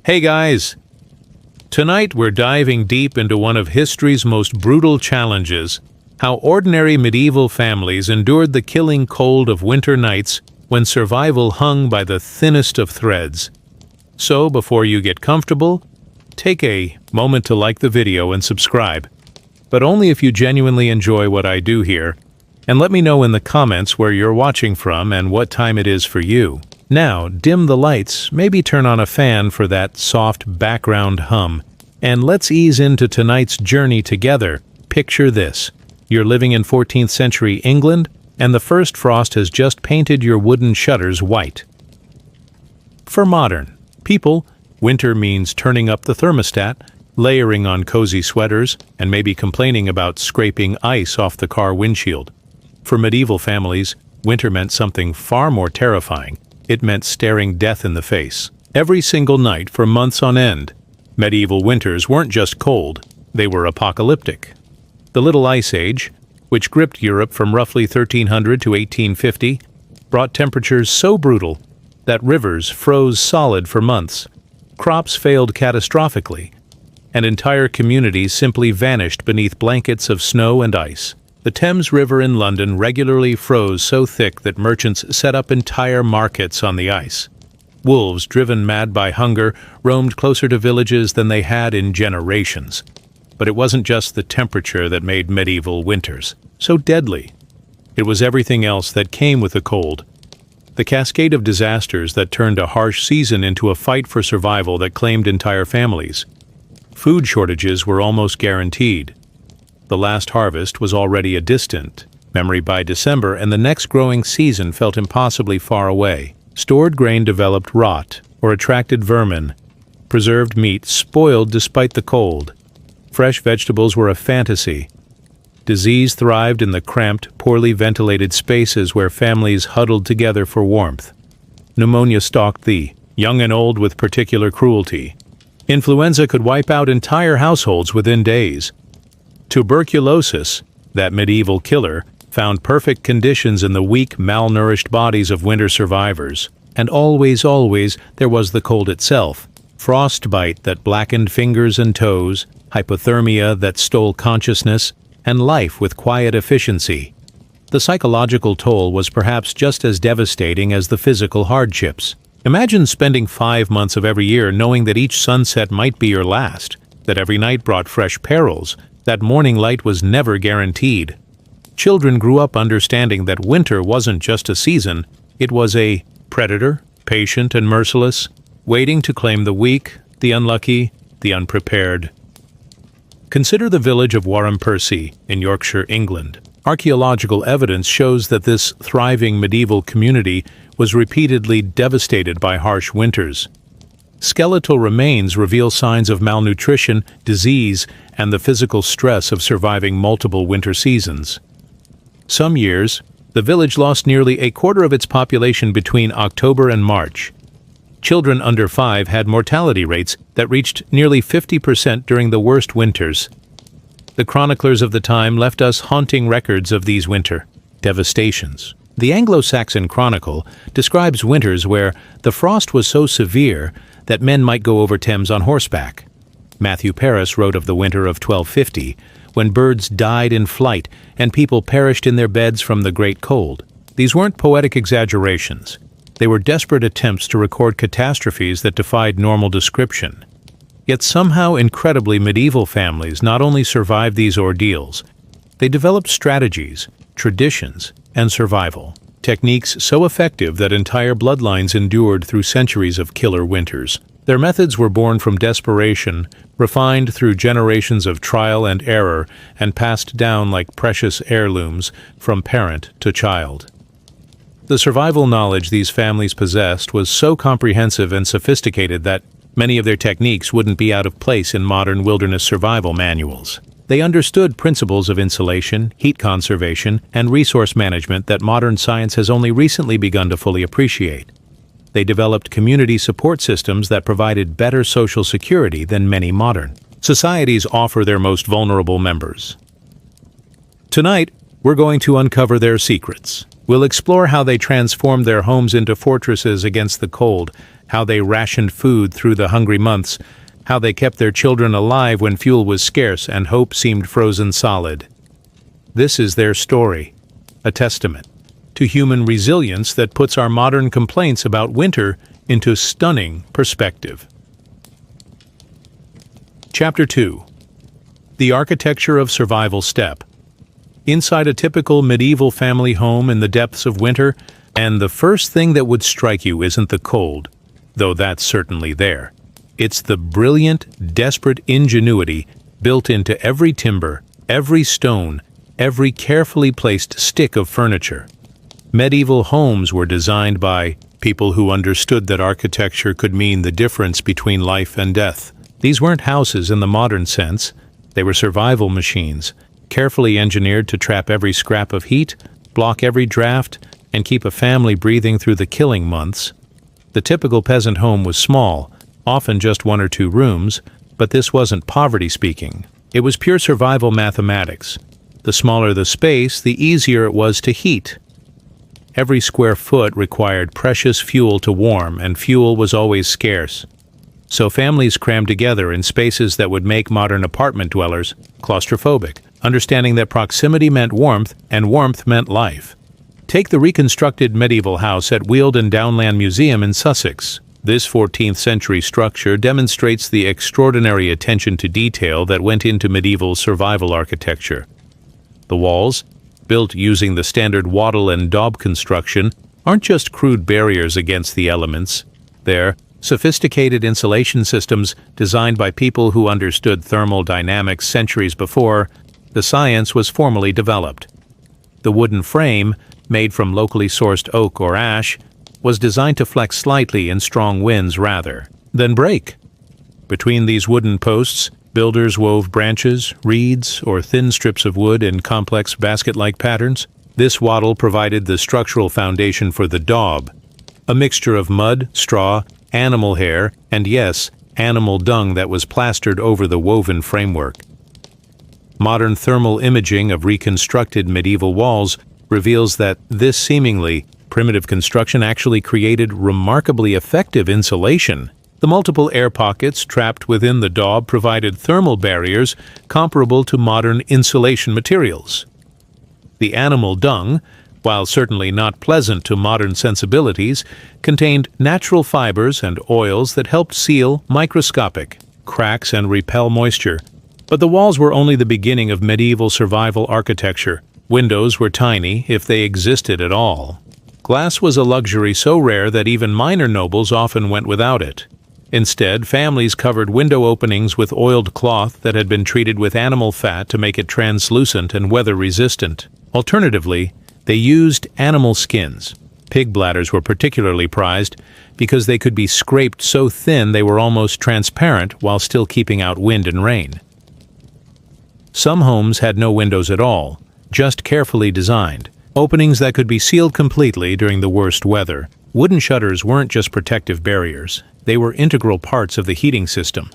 Hey guys! Tonight we're diving deep into one of history's most brutal challenges, how ordinary medieval families endured the killing cold of winter nights when survival hung by the thinnest of threads. So, before you get comfortable, take a moment to like the video and subscribe, but only if you genuinely enjoy what I do here, and let me know in the comments where you're watching from and what time it is for you. Now, dim the lights, maybe turn on a fan for that soft background hum, and let's ease into tonight's journey together. Picture this. You're living in 14th century England, and the first frost has just painted your wooden shutters white. For modern people, winter means turning up the thermostat, layering on cozy sweaters, and maybe complaining about scraping ice off the car windshield. For medieval families, winter meant something far more terrifying. It meant staring death in the face, every single night for months on end. Medieval winters weren't just cold, they were apocalyptic. The Little Ice Age, which gripped Europe from roughly 1300 to 1850, brought temperatures so brutal that rivers froze solid for months, crops failed catastrophically, and entire communities simply vanished beneath blankets of snow and ice. The Thames River in London regularly froze so thick that merchants set up entire markets on the ice. Wolves, driven mad by hunger, roamed closer to villages than they had in generations. But it wasn't just the temperature that made medieval winters so deadly. It was everything else that came with the cold. The cascade of disasters that turned a harsh season into a fight for survival that claimed entire families. Food shortages were almost guaranteed. The last harvest was already a distant memory by December, and the next growing season felt impossibly far away. Stored grain developed rot or attracted vermin. Preserved meat spoiled despite the cold. Fresh vegetables were a fantasy. Disease thrived in the cramped, poorly ventilated spaces where families huddled together for warmth. Pneumonia stalked the young and old with particular cruelty. Influenza could wipe out entire households within days. Tuberculosis, that medieval killer, found perfect conditions in the weak, malnourished bodies of winter survivors. And always, there was the cold itself. Frostbite that blackened fingers and toes, hypothermia that stole consciousness, and life with quiet efficiency. The psychological toll was perhaps just as devastating as the physical hardships. Imagine spending 5 months of every year knowing that each sunset might be your last, that every night brought fresh perils, that morning light was never guaranteed. Children grew up understanding that winter wasn't just a season, it was a predator, patient and merciless, waiting to claim the weak, the unlucky, the unprepared. Consider the village of Wareham-Percy in Yorkshire, England. Archaeological evidence shows that this thriving medieval community was repeatedly devastated by harsh winters. Skeletal remains reveal signs of malnutrition, disease, and the physical stress of surviving multiple winter seasons. Some years, the village lost nearly a quarter of its population between October and March. Children under 5 had mortality rates that reached nearly 50% during the worst winters. The chroniclers of the time left us haunting records of these winter devastations. The Anglo-Saxon Chronicle describes winters where the frost was so severe that men might go over Thames on horseback. Matthew Paris wrote of the winter of 1250, when birds died in flight and people perished in their beds from the great cold. These weren't poetic exaggerations. They were desperate attempts to record catastrophes that defied normal description. Yet somehow, incredibly, medieval families not only survived these ordeals, they developed strategies, traditions, and survival techniques so effective that entire bloodlines endured through centuries of killer winters. Their methods were born from desperation, refined through generations of trial and error, and passed down like precious heirlooms from parent to child. The survival knowledge these families possessed was so comprehensive and sophisticated that many of their techniques wouldn't be out of place in modern wilderness survival manuals. They understood principles of insulation, heat conservation, and resource management that modern science has only recently begun to fully appreciate. They developed community support systems that provided better social security than many modern societies offer their most vulnerable members. Tonight, we're going to uncover their secrets. We'll explore how they transformed their homes into fortresses against the cold, how they rationed food through the hungry months, how they kept their children alive when fuel was scarce and hope seemed frozen solid. This is their story, a testament to human resilience that puts our modern complaints about winter into stunning perspective. Chapter 2. The Architecture of Survival Step. Inside a typical medieval family home in the depths of winter, and the first thing that would strike you isn't the cold, though that's certainly there. It's the brilliant, desperate ingenuity built into every timber, every stone, every carefully placed stick of furniture. Medieval homes were designed by people who understood that architecture could mean the difference between life and death. These weren't houses in the modern sense. They were survival machines, carefully engineered to trap every scrap of heat, block every draft, and keep a family breathing through the killing months. The typical peasant home was small, often just 1 or 2 rooms, but this wasn't poverty speaking. It was pure survival mathematics. The smaller the space, the easier it was to heat. Every square foot required precious fuel to warm, and fuel was always scarce. So families crammed together in spaces that would make modern apartment dwellers claustrophobic, understanding that proximity meant warmth, and warmth meant life. Take the reconstructed medieval house at Weald Downland Museum in Sussex. This 14th century structure demonstrates the extraordinary attention to detail that went into medieval survival architecture. The walls, built using the standard wattle and daub construction, aren't just crude barriers against the elements. They're sophisticated insulation systems designed by people who understood thermal dynamics centuries before the science was formally developed. The wooden frame, made from locally sourced oak or ash, was designed to flex slightly in strong winds rather than break. Between these wooden posts, builders wove branches, reeds, or thin strips of wood in complex basket-like patterns. This wattle provided the structural foundation for the daub, a mixture of mud, straw, animal hair, and yes, animal dung that was plastered over the woven framework. Modern thermal imaging of reconstructed medieval walls reveals that this seemingly primitive construction actually created remarkably effective insulation. The multiple air pockets trapped within the daub provided thermal barriers comparable to modern insulation materials. The animal dung, while certainly not pleasant to modern sensibilities, contained natural fibers and oils that helped seal microscopic cracks and repel moisture. But the walls were only the beginning of medieval survival architecture. Windows were tiny, if they existed at all. Glass was a luxury so rare that even minor nobles often went without it. Instead, families covered window openings with oiled cloth that had been treated with animal fat to make it translucent and weather-resistant. Alternatively, they used animal skins. Pig bladders were particularly prized because they could be scraped so thin they were almost transparent while still keeping out wind and rain. Some homes had no windows at all, just carefully designed, openings that could be sealed completely during the worst weather. Wooden shutters weren't just protective barriers, they were integral parts of the heating system.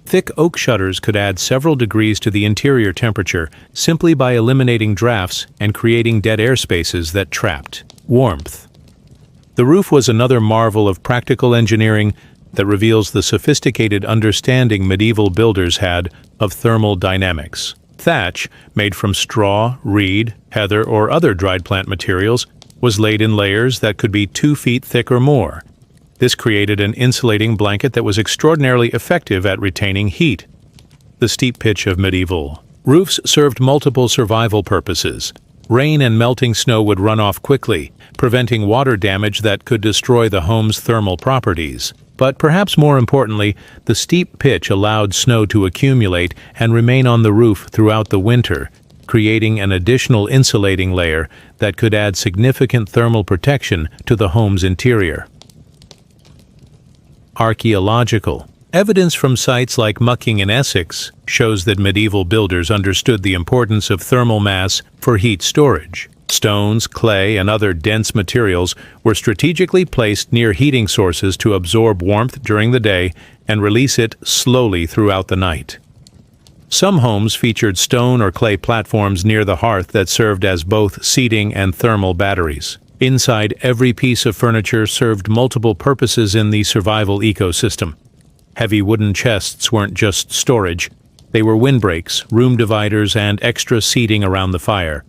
Thick oak shutters could add several degrees to the interior temperature simply by eliminating drafts and creating dead air spaces that trapped warmth. The roof was another marvel of practical engineering that reveals the sophisticated understanding medieval builders had of thermal dynamics. Thatch, made from straw, reed, heather, or other dried plant materials, was laid in layers that could be 2 feet thick or more. This created an insulating blanket that was extraordinarily effective at retaining heat. The steep pitch of medieval roofs served multiple survival purposes. Rain and melting snow would run off quickly, preventing water damage that could destroy the home's thermal properties. But perhaps more importantly, the steep pitch allowed snow to accumulate and remain on the roof throughout the winter, creating an additional insulating layer that could add significant thermal protection to the home's interior. Archaeological evidence from sites like Mucking in Essex shows that medieval builders understood the importance of thermal mass for heat storage. Stones, clay, and other dense materials were strategically placed near heating sources to absorb warmth during the day and release it slowly throughout the night. Some homes featured stone or clay platforms near the hearth that served as both seating and thermal batteries. Inside, every piece of furniture served multiple purposes in the survival ecosystem. Heavy wooden chests weren't just storage. They were windbreaks, room dividers, and extra seating around the fire.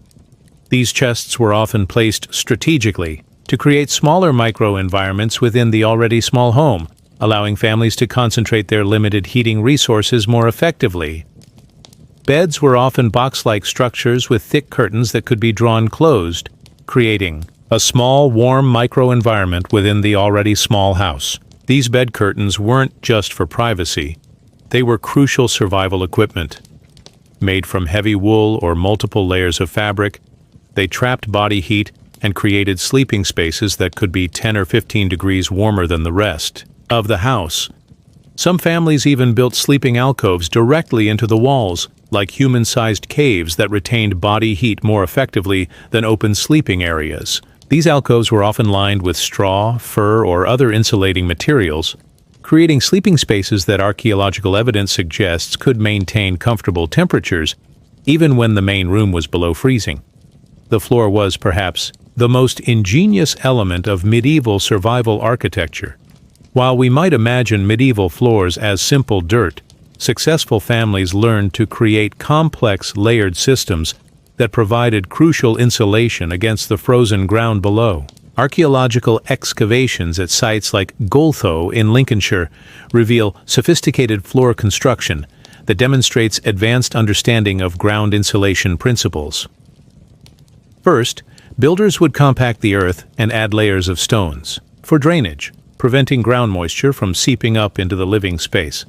These chests were often placed strategically to create smaller micro-environments within the already small home, allowing families to concentrate their limited heating resources more effectively. Beds were often box-like structures with thick curtains that could be drawn closed, creating a small, warm micro-environment within the already small house. These bed curtains weren't just for privacy. They were crucial survival equipment. Made from heavy wool or multiple layers of fabric, they trapped body heat and created sleeping spaces that could be 10 or 15 degrees warmer than the rest of the house. Some families even built sleeping alcoves directly into the walls, like human-sized caves that retained body heat more effectively than open sleeping areas. These alcoves were often lined with straw, fur, or other insulating materials, creating sleeping spaces that archaeological evidence suggests could maintain comfortable temperatures even when the main room was below freezing. The floor was, perhaps, the most ingenious element of medieval survival architecture. While we might imagine medieval floors as simple dirt, successful families learned to create complex layered systems that provided crucial insulation against the frozen ground below. Archaeological excavations at sites like Goltho in Lincolnshire reveal sophisticated floor construction that demonstrates advanced understanding of ground insulation principles. First, builders would compact the earth and add layers of stones for drainage, preventing ground moisture from seeping up into the living space.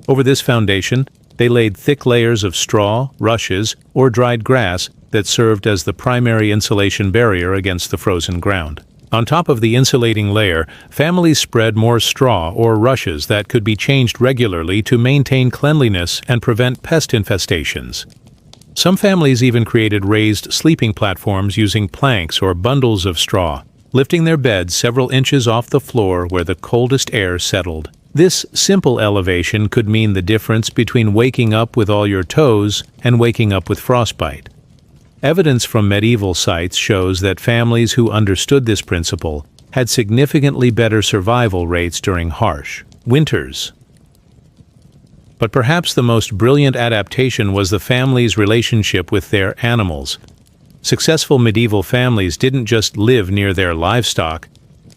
Over this foundation, they laid thick layers of straw, rushes, or dried grass that served as the primary insulation barrier against the frozen ground. On top of the insulating layer, families spread more straw or rushes that could be changed regularly to maintain cleanliness and prevent pest infestations. Some families even created raised sleeping platforms using planks or bundles of straw, lifting their beds several inches off the floor where the coldest air settled. This simple elevation could mean the difference between waking up with all your toes and waking up with frostbite. Evidence from medieval sites shows that families who understood this principle had significantly better survival rates during harsh winters. But perhaps the most brilliant adaptation was the family's relationship with their animals. Successful medieval families didn't just live near their livestock,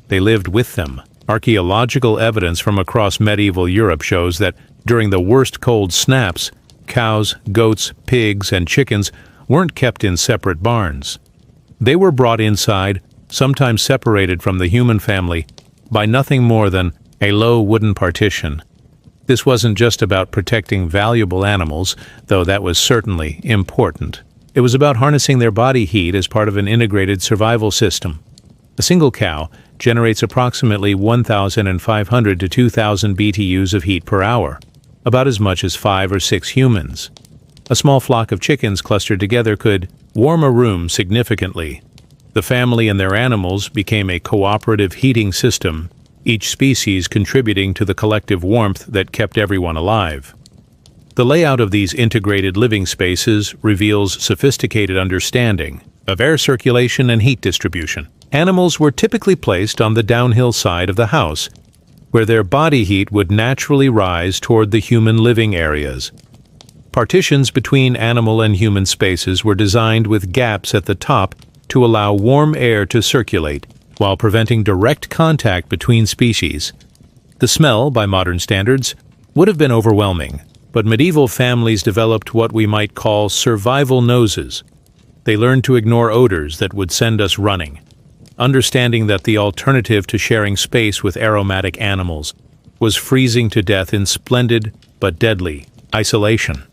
they lived with them. Archaeological evidence from across medieval Europe shows that during the worst cold snaps, cows, goats, pigs, and chickens weren't kept in separate barns. They were brought inside, sometimes separated from the human family, by nothing more than a low wooden partition. This wasn't just about protecting valuable animals, though that was certainly important. It was about harnessing their body heat as part of an integrated survival system. A single cow generates approximately 1,500 to 2,000 BTUs of heat per hour, about as much as 5 or 6 humans. A small flock of chickens clustered together could warm a room significantly. The family and their animals became a cooperative heating system, each species contributing to the collective warmth that kept everyone alive. The layout of these integrated living spaces reveals sophisticated understanding of air circulation and heat distribution. Animals were typically placed on the downhill side of the house, where their body heat would naturally rise toward the human living areas. Partitions between animal and human spaces were designed with gaps at the top to allow warm air to circulate, while preventing direct contact between species. The smell, by modern standards, would have been overwhelming, but medieval families developed what we might call survival noses. They learned to ignore odors that would send us running, understanding that the alternative to sharing space with aromatic animals was freezing to death in splendid but deadly isolation.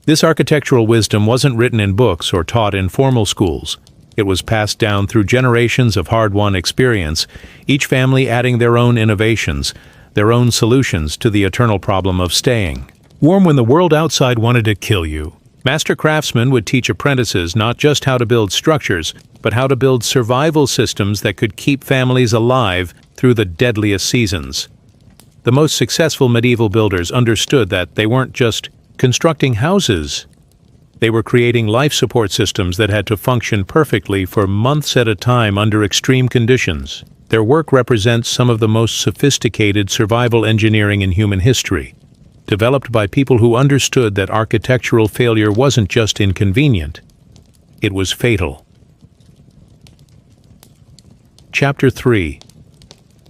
This architectural wisdom wasn't written in books or taught in formal schools. It was passed down through generations of hard-won experience, each family adding their own innovations, their own solutions to the eternal problem of staying warm when the world outside wanted to kill you. Master craftsmen would teach apprentices not just how to build structures, but how to build survival systems that could keep families alive through the deadliest seasons. The most successful medieval builders understood that they weren't just constructing houses. They were creating life support systems that had to function perfectly for months at a time under extreme conditions. Their work represents some of the most sophisticated survival engineering in human history, developed by people who understood that architectural failure wasn't just inconvenient, it was fatal. Chapter 3.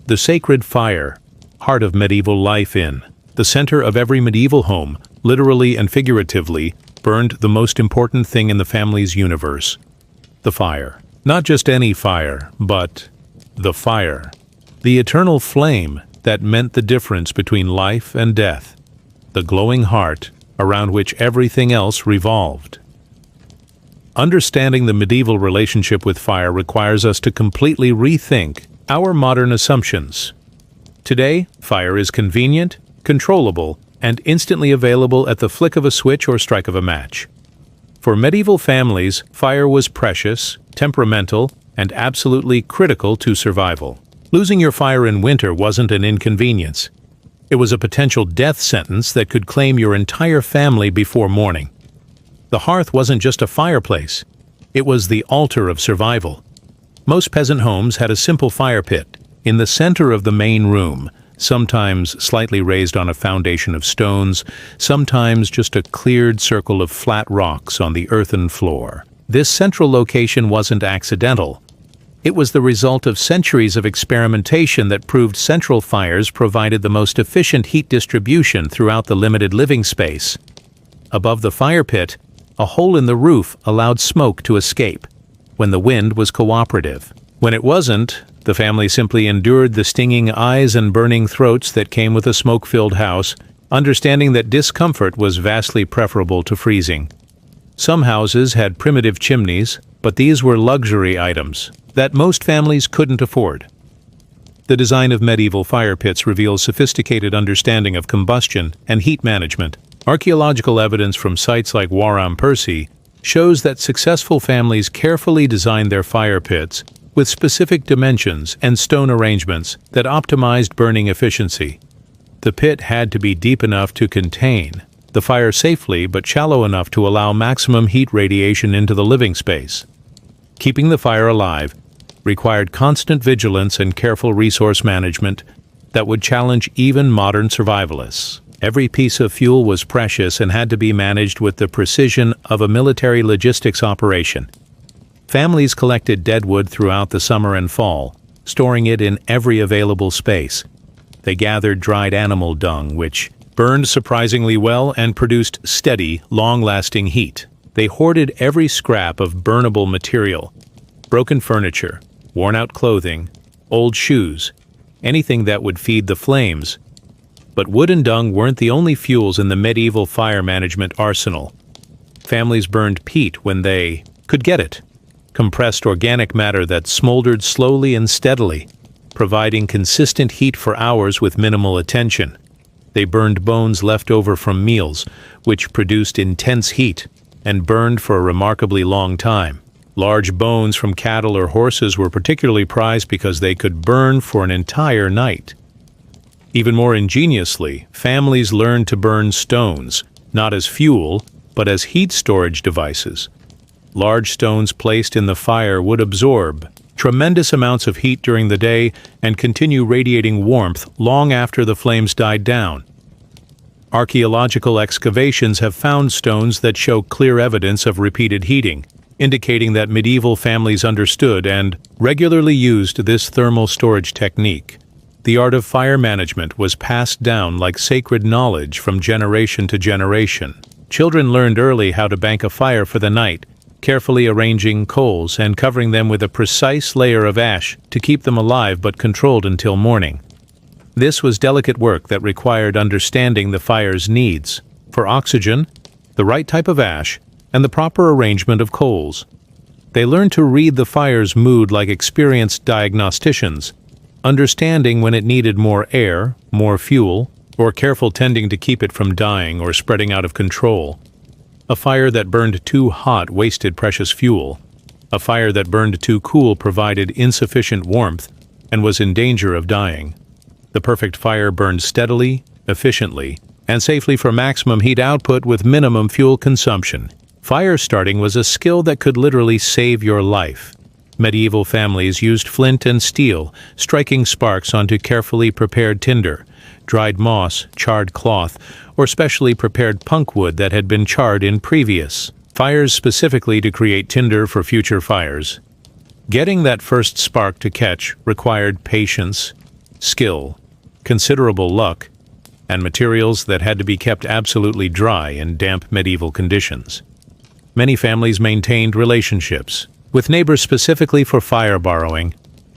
The Sacred Fire, Heart of Medieval Life. In the center of every medieval home, literally and figuratively, burned the most important thing in the family's universe: the fire. Not just any fire, but the fire. The eternal flame that meant the difference between life and death. The glowing heart around which everything else revolved. Understanding the medieval relationship with fire requires us to completely rethink our modern assumptions. Today, fire is convenient, controllable, and instantly available at the flick of a switch or strike of a match. For medieval families, fire was precious, temperamental, and absolutely critical to survival. Losing your fire in winter wasn't an inconvenience. It was a potential death sentence that could claim your entire family before morning. The hearth wasn't just a fireplace. It was the altar of survival. Most peasant homes had a simple fire pit in the center of the main room, sometimes slightly raised on a foundation of stones, sometimes just a cleared circle of flat rocks on the earthen floor. This central location wasn't accidental. It was the result of centuries of experimentation that proved central fires provided the most efficient heat distribution throughout the limited living space. Above the fire pit, a hole in the roof allowed smoke to escape when the wind was cooperative. When it wasn't, the family simply endured the stinging eyes and burning throats that came with a smoke-filled house, understanding that discomfort was vastly preferable to freezing. Some houses had primitive chimneys, but these were luxury items that most families couldn't afford. The design of medieval fire pits reveals sophisticated understanding of combustion and heat management. Archaeological evidence from sites like Warham Percy shows that successful families carefully designed their fire pits with specific dimensions and stone arrangements that optimized burning efficiency. The pit had to be deep enough to contain the fire safely, but shallow enough to allow maximum heat radiation into the living space. Keeping the fire alive required constant vigilance and careful resource management that would challenge even modern survivalists. Every piece of fuel was precious and had to be managed with the precision of a military logistics operation. Families collected deadwood throughout the summer and fall, storing it in every available space. They gathered dried animal dung, which burned surprisingly well and produced steady, long-lasting heat. They hoarded every scrap of burnable material: broken furniture, worn-out clothing, old shoes, anything that would feed the flames. But wood and dung weren't the only fuels in the medieval fire management arsenal. Families burned peat when they could get it, compressed organic matter that smoldered slowly and steadily, providing consistent heat for hours with minimal attention. They burned bones left over from meals, which produced intense heat and burned for a remarkably long time. Large bones from cattle or horses were particularly prized because they could burn for an entire night. Even more ingeniously, families learned to burn stones, not as fuel, but as heat storage devices. Large stones placed in the fire would absorb tremendous amounts of heat during the day and continue radiating warmth long after the flames died down. Archaeological excavations have found stones that show clear evidence of repeated heating, indicating that medieval families understood and regularly used this thermal storage technique. The art of fire management was passed down like sacred knowledge from generation to generation. Children learned early how to bank a fire for the night, carefully arranging coals and covering them with a precise layer of ash to keep them alive but controlled until morning. This was delicate work that required understanding the fire's needs for oxygen, the right type of ash, and the proper arrangement of coals. They learned to read the fire's mood like experienced diagnosticians, understanding when it needed more air, more fuel, or careful tending to keep it from dying or spreading out of control. A fire that burned too hot wasted precious fuel. A fire that burned too cool provided insufficient warmth and was in danger of dying. The perfect fire burned steadily, efficiently, and safely for maximum heat output with minimum fuel consumption. Fire starting was a skill that could literally save your life. Medieval families used flint and steel, striking sparks onto carefully prepared tinder, dried moss, charred cloth, or specially prepared punk wood that had been charred in previous fires specifically to create tinder for future fires. Getting that first spark to catch required patience, skill, considerable luck, and materials that had to be kept absolutely dry in damp medieval conditions. Many families maintained relationships with neighbors specifically for fire borrowing.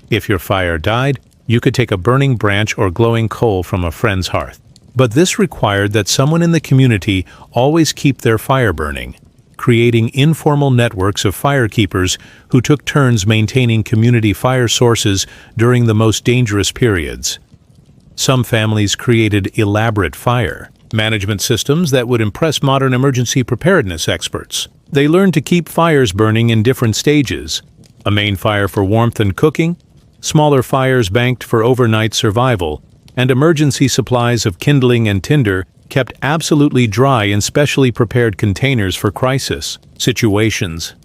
If your fire died, you could take a burning branch or glowing coal from a friend's hearth. But this required that someone in the community always keep their fire burning, creating informal networks of firekeepers who took turns maintaining community fire sources during the most dangerous periods. Some families created elaborate fire management systems that would impress modern emergency preparedness experts. They learned to keep fires burning in different stages: a main fire for warmth and cooking, smaller fires banked for overnight survival, and emergency supplies of kindling and tinder kept absolutely dry in specially prepared containers for crisis situations.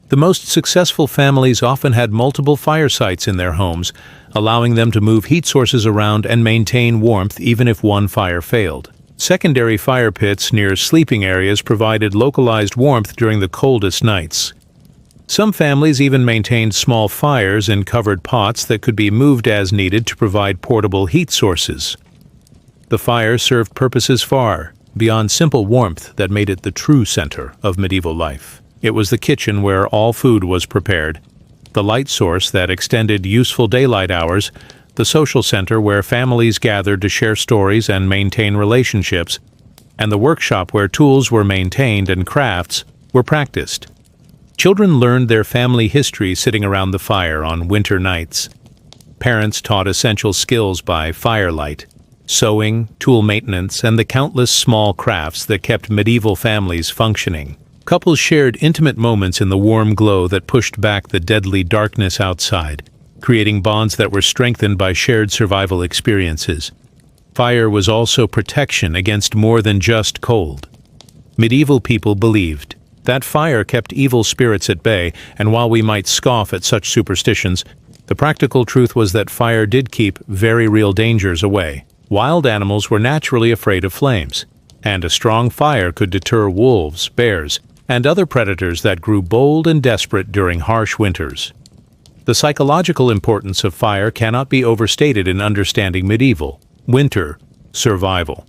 The most successful families often had multiple fire sites in their homes, allowing them to move heat sources around and maintain warmth even if one fire failed. Secondary fire pits near sleeping areas provided localized warmth during the coldest nights. Some families even maintained small fires in covered pots that could be moved as needed to provide portable heat sources. The fire served purposes far beyond simple warmth that made it the true center of medieval life. It was the kitchen where all food was prepared, the light source that extended useful daylight hours, the social center where families gathered to share stories and maintain relationships, and the workshop where tools were maintained and crafts were practiced. Children learned their family history sitting around the fire on winter nights. Parents taught essential skills by firelight: sewing, tool maintenance, and the countless small crafts that kept medieval families functioning. Couples shared intimate moments in the warm glow that pushed back the deadly darkness outside, creating bonds that were strengthened by shared survival experiences. Fire was also protection against more than just cold. Medieval people believed that fire kept evil spirits at bay, and while we might scoff at such superstitions, the practical truth was that fire did keep very real dangers away. Wild animals were naturally afraid of flames, and a strong fire could deter wolves, bears, and other predators that grew bold and desperate during harsh winters. The psychological importance of fire cannot be overstated in understanding medieval winter survival.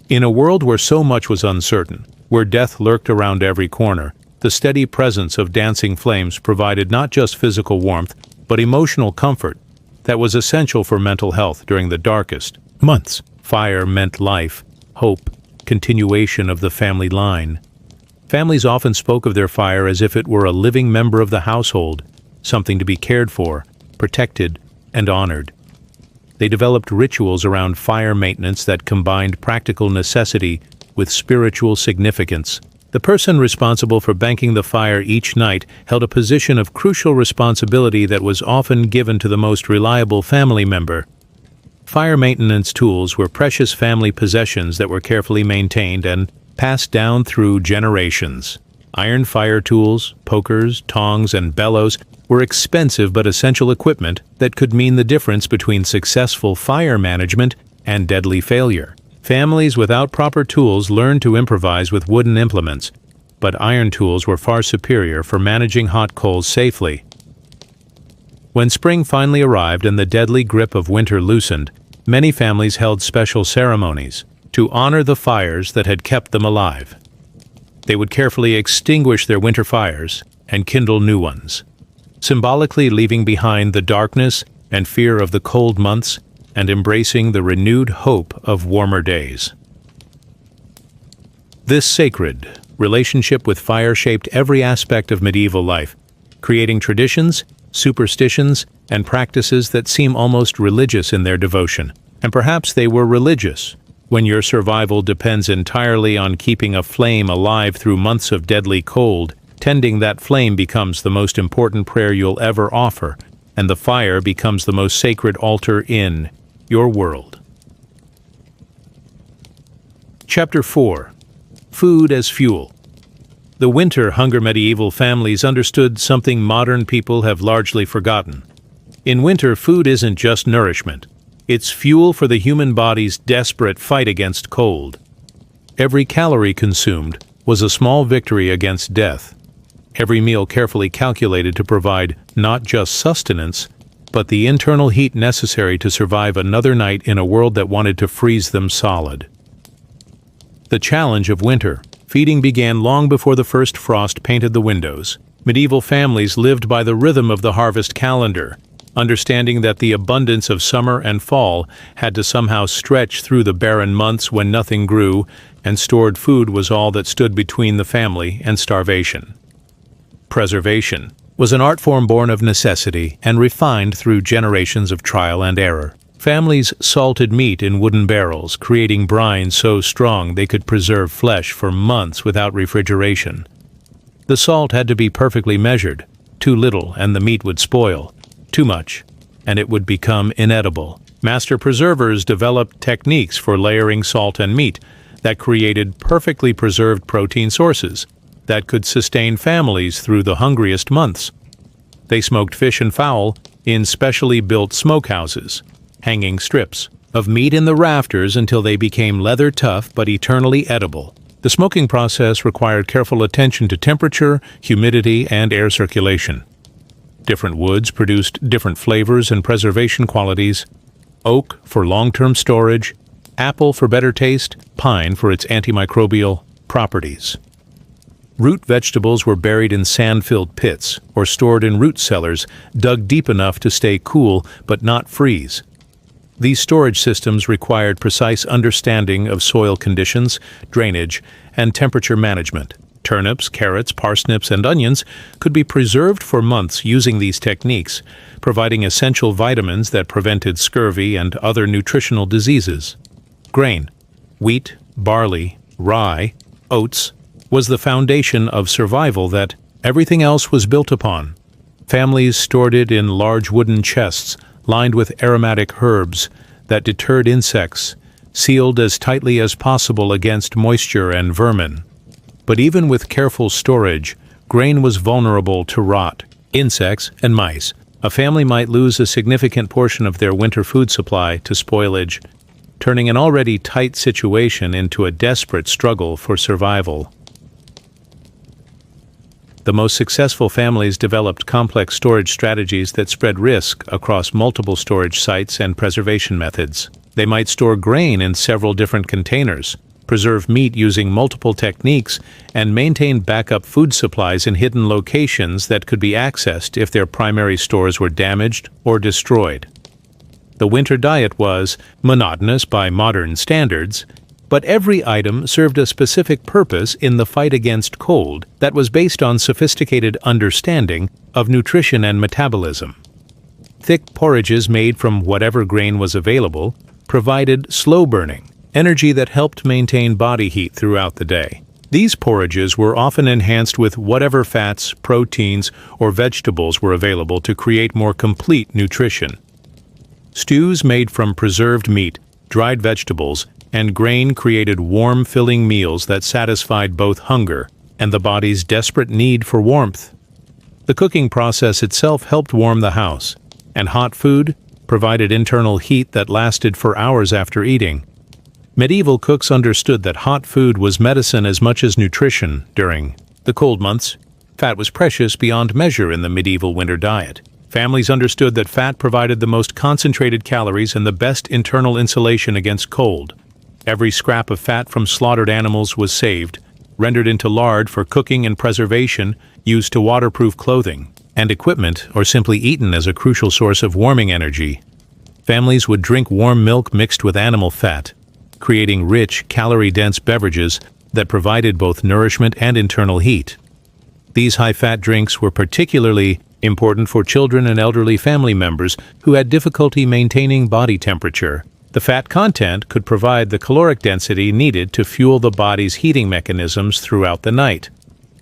In a world where so much was uncertain, where death lurked around every corner, the steady presence of dancing flames provided not just physical warmth, but emotional comfort that was essential for mental health during the darkest months. Fire meant life, hope, continuation of the family line. Families often spoke of their fire as if it were a living member of the household, something to be cared for, protected, and honored. They developed rituals around fire maintenance that combined practical necessity with spiritual significance. The person responsible for banking the fire each night held a position of crucial responsibility that was often given to the most reliable family member. Fire maintenance tools were precious family possessions that were carefully maintained and passed down through generations. Iron fire tools, pokers, tongs, and bellows were expensive but essential equipment that could mean the difference between successful fire management and deadly failure. Families without proper tools learned to improvise with wooden implements, but iron tools were far superior for managing hot coals safely. When spring finally arrived and the deadly grip of winter loosened, many families held special ceremonies to honor the fires that had kept them alive. They would carefully extinguish their winter fires and kindle new ones, symbolically leaving behind the darkness and fear of the cold months and embracing the renewed hope of warmer days. This sacred relationship with fire shaped every aspect of medieval life, creating traditions, superstitions, and practices that seem almost religious in their devotion. And perhaps they were religious when your survival depends entirely on keeping a flame alive through months of deadly cold. Tending that flame becomes the most important prayer you'll ever offer, and the fire becomes the most sacred altar in your world. Chapter 4. Food as Fuel. The winter hunger medieval families understood something modern people have largely forgotten. In winter, food isn't just nourishment. It's fuel for the human body's desperate fight against cold. Every calorie consumed was a small victory against death. Every meal carefully calculated to provide not just sustenance, but the internal heat necessary to survive another night in a world that wanted to freeze them solid. The challenge of winter. Feeding began long before the first frost painted the windows. Medieval families lived by the rhythm of the harvest calendar, understanding that the abundance of summer and fall had to somehow stretch through the barren months when nothing grew, and stored food was all that stood between the family and starvation. Preservation was an art form born of necessity and refined through generations of trial and error. Families salted meat in wooden barrels, creating brine so strong they could preserve flesh for months without refrigeration. The salt had to be perfectly measured. Too little and the meat would spoil. Too much, and it would become inedible. Master preservers developed techniques for layering salt and meat that created perfectly preserved protein sources that could sustain families through the hungriest months. They smoked fish and fowl in specially built smokehouses, hanging strips of meat in the rafters until they became leather-tough but eternally edible. The smoking process required careful attention to temperature, humidity, and air circulation. Different woods produced different flavors and preservation qualities: oak for long-term storage, apple for better taste, pine for its antimicrobial properties. Root vegetables were buried in sand-filled pits or stored in root cellars dug deep enough to stay cool but not freeze. These storage systems required precise understanding of soil conditions, drainage, and temperature management. Turnips, carrots, parsnips, and onions could be preserved for months using these techniques, providing essential vitamins that prevented scurvy and other nutritional diseases. Grain, wheat, barley, rye, oats, was the foundation of survival that everything else was built upon. Families stored it in large wooden chests lined with aromatic herbs that deterred insects, sealed as tightly as possible against moisture and vermin. But even with careful storage, grain was vulnerable to rot, insects, and mice. A family might lose a significant portion of their winter food supply to spoilage, turning an already tight situation into a desperate struggle for survival. The most successful families developed complex storage strategies that spread risk across multiple storage sites and preservation methods. They might store grain in several different containers, preserve meat using multiple techniques, and maintain backup food supplies in hidden locations that could be accessed if their primary stores were damaged or destroyed. The winter diet was monotonous by modern standards, but every item served a specific purpose in the fight against cold that was based on sophisticated understanding of nutrition and metabolism. Thick porridges made from whatever grain was available provided slow-burning energy that helped maintain body heat throughout the day. These porridges were often enhanced with whatever fats, proteins, or vegetables were available to create more complete nutrition. Stews made from preserved meat, dried vegetables, and grain created warm, filling meals that satisfied both hunger and the body's desperate need for warmth. The cooking process itself helped warm the house, and hot food provided internal heat that lasted for hours after eating. Medieval cooks understood that hot food was medicine as much as nutrition during the cold months. Fat was precious beyond measure in the medieval winter diet. Families understood that fat provided the most concentrated calories and the best internal insulation against cold. Every scrap of fat from slaughtered animals was saved, rendered into lard for cooking and preservation, used to waterproof clothing and equipment, or simply eaten as a crucial source of warming energy. Families would drink warm milk mixed with animal fat, creating rich, calorie-dense beverages that provided both nourishment and internal heat. These high-fat drinks were particularly important for children and elderly family members who had difficulty maintaining body temperature. The fat content could provide the caloric density needed to fuel the body's heating mechanisms throughout the night.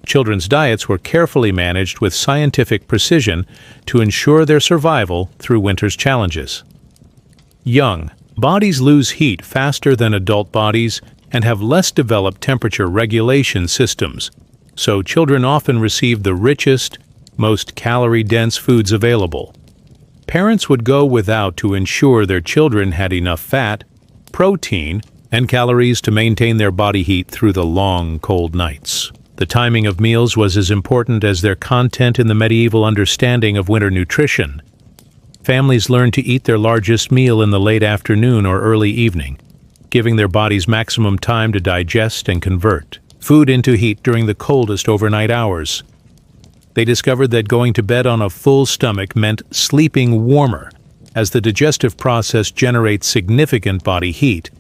Children's diets were carefully managed with scientific precision to ensure their survival through winter's challenges. Young, Bodies lose heat faster than adult bodies and have less developed temperature regulation systems, so children often receive the richest, most calorie-dense foods available. Parents would go without to ensure their children had enough fat, protein, and calories to maintain their body heat through the long, cold nights. The timing of meals was as important as their content in the medieval understanding of winter nutrition. Families learned to eat their largest meal in the late afternoon or early evening, giving their bodies maximum time to digest and convert food into heat during the coldest overnight hours. They discovered that going to bed on a full stomach meant sleeping warmer, as the digestive process generates significant body heat.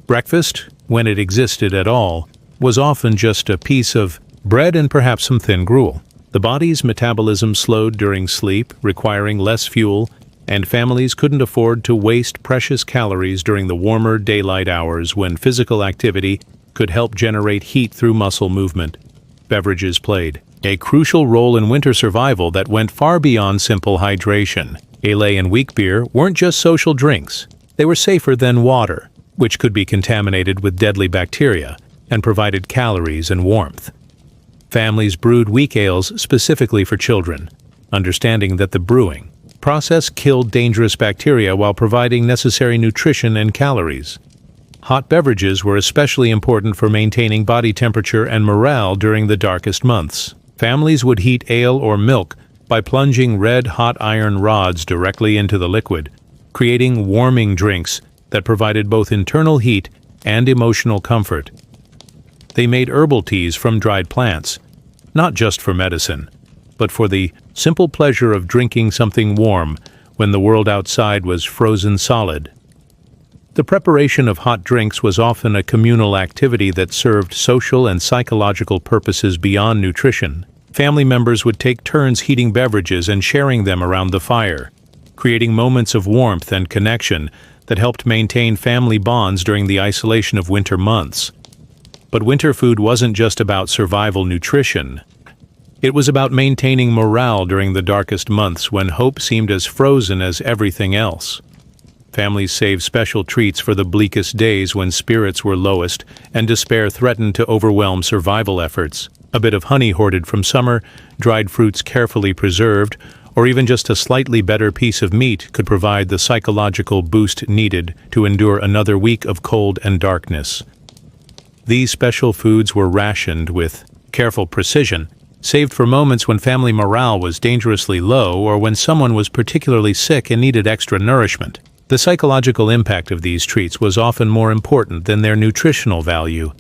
Breakfast, when it existed at all, was often just a piece of bread and perhaps some thin gruel. The body's metabolism slowed during sleep, requiring less fuel, and families couldn't afford to waste precious calories during the warmer daylight hours when physical activity could help generate heat through muscle movement. Beverages played a crucial role in winter survival that went far beyond simple hydration. Ale and weak beer weren't just social drinks. They were safer than water, which could be contaminated with deadly bacteria, and provided calories and warmth. Families brewed weak ales specifically for children, understanding that the brewing process killed dangerous bacteria while providing necessary nutrition and calories. Hot beverages were especially important for maintaining body temperature and morale during the darkest months. Families would heat ale or milk by plunging red-hot iron rods directly into the liquid, creating warming drinks that provided both internal heat and emotional comfort. They made herbal teas from dried plants, not just for medicine, but for the simple pleasure of drinking something warm when the world outside was frozen solid. The preparation of hot drinks was often a communal activity that served social and psychological purposes beyond nutrition. Family members would take turns heating beverages and sharing them around the fire, creating moments of warmth and connection that helped maintain family bonds during the isolation of winter months. But winter food wasn't just about survival nutrition. It was about maintaining morale during the darkest months when hope seemed as frozen as everything else. Families saved special treats for the bleakest days when spirits were lowest and despair threatened to overwhelm survival efforts. A bit of honey hoarded from summer, dried fruits carefully preserved, or even just a slightly better piece of meat could provide the psychological boost needed to endure another week of cold and darkness. These special foods were rationed with careful precision, saved for moments when family morale was dangerously low or when someone was particularly sick and needed extra nourishment. The psychological impact of these treats was often more important than their nutritional value.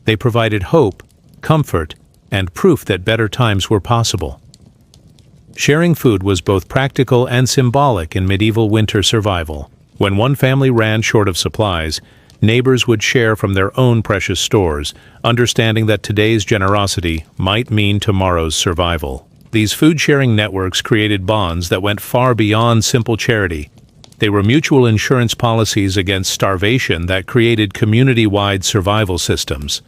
They provided hope, comfort, and proof that better times were possible. Sharing food was both practical and symbolic in medieval winter survival. When one family ran short of supplies, neighbors would share from their own precious stores, understanding that today's generosity might mean tomorrow's survival. These food-sharing networks created bonds that went far beyond simple charity. They were mutual insurance policies against starvation that created community-wide survival systems.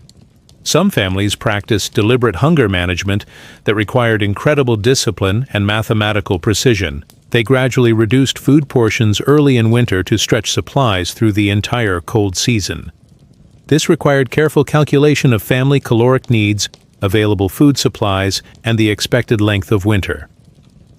Some families practiced deliberate hunger management that required incredible discipline and mathematical precision. They gradually reduced food portions early in winter to stretch supplies through the entire cold season. This required careful calculation of family caloric needs, available food supplies, and the expected length of winter.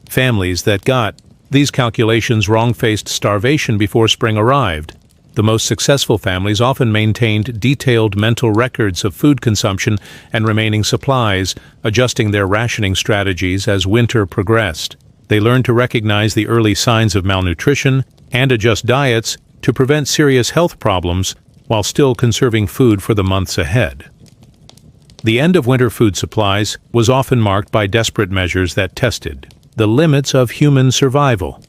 Families that got these calculations wrong faced starvation before spring arrived. The most successful families often maintained detailed mental records of food consumption and remaining supplies, adjusting their rationing strategies as winter progressed. They learned to recognize the early signs of malnutrition and adjust diets to prevent serious health problems while still conserving food for the months ahead. The end of winter food supplies was often marked by desperate measures that tested the limits of human survival.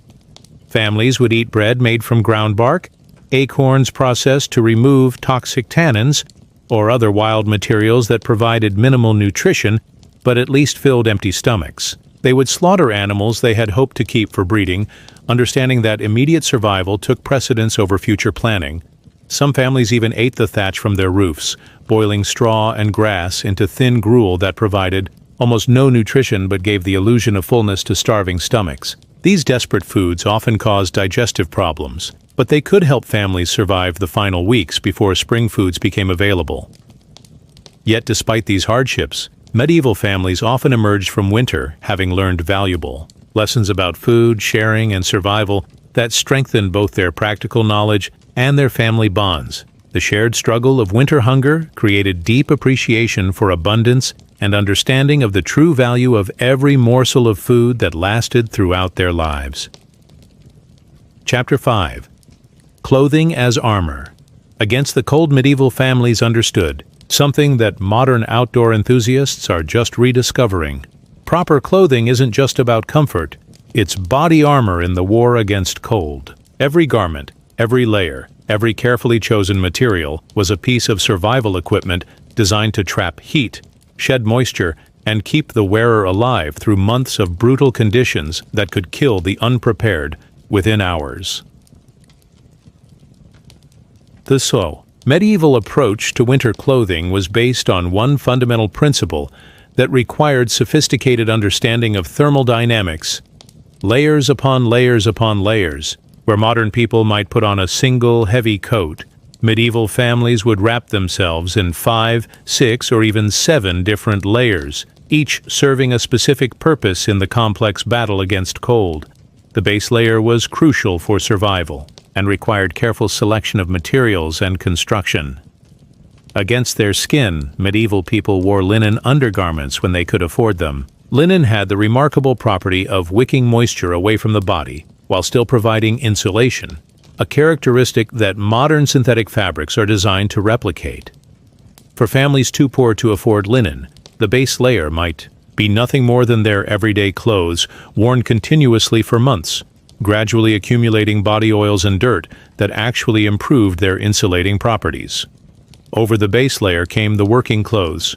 Families would eat bread made from ground bark, acorns processed to remove toxic tannins, or other wild materials that provided minimal nutrition but at least filled empty stomachs. They would slaughter animals they had hoped to keep for breeding, understanding that immediate survival took precedence over future planning. Some families even ate the thatch from their roofs, boiling straw and grass into thin gruel that provided almost no nutrition but gave the illusion of fullness to starving stomachs. These desperate foods often caused digestive problems, but they could help families survive the final weeks before spring foods became available. Yet despite these hardships, medieval families often emerged from winter having learned valuable lessons about food, sharing, and survival that strengthened both their practical knowledge and their family bonds. The shared struggle of winter hunger created deep appreciation for abundance and understanding of the true value of every morsel of food that lasted throughout their lives. Chapter 5. Clothing as Armor. Against the cold, medieval families understood something that modern outdoor enthusiasts are just rediscovering. Proper clothing isn't just about comfort, it's body armor in the war against cold. Every garment, every layer, every carefully chosen material was a piece of survival equipment designed to trap heat, shed moisture, and keep the wearer alive through months of brutal conditions that could kill the unprepared within hours. The medieval approach to winter clothing was based on one fundamental principle that required sophisticated understanding of thermodynamics, layers upon layers upon layers. Where modern people might put on a single heavy coat, medieval families would wrap themselves in 5, 6, or even 7 different layers, each serving a specific purpose in the complex battle against cold. The base layer was crucial for survival and required careful selection of materials and construction. Against their skin, medieval people wore linen undergarments when they could afford them. Linen had the remarkable property of wicking moisture away from the body, while still providing insulation, a characteristic that modern synthetic fabrics are designed to replicate. For families too poor to afford linen, the base layer might be nothing more than their everyday clothes, worn continuously for months, gradually accumulating body oils and dirt that actually improved their insulating properties. Over the base layer came the working clothes,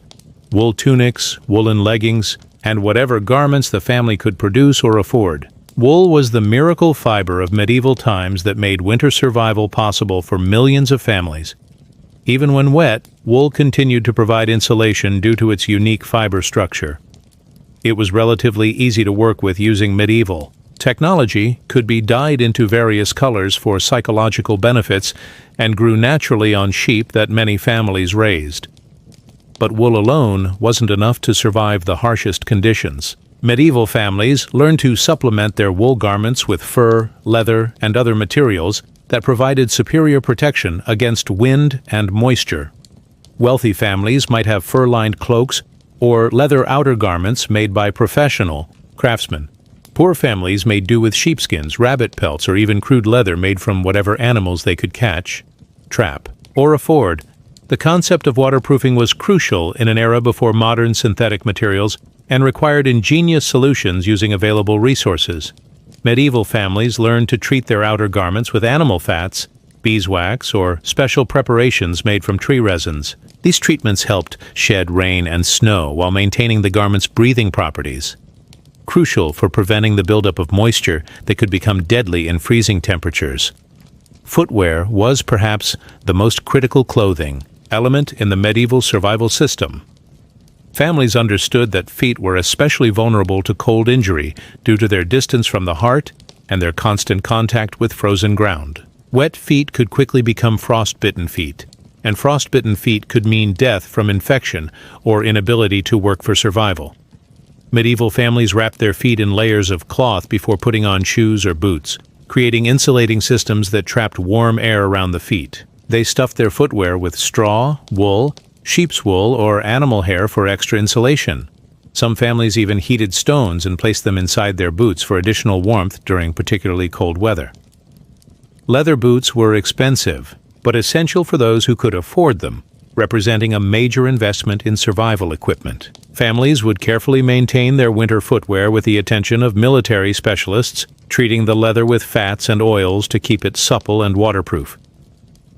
wool tunics, woolen leggings, and whatever garments the family could produce or afford. Wool was the miracle fiber of medieval times that made winter survival possible for millions of families. Even when wet, wool continued to provide insulation due to its unique fiber structure. It was relatively easy to work with using medieval technology, could be dyed into various colors for psychological benefits, and grew naturally on sheep that many families raised. But wool alone wasn't enough to survive the harshest conditions. Medieval families learned to supplement their wool garments with fur, leather, and other materials that provided superior protection against wind and moisture. Wealthy families might have fur-lined cloaks or leather outer garments made by professional craftsmen. Poor families made do with sheepskins, rabbit pelts, or even crude leather made from whatever animals they could catch, trap, or afford. The concept of waterproofing was crucial in an era before modern synthetic materials and required ingenious solutions using available resources. Medieval families learned to treat their outer garments with animal fats, beeswax, or special preparations made from tree resins. These treatments helped shed rain and snow while maintaining the garment's breathing properties, crucial for preventing the buildup of moisture that could become deadly in freezing temperatures. Footwear was perhaps the most critical clothing element in the medieval survival system. Families understood that feet were especially vulnerable to cold injury due to their distance from the heart and their constant contact with frozen ground. Wet feet could quickly become frostbitten feet, and frostbitten feet could mean death from infection or inability to work for survival. Medieval families wrapped their feet in layers of cloth before putting on shoes or boots, creating insulating systems that trapped warm air around the feet. They stuffed their footwear with straw, wool, sheep's wool, or animal hair for extra insulation. Some families even heated stones and placed them inside their boots for additional warmth during particularly cold weather. Leather boots were expensive, but essential for those who could afford them, representing a major investment in survival equipment. Families would carefully maintain their winter footwear with the attention of military specialists, treating the leather with fats and oils to keep it supple and waterproof.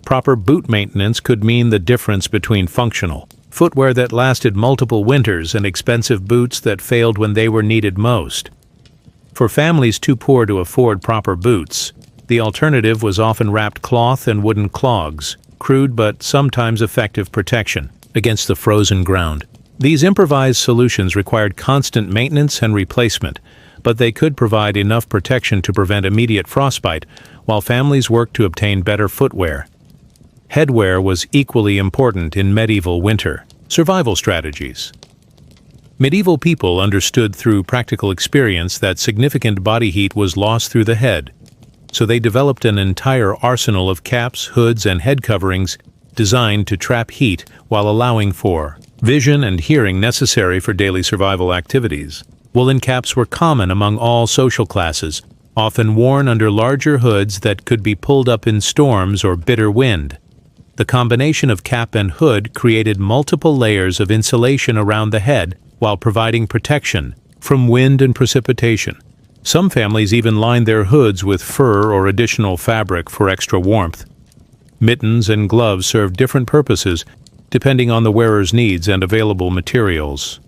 Proper boot maintenance could mean the difference between functional footwear that lasted multiple winters and expensive boots that failed when they were needed most. For families too poor to afford proper boots, the alternative was often wrapped cloth and wooden clogs, crude but sometimes effective protection against the frozen ground. These improvised solutions required constant maintenance and replacement, but they could provide enough protection to prevent immediate frostbite, while families worked to obtain better footwear. Headwear was equally important in medieval winter. Survival strategies. Medieval people understood through practical experience that significant body heat was lost through the head, so they developed an entire arsenal of caps, hoods, and head coverings designed to trap heat while allowing for vision and hearing necessary for daily survival activities. Woolen caps were common among all social classes, often worn under larger hoods that could be pulled up in storms or bitter wind. The combination of cap and hood created multiple layers of insulation around the head while providing protection from wind and precipitation. Some families even lined their hoods with fur or additional fabric for extra warmth. Mittens and gloves served different purposes depending on the wearer's needs and available materials.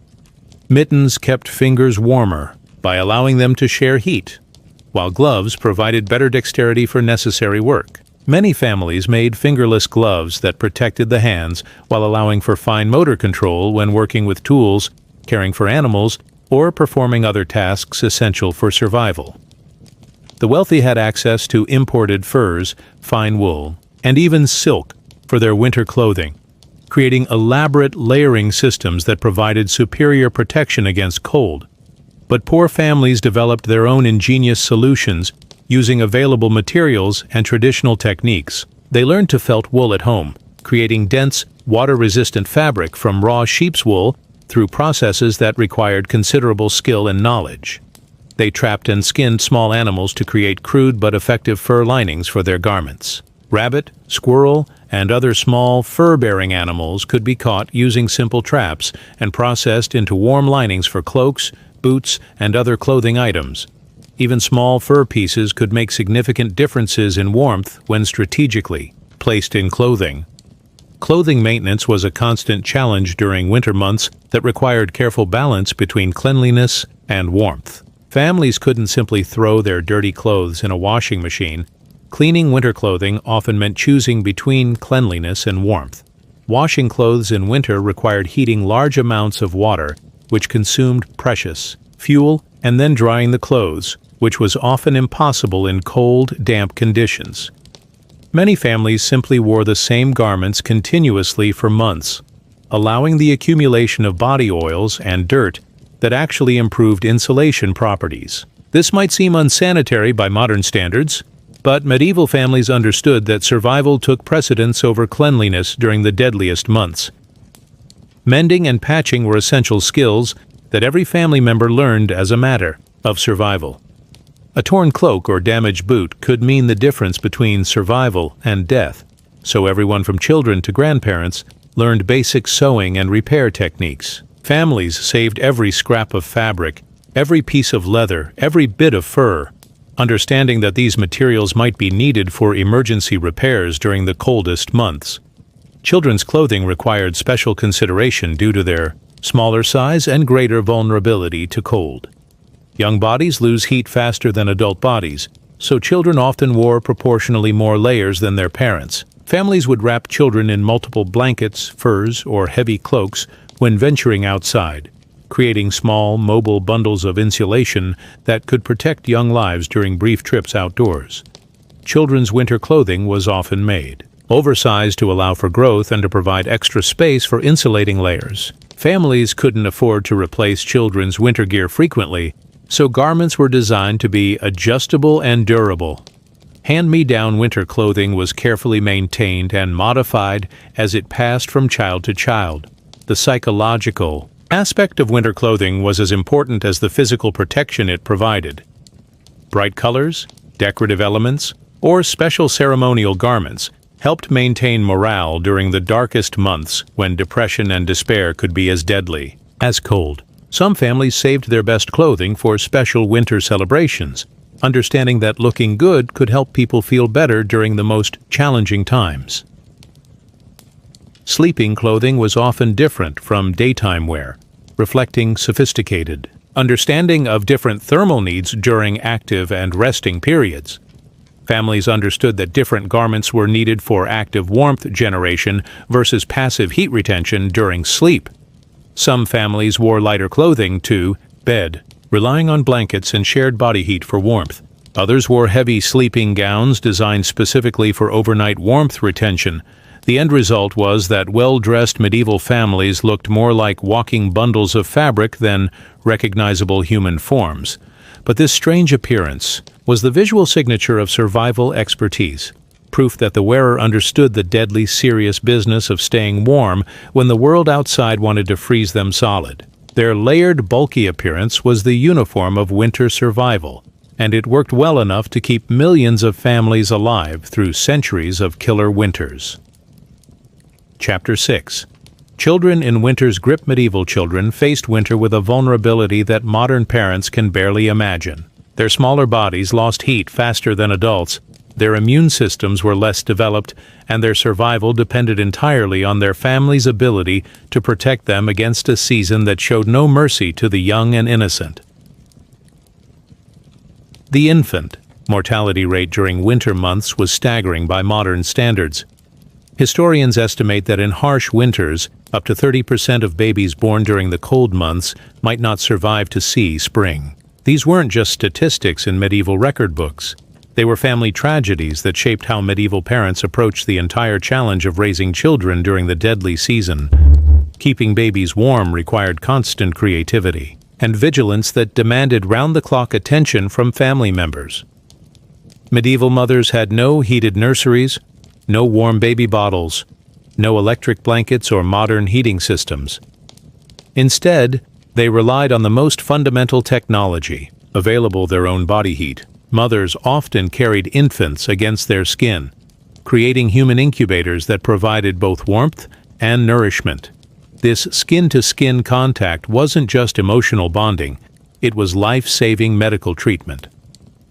Mittens kept fingers warmer by allowing them to share heat, while gloves provided better dexterity for necessary work. Many families made fingerless gloves that protected the hands while allowing for fine motor control when working with tools, caring for animals, or performing other tasks essential for survival. The wealthy had access to imported furs, fine wool, and even silk for their winter clothing, creating elaborate layering systems that provided superior protection against cold. But poor families developed their own ingenious solutions using available materials and traditional techniques. They learned to felt wool at home, creating dense, water-resistant fabric from raw sheep's wool through processes that required considerable skill and knowledge. They trapped and skinned small animals to create crude but effective fur linings for their garments. Rabbit, squirrel, and other small fur-bearing animals could be caught using simple traps and processed into warm linings for cloaks, boots, and other clothing items. Even small fur pieces could make significant differences in warmth when strategically placed in clothing. Clothing maintenance was a constant challenge during winter months that required careful balance between cleanliness and warmth. Families couldn't simply throw their dirty clothes in a washing machine. Cleaning winter clothing often meant choosing between cleanliness and warmth. Washing clothes in winter required heating large amounts of water, which consumed precious fuel, and then drying the clothes, which was often impossible in cold, damp conditions. Many families simply wore the same garments continuously for months, allowing the accumulation of body oils and dirt that actually improved insulation properties. This might seem unsanitary by modern standards, but medieval families understood that survival took precedence over cleanliness during the deadliest months. Mending and patching were essential skills that every family member learned as a matter of survival. A torn cloak or damaged boot could mean the difference between survival and death, so everyone from children to grandparents learned basic sewing and repair techniques. Families saved every scrap of fabric, every piece of leather, every bit of fur, understanding that these materials might be needed for emergency repairs during the coldest months. Children's clothing required special consideration due to their smaller size and greater vulnerability to cold. Young bodies lose heat faster than adult bodies, so children often wore proportionally more layers than their parents. Families would wrap children in multiple blankets, furs, or heavy cloaks when venturing outside, creating small, mobile bundles of insulation that could protect young lives during brief trips outdoors. Children's winter clothing was often made oversized to allow for growth and to provide extra space for insulating layers. Families couldn't afford to replace children's winter gear frequently, so garments were designed to be adjustable and durable. Hand-me-down winter clothing was carefully maintained and modified as it passed from child to child. The psychological aspect of winter clothing was as important as the physical protection it provided. Bright colors, decorative elements, or special ceremonial garments helped maintain morale during the darkest months when depression and despair could be as deadly as cold. Some families saved their best clothing for special winter celebrations, understanding that looking good could help people feel better during the most challenging times. Sleeping clothing was often different from daytime wear, reflecting sophisticated understanding of different thermal needs during active and resting periods. Families understood that different garments were needed for active warmth generation versus passive heat retention during sleep. Some families wore lighter clothing to bed, relying on blankets and shared body heat for warmth. Others wore heavy sleeping gowns designed specifically for overnight warmth retention. The end result was that well-dressed medieval families looked more like walking bundles of fabric than recognizable human forms. But this strange appearance was the visual signature of survival expertise, proof that the wearer understood the deadly serious business of staying warm when the world outside wanted to freeze them solid. Their layered, bulky appearance was the uniform of winter survival, and it worked well enough to keep millions of families alive through centuries of killer winters. Chapter 6. Children in winter's grip. Medieval children faced winter with a vulnerability that modern parents can barely imagine. Their smaller bodies lost heat faster than adults, their immune systems were less developed, and their survival depended entirely on their family's ability to protect them against a season that showed no mercy to the young and innocent. The infant mortality rate during winter months was staggering by modern standards. Historians estimate that in harsh winters, up to 30% of babies born during the cold months might not survive to see spring. These weren't just statistics in medieval record books. They were family tragedies that shaped how medieval parents approached the entire challenge of raising children during the deadly season. Keeping babies warm required constant creativity and vigilance that demanded round-the-clock attention from family members. Medieval mothers had no heated nurseries, no warm baby bottles, no electric blankets or modern heating systems. Instead, they relied on the most fundamental technology, available their own body heat. Mothers often carried infants against their skin, creating human incubators that provided both warmth and nourishment. This skin-to-skin contact wasn't just emotional bonding, it was life-saving medical treatment.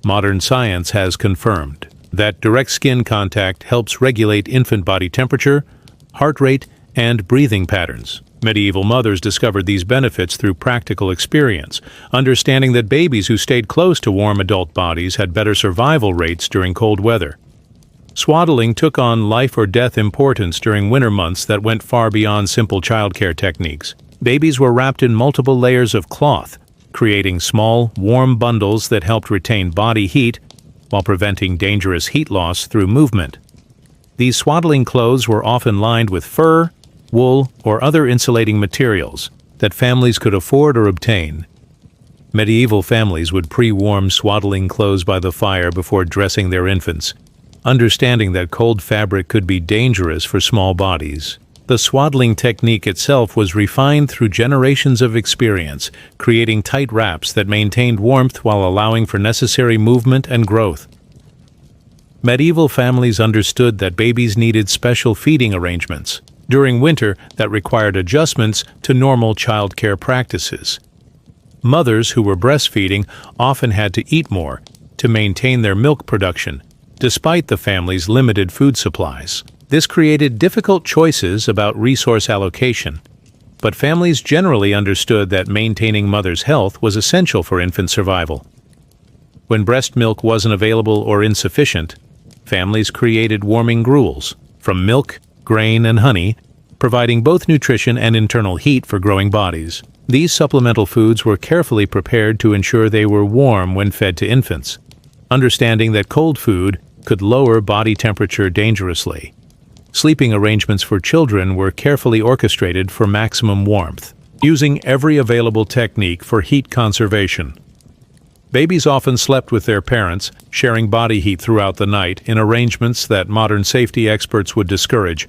Modern science has confirmed that direct skin contact helps regulate infant body temperature, heart rate, and breathing patterns. Medieval mothers discovered these benefits through practical experience, understanding that babies who stayed close to warm adult bodies had better survival rates during cold weather. Swaddling took on life-or-death importance during winter months that went far beyond simple childcare techniques. Babies were wrapped in multiple layers of cloth, creating small, warm bundles that helped retain body heat while preventing dangerous heat loss through movement. These swaddling clothes were often lined with fur, wool, or other insulating materials that families could afford or obtain. Medieval families would pre-warm swaddling clothes by the fire before dressing their infants, understanding that cold fabric could be dangerous for small bodies. The swaddling technique itself was refined through generations of experience, creating tight wraps that maintained warmth while allowing for necessary movement and growth. Medieval families understood that babies needed special feeding arrangements during winter that required adjustments to normal childcare practices. Mothers who were breastfeeding often had to eat more to maintain their milk production, despite the family's limited food supplies. This created difficult choices about resource allocation, but families generally understood that maintaining mother's health was essential for infant survival. When breast milk wasn't available or insufficient, families created warming gruels from milk, grain, and honey, providing both nutrition and internal heat for growing bodies. These supplemental foods were carefully prepared to ensure they were warm when fed to infants, understanding that cold food could lower body temperature dangerously. Sleeping arrangements for children were carefully orchestrated for maximum warmth, using every available technique for heat conservation. Babies often slept with their parents, sharing body heat throughout the night in arrangements that modern safety experts would discourage,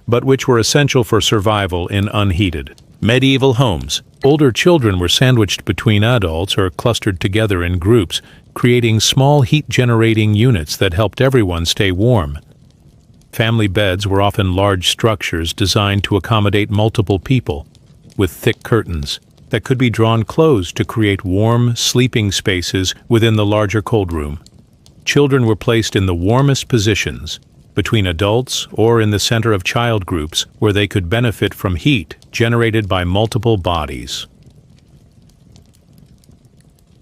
but which were essential for survival in unheated medieval homes. Older children were sandwiched between adults or clustered together in groups, creating small heat-generating units that helped everyone stay warm. Family beds were often large structures designed to accommodate multiple people, with thick curtains that could be drawn close to create warm, sleeping spaces within the larger cold room. Children were placed in the warmest positions, between adults or in the center of child groups where they could benefit from heat generated by multiple bodies.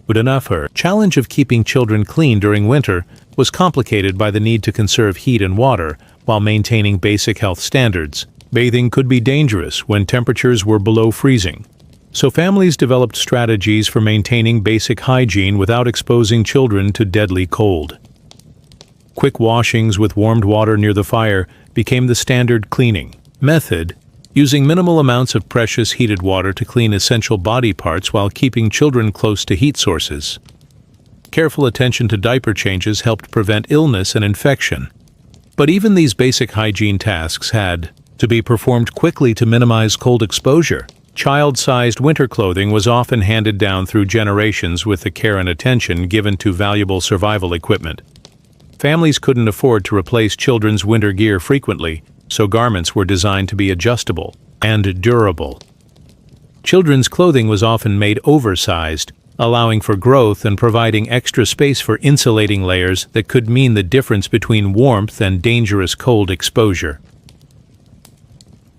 The challenge of keeping children clean during winter was complicated by the need to conserve heat and water while maintaining basic health standards. Bathing could be dangerous when temperatures were below freezing. So families developed strategies for maintaining basic hygiene without exposing children to deadly cold. Quick washings with warmed water near the fire became the standard cleaning method, using minimal amounts of precious heated water to clean essential body parts while keeping children close to heat sources. Careful attention to diaper changes helped prevent illness and infection. But even these basic hygiene tasks had to be performed quickly to minimize cold exposure. Child-sized winter clothing was often handed down through generations with the care and attention given to valuable survival equipment. Families couldn't afford to replace children's winter gear frequently, so garments were designed to be adjustable and durable. Children's clothing was often made oversized, allowing for growth and providing extra space for insulating layers that could mean the difference between warmth and dangerous cold exposure.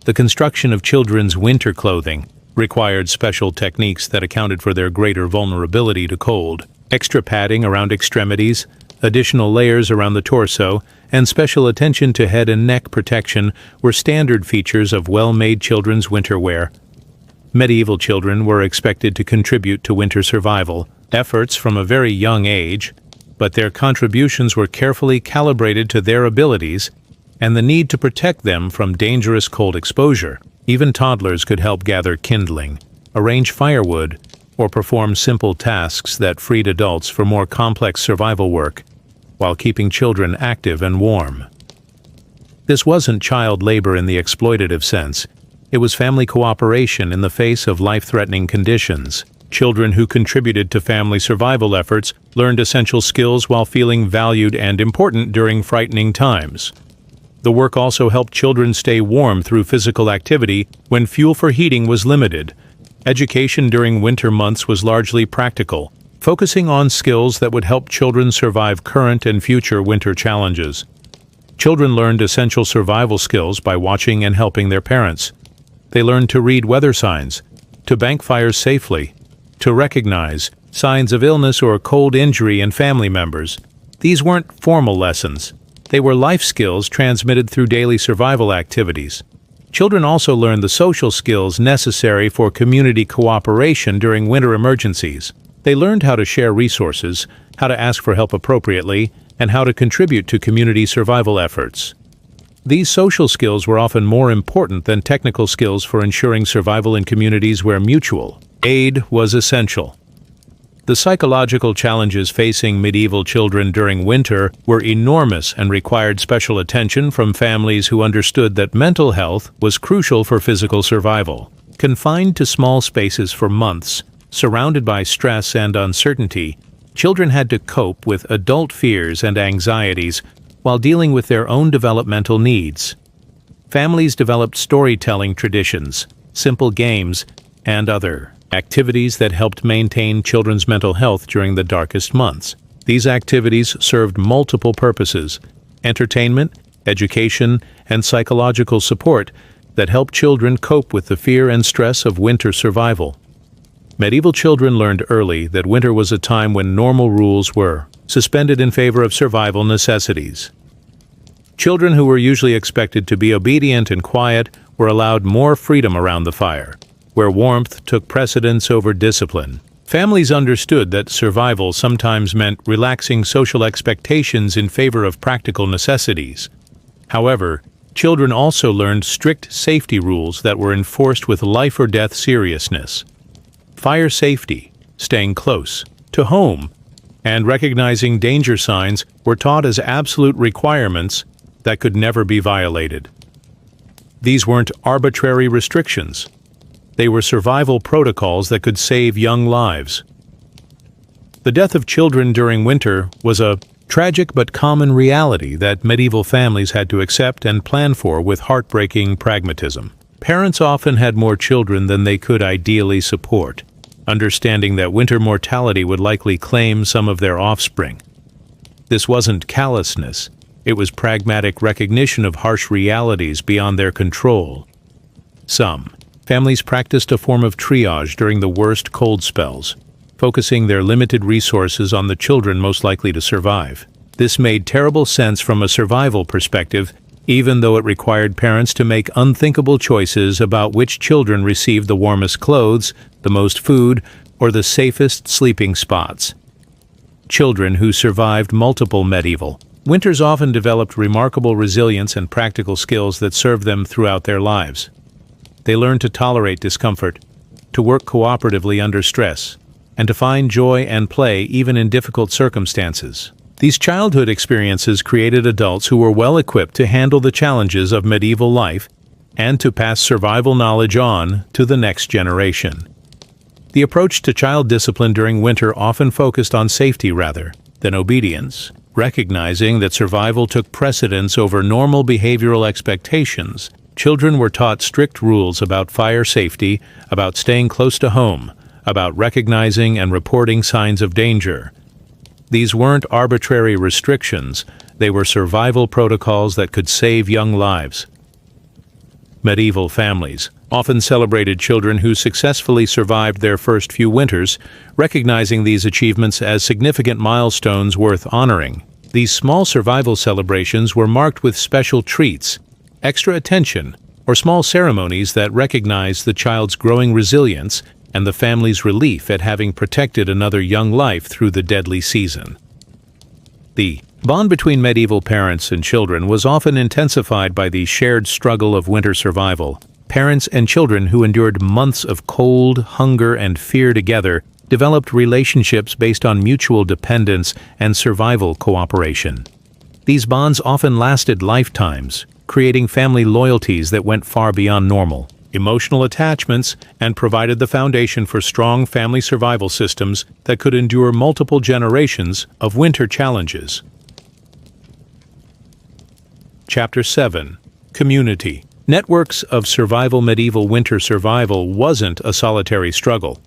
The construction of children's winter clothing required special techniques that accounted for their greater vulnerability to cold. Extra padding around extremities, additional layers around the torso, and special attention to head and neck protection were standard features of well-made children's winter wear. Medieval children were expected to contribute to winter survival efforts from a very young age, but their contributions were carefully calibrated to their abilities and the need to protect them from dangerous cold exposure. Even toddlers could help gather kindling, arrange firewood, or perform simple tasks that freed adults for more complex survival work, while keeping children active and warm. This wasn't child labor in the exploitative sense. It was family cooperation in the face of life-threatening conditions. Children who contributed to family survival efforts learned essential skills while feeling valued and important during frightening times. The work also helped children stay warm through physical activity when fuel for heating was limited. Education during winter months was largely practical, focusing on skills that would help children survive current and future winter challenges. Children learned essential survival skills by watching and helping their parents. They learned to read weather signs, to bank fires safely, to recognize signs of illness or cold injury in family members. These weren't formal lessons. They were life skills transmitted through daily survival activities. Children also learned the social skills necessary for community cooperation during winter emergencies. They learned how to share resources, how to ask for help appropriately, and how to contribute to community survival efforts. These social skills were often more important than technical skills for ensuring survival in communities where mutual aid was essential. The psychological challenges facing medieval children during winter were enormous and required special attention from families who understood that mental health was crucial for physical survival. Confined to small spaces for months, surrounded by stress and uncertainty, children had to cope with adult fears and anxieties while dealing with their own developmental needs. Families developed storytelling traditions, simple games, and other activities that helped maintain children's mental health during the darkest months. These activities served multiple purposes: entertainment, education, and psychological support that helped children cope with the fear and stress of winter survival. Medieval children learned early that winter was a time when normal rules were suspended in favor of survival necessities. Children who were usually expected to be obedient and quiet were allowed more freedom around the fire, where warmth took precedence over discipline. Families understood that survival sometimes meant relaxing social expectations in favor of practical necessities. However, children also learned strict safety rules that were enforced with life-or-death seriousness. Fire safety, staying close to home, and recognizing danger signs were taught as absolute requirements that could never be violated. These weren't arbitrary restrictions. They were survival protocols that could save young lives. The death of children during winter was a tragic but common reality that medieval families had to accept and plan for with heartbreaking pragmatism. Parents often had more children than they could ideally support, understanding that winter mortality would likely claim some of their offspring. This wasn't callousness. It was pragmatic recognition of harsh realities beyond their control. Some families practiced a form of triage during the worst cold spells, focusing their limited resources on the children most likely to survive. This made terrible sense from a survival perspective, even though it required parents to make unthinkable choices about which children received the warmest clothes, the most food, or the safest sleeping spots. Children who survived multiple medieval winters often developed remarkable resilience and practical skills that served them throughout their lives. They learned to tolerate discomfort, to work cooperatively under stress, and to find joy and play even in difficult circumstances. These childhood experiences created adults who were well equipped to handle the challenges of medieval life and to pass survival knowledge on to the next generation. The approach to child discipline during winter often focused on safety rather than obedience, recognizing that survival took precedence over normal behavioral expectations. Children were taught strict rules about fire safety, about staying close to home, about recognizing and reporting signs of danger. These weren't arbitrary restrictions, they were survival protocols that could save young lives. Medieval families often celebrated children who successfully survived their first few winters, recognizing these achievements as significant milestones worth honoring. These small survival celebrations were marked with special treats, extra attention, or small ceremonies that recognized the child's growing resilience and the family's relief at having protected another young life through the deadly season. The bond between medieval parents and children was often intensified by the shared struggle of winter survival. Parents and children who endured months of cold, hunger, and fear together developed relationships based on mutual dependence and survival cooperation. These bonds often lasted lifetimes, creating family loyalties that went far beyond normal emotional attachments and provided the foundation for strong family survival systems that could endure multiple generations of winter challenges. Chapter 7. Community. Networks of survival. Medieval winter survival wasn't a solitary struggle.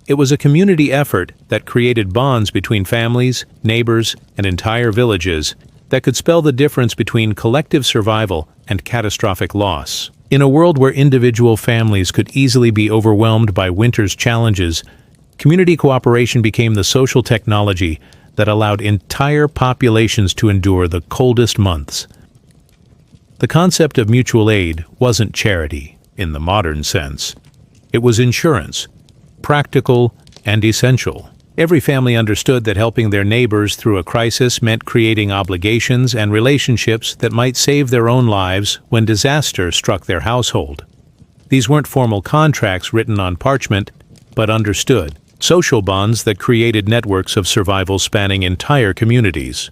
It was a community effort that created bonds between families, neighbors, and entire villages that could spell the difference between collective survival and catastrophic loss. In a world where individual families could easily be overwhelmed by winter's challenges, community cooperation became the social technology that allowed entire populations to endure the coldest months. The concept of mutual aid wasn't charity in the modern sense. It was insurance, practical and essential. Every family understood that helping their neighbors through a crisis meant creating obligations and relationships that might save their own lives when disaster struck their household. These weren't formal contracts written on parchment, but understood social bonds that created networks of survival spanning entire communities.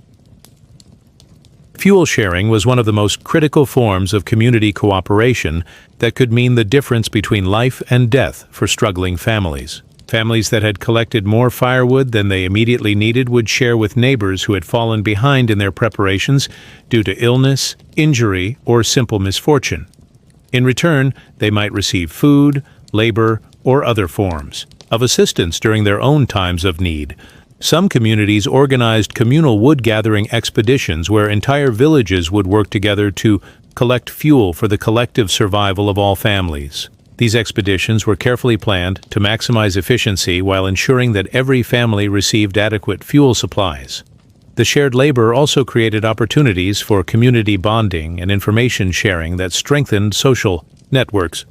Fuel sharing was one of the most critical forms of community cooperation that could mean the difference between life and death for struggling families. Families that had collected more firewood than they immediately needed would share with neighbors who had fallen behind in their preparations due to illness, injury, or simple misfortune. In return, they might receive food, labor, or other forms of assistance during their own times of need. Some communities organized communal wood-gathering expeditions where entire villages would work together to collect fuel for the collective survival of all families. These expeditions were carefully planned to maximize efficiency while ensuring that every family received adequate fuel supplies. The shared labor also created opportunities for community bonding and information sharing that strengthened social networks.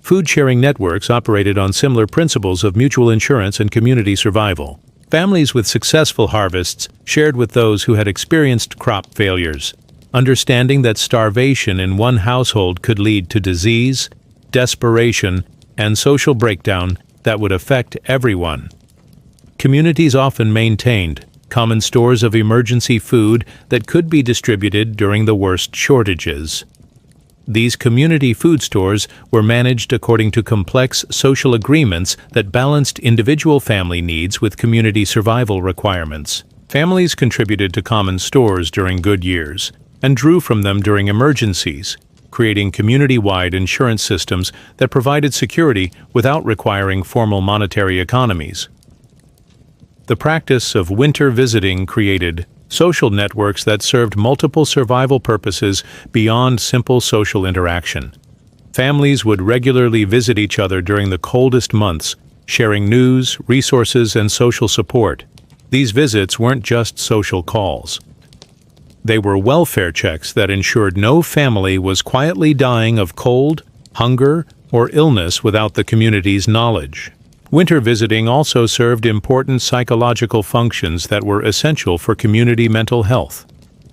Food-sharing networks operated on similar principles of mutual insurance and community survival. Families with successful harvests shared with those who had experienced crop failures, understanding that starvation in one household could lead to disease, desperation, and social breakdown that would affect everyone. Communities often maintained common stores of emergency food that could be distributed during the worst shortages. These community food stores were managed according to complex social agreements that balanced individual family needs with community survival requirements. Families contributed to common stores during good years and drew from them during emergencies, creating community-wide insurance systems that provided security without requiring formal monetary economies. The practice of winter visiting created social networks that served multiple survival purposes beyond simple social interaction. Families would regularly visit each other during the coldest months, sharing news, resources, and social support. These visits weren't just social calls. They were welfare checks that ensured no family was quietly dying of cold, hunger, or illness without the community's knowledge. Winter visiting also served important psychological functions that were essential for community mental health.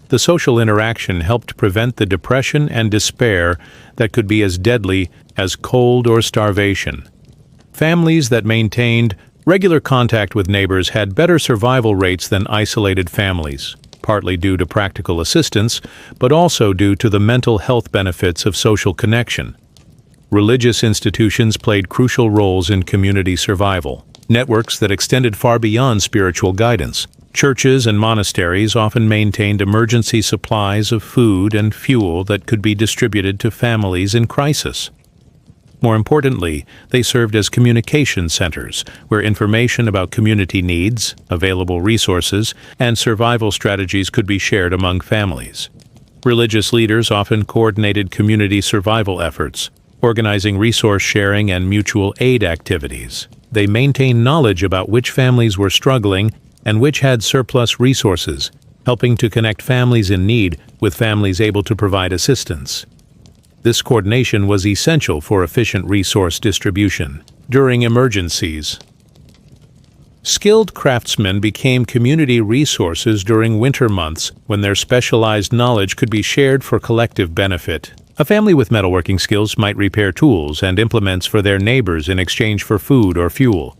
The social interaction helped prevent the depression and despair that could be as deadly as cold or starvation. Families that maintained regular contact with neighbors had better survival rates than isolated families, partly due to practical assistance, but also due to the mental health benefits of social connection. Religious institutions played crucial roles in community survival, networks that extended far beyond spiritual guidance. Churches and monasteries often maintained emergency supplies of food and fuel that could be distributed to families in crisis. More importantly, they served as communication centers, where information about community needs, available resources, and survival strategies could be shared among families. Religious leaders often coordinated community survival efforts, organizing resource sharing and mutual aid activities. They maintained knowledge about which families were struggling and which had surplus resources, helping to connect families in need with families able to provide assistance. This coordination was essential for efficient resource distribution during emergencies. Skilled craftsmen became community resources during winter months when their specialized knowledge could be shared for collective benefit. A family with metalworking skills might repair tools and implements for their neighbors in exchange for food or fuel.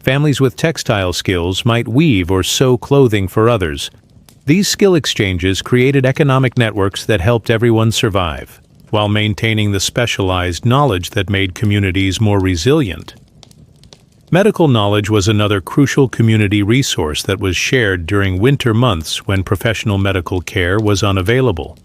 Families with textile skills might weave or sew clothing for others. These skill exchanges created economic networks that helped everyone survive, while maintaining the specialized knowledge that made communities more resilient. Medical knowledge was another crucial community resource that was shared during winter months when professional medical care was unavailable.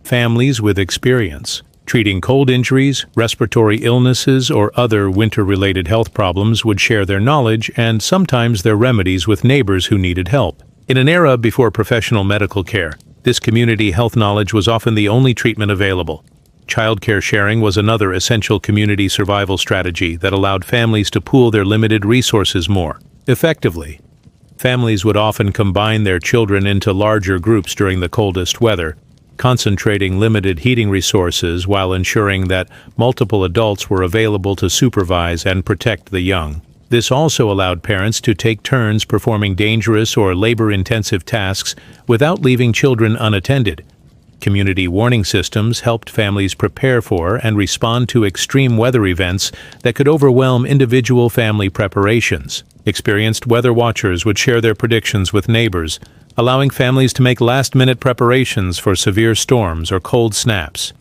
Families with experience treating cold injuries, respiratory illnesses, or other winter-related health problems would share their knowledge and sometimes their remedies with neighbors who needed help. In an era before professional medical care, this community health knowledge was often the only treatment available. Childcare sharing was another essential community survival strategy that allowed families to pool their limited resources more effectively. Families would often combine their children into larger groups during the coldest weather, concentrating limited heating resources while ensuring that multiple adults were available to supervise and protect the young. This also allowed parents to take turns performing dangerous or labor-intensive tasks without leaving children unattended. Community warning systems helped families prepare for and respond to extreme weather events that could overwhelm individual family preparations. Experienced weather watchers would share their predictions with neighbors, allowing families to make last-minute preparations for severe storms or cold snaps.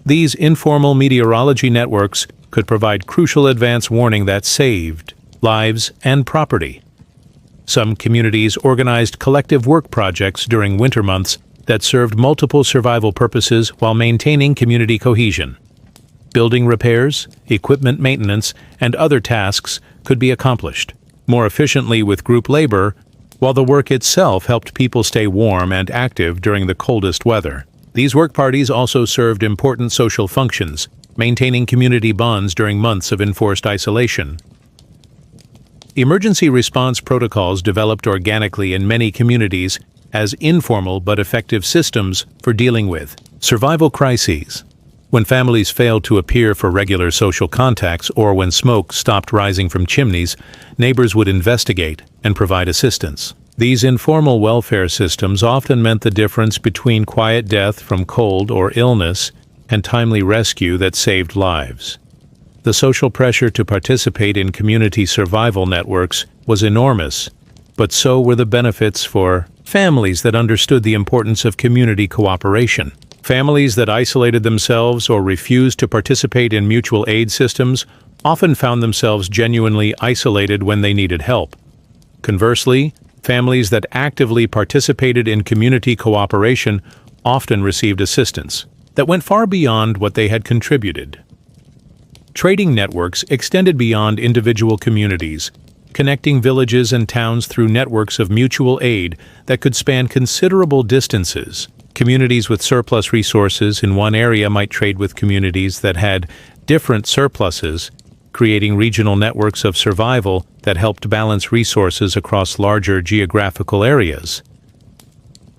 These informal meteorology networks could provide crucial advance warning that saved lives and property. Some communities organized collective work projects during winter months that served multiple survival purposes while maintaining community cohesion. Building repairs, equipment maintenance, and other tasks could be accomplished more efficiently with group labor, while the work itself helped people stay warm and active during the coldest weather. These work parties also served important social functions, maintaining community bonds during months of enforced isolation. Emergency response protocols developed organically in many communities as informal but effective systems for dealing with survival crises. When families failed to appear for regular social contacts or when smoke stopped rising from chimneys, neighbors would investigate and provide assistance. These informal welfare systems often meant the difference between quiet death from cold or illness and timely rescue that saved lives. The social pressure to participate in community survival networks was enormous, but so were the benefits for families that understood the importance of community cooperation. Families that isolated themselves or refused to participate in mutual aid systems often found themselves genuinely isolated when they needed help. Conversely, families that actively participated in community cooperation often received assistance that went far beyond what they had contributed. Trading networks extended beyond individual communities, connecting villages and towns through networks of mutual aid that could span considerable distances. Communities with surplus resources in one area might trade with communities that had different surpluses, creating regional networks of survival that helped balance resources across larger geographical areas.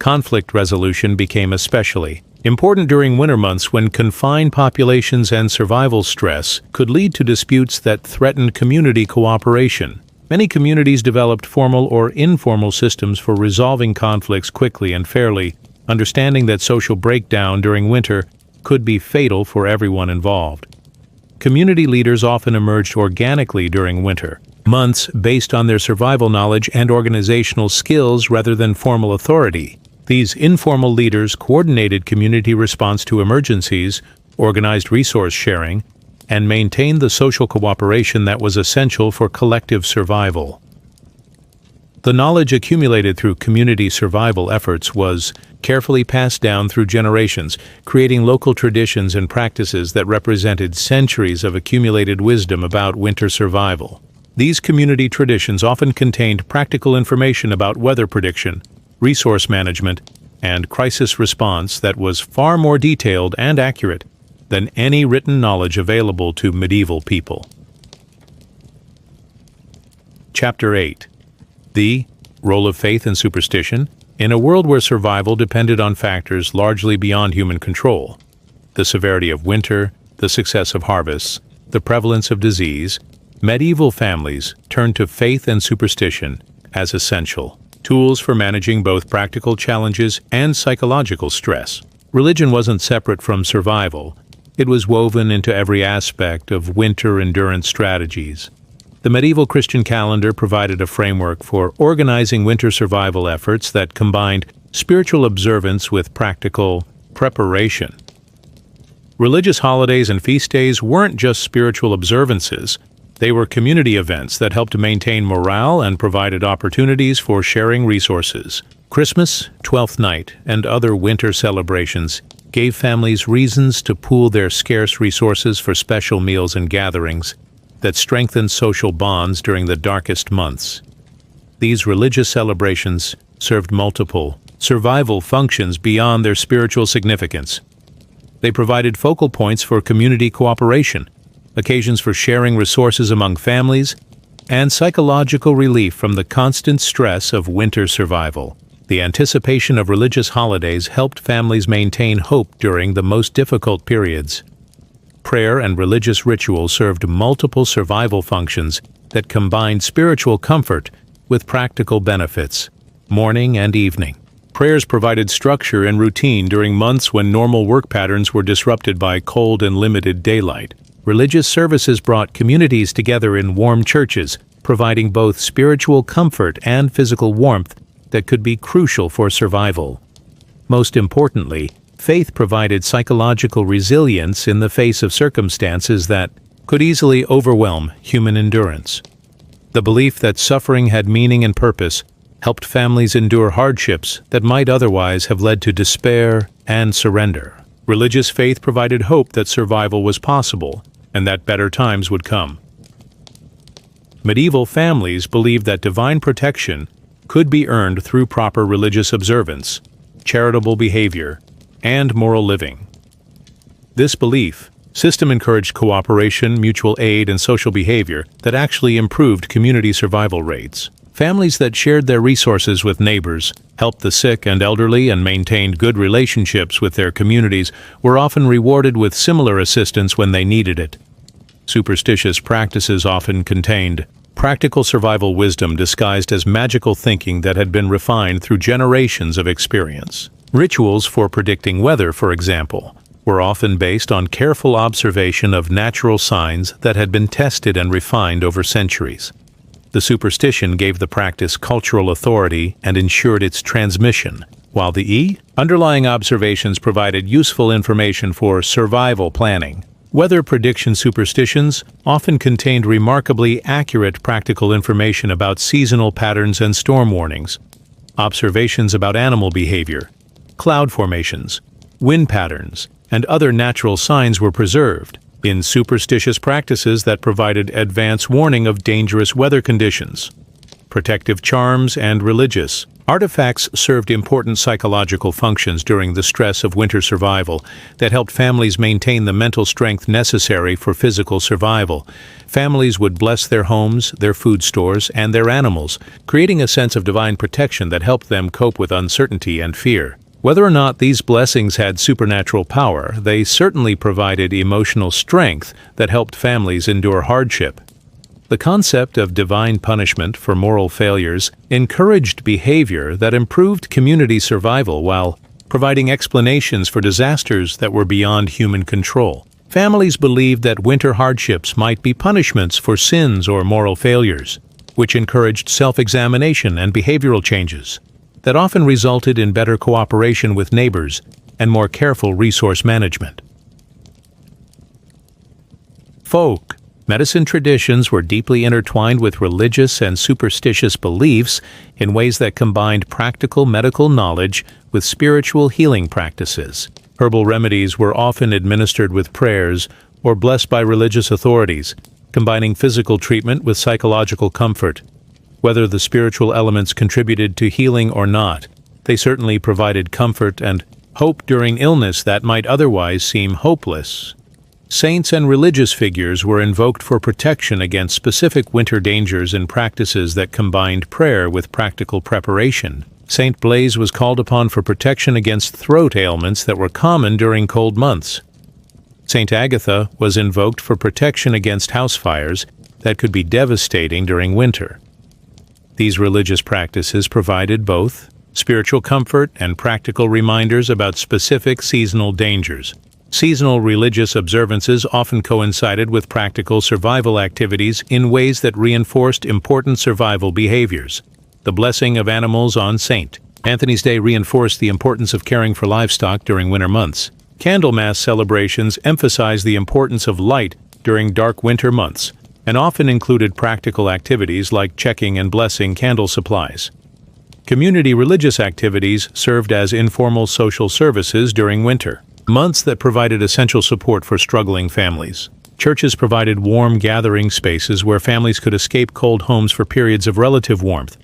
Conflict resolution became especially important during winter months when confined populations and survival stress could lead to disputes that threatened community cooperation. Many communities developed formal or informal systems for resolving conflicts quickly and fairly, understanding that social breakdown during winter could be fatal for everyone involved. Community leaders often emerged organically during winter months based on their survival knowledge and organizational skills rather than formal authority. These informal leaders coordinated community response to emergencies, organized resource sharing, and maintained the social cooperation that was essential for collective survival. The knowledge accumulated through community survival efforts was carefully passed down through generations, creating local traditions and practices that represented centuries of accumulated wisdom about winter survival. These community traditions often contained practical information about weather prediction, resource management, and crisis response that was far more detailed and accurate than any written knowledge available to medieval people. Chapter 8. The Role of Faith and Superstition in a world where survival depended on factors largely beyond human control. The severity of winter, the success of harvests, the prevalence of disease, medieval families turned to faith and superstition as essential tools for managing both practical challenges and psychological stress. Religion wasn't separate from survival. It was woven into every aspect of winter endurance strategies. The medieval Christian calendar provided a framework for organizing winter survival efforts that combined spiritual observance with practical preparation. Religious holidays and feast days weren't just spiritual observances. They were community events that helped to maintain morale and provided opportunities for sharing resources. Christmas, Twelfth Night, and other winter celebrations gave families reasons to pool their scarce resources for special meals and gatherings that strengthened social bonds during the darkest months. These religious celebrations served multiple survival functions beyond their spiritual significance. They provided focal points for community cooperation, occasions for sharing resources among families, and psychological relief from the constant stress of winter survival. The anticipation of religious holidays helped families maintain hope during the most difficult periods. Prayer and religious ritual served multiple survival functions that combined spiritual comfort with practical benefits. Morning and evening. Prayers provided structure and routine during months when normal work patterns were disrupted by cold and limited daylight. Religious services brought communities together in warm churches, providing both spiritual comfort and physical warmth that could be crucial for survival. Most importantly, faith provided psychological resilience in the face of circumstances that could easily overwhelm human endurance. The belief that suffering had meaning and purpose helped families endure hardships that might otherwise have led to despair and surrender. Religious faith provided hope that survival was possible and that better times would come. Medieval families believed that divine protection could be earned through proper religious observance, charitable behavior, and moral living. This belief system encouraged cooperation, mutual aid, and social behavior that actually improved community survival rates. Families that shared their resources with neighbors, helped the sick and elderly, and maintained good relationships with their communities were often rewarded with similar assistance when they needed it. Superstitious practices often contained practical survival wisdom disguised as magical thinking that had been refined through generations of experience. Rituals for predicting weather, for example, were often based on careful observation of natural signs that had been tested and refined over centuries. The superstition gave the practice cultural authority and ensured its transmission, while the underlying observations provided useful information for survival planning. Weather prediction superstitions often contained remarkably accurate practical information about seasonal patterns and storm warnings. Observations about animal behavior, cloud formations, wind patterns, and other natural signs were preserved in superstitious practices that provided advance warning of dangerous weather conditions. Protective charms and religious Artifacts served important psychological functions during the stress of winter survival that helped families maintain the mental strength necessary for physical survival. Families would bless their homes, their food stores, and their animals, creating a sense of divine protection that helped them cope with uncertainty and fear. Whether or not these blessings had supernatural power, they certainly provided emotional strength that helped families endure hardship. The concept of divine punishment for moral failures encouraged behavior that improved community survival while providing explanations for disasters that were beyond human control. Families believed that winter hardships might be punishments for sins or moral failures, which encouraged self-examination and behavioral changes that often resulted in better cooperation with neighbors and more careful resource management. Folk medicine traditions were deeply intertwined with religious and superstitious beliefs in ways that combined practical medical knowledge with spiritual healing practices. Herbal remedies were often administered with prayers or blessed by religious authorities, combining physical treatment with psychological comfort. Whether the spiritual elements contributed to healing or not, they certainly provided comfort and hope during illness that might otherwise seem hopeless. Saints and religious figures were invoked for protection against specific winter dangers in practices that combined prayer with practical preparation. Saint Blaise was called upon for protection against throat ailments that were common during cold months. Saint Agatha was invoked for protection against house fires that could be devastating during winter. These religious practices provided both spiritual comfort and practical reminders about specific seasonal dangers. Seasonal religious observances often coincided with practical survival activities in ways that reinforced important survival behaviors. The blessing of animals on St. Anthony's Day reinforced the importance of caring for livestock during winter months. Candlemas celebrations emphasized the importance of light during dark winter months, and often included practical activities like checking and blessing candle supplies. Community religious activities served as informal social services during winter months that provided essential support for struggling families. Churches provided warm gathering spaces where families could escape cold homes for periods of relative warmth.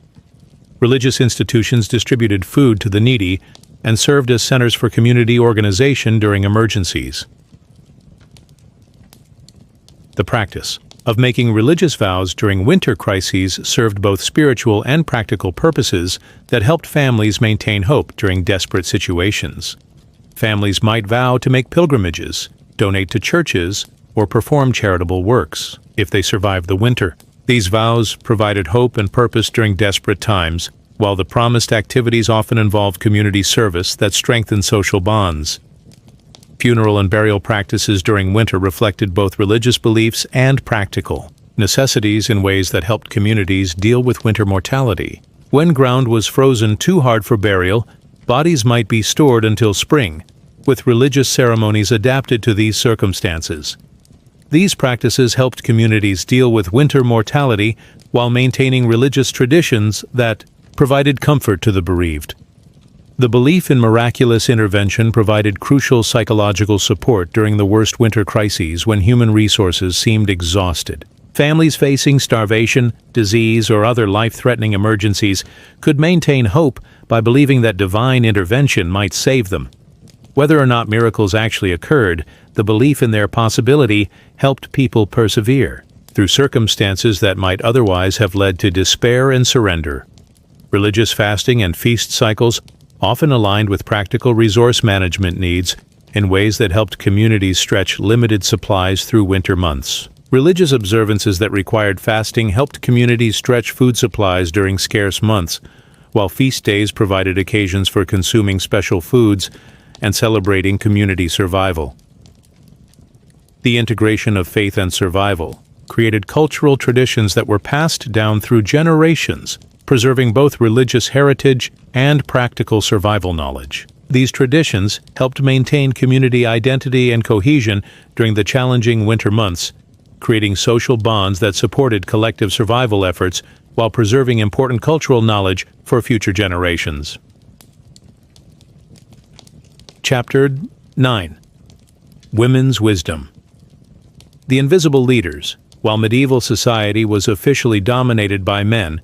Religious institutions distributed food to the needy and served as centers for community organization during emergencies. The practice of making religious vows during winter crises served both spiritual and practical purposes that helped families maintain hope during desperate situations. Families might vow to make pilgrimages, donate to churches, or perform charitable works if they survived the winter. These vows provided hope and purpose during desperate times, while the promised activities often involved community service that strengthened social bonds. Funeral and burial practices during winter reflected both religious beliefs and practical necessities in ways that helped communities deal with winter mortality. When ground was frozen too hard for burial, bodies might be stored until spring, with religious ceremonies adapted to these circumstances. These practices helped communities deal with winter mortality while maintaining religious traditions that provided comfort to the bereaved. The belief in miraculous intervention provided crucial psychological support during the worst winter crises when human resources seemed exhausted. Families facing starvation, disease, or other life-threatening emergencies could maintain hope by believing that divine intervention might save them. Whether or not miracles actually occurred, the belief in their possibility helped people persevere through circumstances that might otherwise have led to despair and surrender. Religious fasting and feast cycles often aligned with practical resource management needs in ways that helped communities stretch limited supplies through winter months. Religious observances that required fasting helped communities stretch food supplies during scarce months, while feast days provided occasions for consuming special foods and celebrating community survival. The integration of faith and survival created cultural traditions that were passed down through generations, preserving both religious heritage and practical survival knowledge. These traditions helped maintain community identity and cohesion during the challenging winter months, creating social bonds that supported collective survival efforts while preserving important cultural knowledge for future generations. Chapter 9. Women's Wisdom. The invisible leaders. While medieval society was officially dominated by men,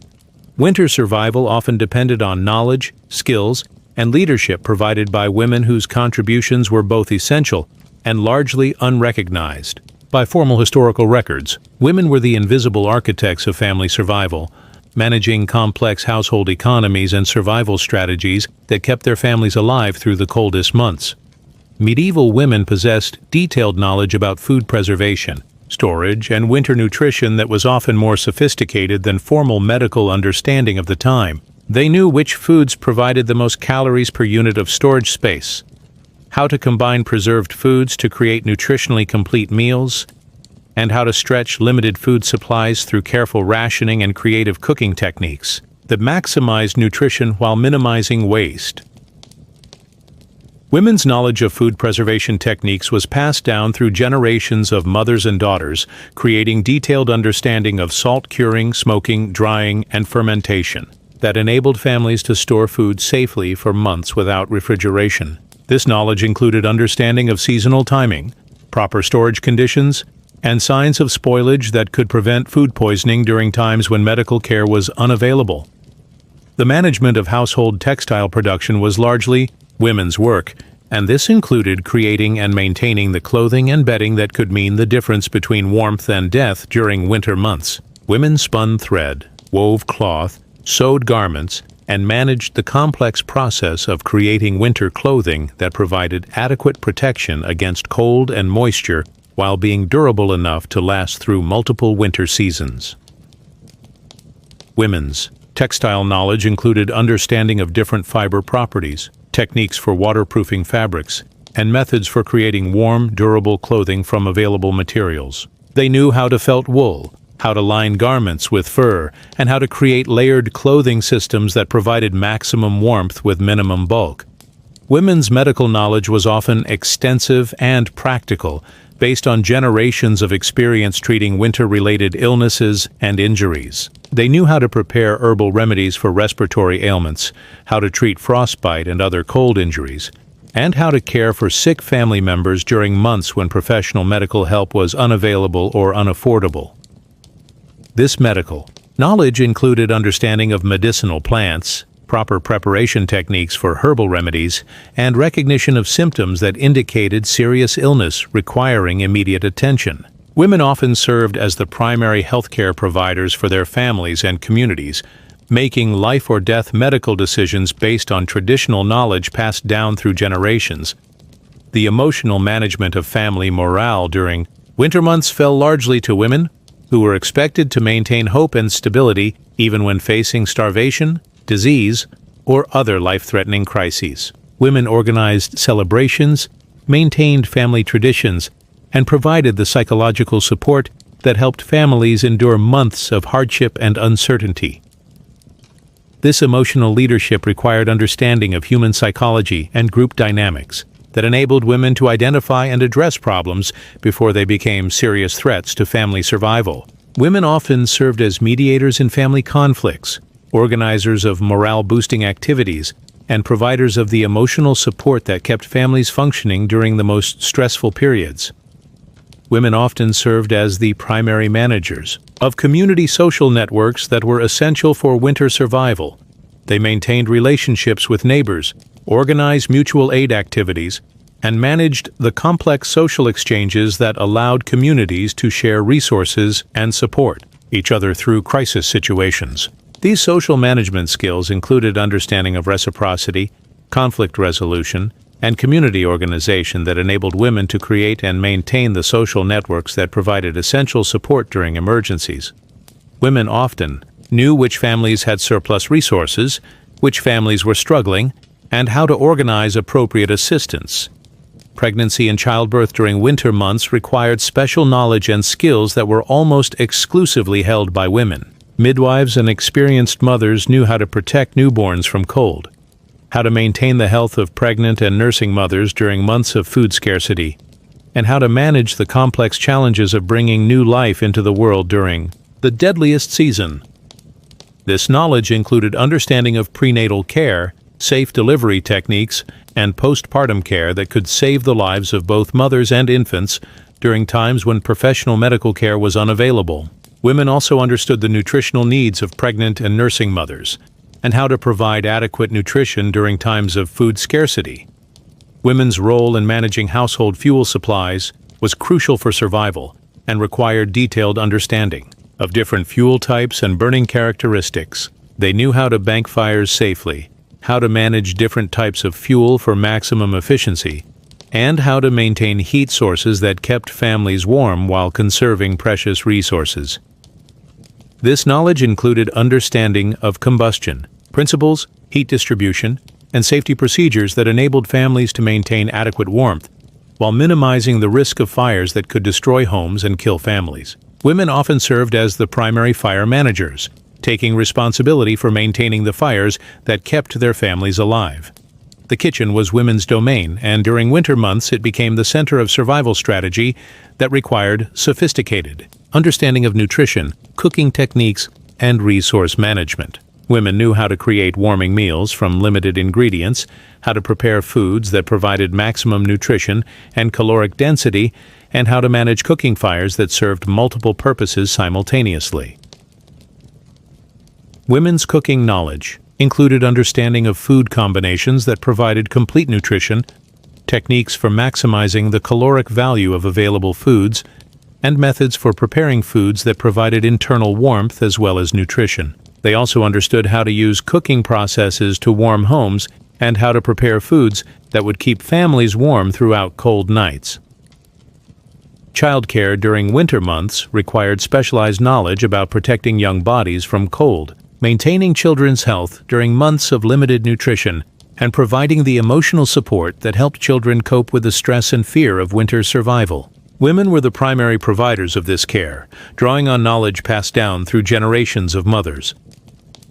Winter survival often depended on knowledge, skills, and leadership provided by women whose contributions were both essential and largely unrecognized. By formal historical records, women were the invisible architects of family survival, managing complex household economies and survival strategies that kept their families alive through the coldest months. Medieval women possessed detailed knowledge about food preservation, storage, and winter nutrition that was often more sophisticated than formal medical understanding of the time. They knew which foods provided the most calories per unit of storage space, how to combine preserved foods to create nutritionally complete meals, and how to stretch limited food supplies through careful rationing and creative cooking techniques that maximized nutrition while minimizing waste. Women's knowledge of food preservation techniques was passed down through generations of mothers and daughters, creating detailed understanding of salt curing, smoking, drying, and fermentation that enabled families to store food safely for months without refrigeration. This knowledge included understanding of seasonal timing, proper storage conditions, and signs of spoilage that could prevent food poisoning during times when medical care was unavailable. The management of household textile production was largely women's work, and this included creating and maintaining the clothing and bedding that could mean the difference between warmth and death during winter months. Women spun thread, wove cloth, sewed garments, and managed the complex process of creating winter clothing that provided adequate protection against cold and moisture while being durable enough to last through multiple winter seasons. Women's textile knowledge included understanding of different fiber properties, techniques for waterproofing fabrics, and methods for creating warm, durable clothing from available materials. They knew how to felt wool, how to line garments with fur, and how to create layered clothing systems that provided maximum warmth with minimum bulk. Women's medical knowledge was often extensive and practical, based on generations of experience treating winter-related illnesses and injuries. They knew how to prepare herbal remedies for respiratory ailments, how to treat frostbite and other cold injuries, and how to care for sick family members during months when professional medical help was unavailable or unaffordable. This medical knowledge included understanding of medicinal plants, proper preparation techniques for herbal remedies, and recognition of symptoms that indicated serious illness requiring immediate attention. Women often served as the primary healthcare providers for their families and communities, making life-or-death medical decisions based on traditional knowledge passed down through generations. The emotional management of family morale during winter months fell largely to women, who were expected to maintain hope and stability even when facing starvation, disease, or other life-threatening crises. Women organized celebrations, maintained family traditions, and provided the psychological support that helped families endure months of hardship and uncertainty. This emotional leadership required understanding of human psychology and group dynamics that enabled women to identify and address problems before they became serious threats to family survival. Women often served as mediators in family conflicts, organizers of morale-boosting activities, and providers of the emotional support that kept families functioning during the most stressful periods. Women often served as the primary managers of community social networks that were essential for winter survival. They maintained relationships with neighbors, organized mutual aid activities, and managed the complex social exchanges that allowed communities to share resources and support each other through crisis situations. These social management skills included understanding of reciprocity, conflict resolution, and community organization that enabled women to create and maintain the social networks that provided essential support during emergencies. Women often knew which families had surplus resources, which families were struggling, and how to organize appropriate assistance. Pregnancy and childbirth during winter months required special knowledge and skills that were almost exclusively held by women. Midwives and experienced mothers knew how to protect newborns from cold, how to maintain the health of pregnant and nursing mothers during months of food scarcity, and how to manage the complex challenges of bringing new life into the world during the deadliest season. This knowledge included understanding of prenatal care, safe delivery techniques, and postpartum care that could save the lives of both mothers and infants during times when professional medical care was unavailable. Women also understood the nutritional needs of pregnant and nursing mothers, and how to provide adequate nutrition during times of food scarcity. Women's role in managing household fuel supplies was crucial for survival and required detailed understanding of different fuel types and burning characteristics. They knew how to bank fires safely, how to manage different types of fuel for maximum efficiency, and how to maintain heat sources that kept families warm while conserving precious resources. This knowledge included understanding of combustion, principles, heat distribution, and safety procedures that enabled families to maintain adequate warmth while minimizing the risk of fires that could destroy homes and kill families. Women often served as the primary fire managers, taking responsibility for maintaining the fires that kept their families alive. The kitchen was women's domain, and during winter months it became the center of survival strategy that required sophisticated understanding of nutrition, cooking techniques, and resource management. Women knew how to create warming meals from limited ingredients, how to prepare foods that provided maximum nutrition and caloric density, and how to manage cooking fires that served multiple purposes simultaneously. Women's cooking knowledge included understanding of food combinations that provided complete nutrition, techniques for maximizing the caloric value of available foods, and methods for preparing foods that provided internal warmth as well as nutrition. They also understood how to use cooking processes to warm homes and how to prepare foods that would keep families warm throughout cold nights. Childcare during winter months required specialized knowledge about protecting young bodies from cold, maintaining children's health during months of limited nutrition, and providing the emotional support that helped children cope with the stress and fear of winter survival. Women were the primary providers of this care, drawing on knowledge passed down through generations of mothers.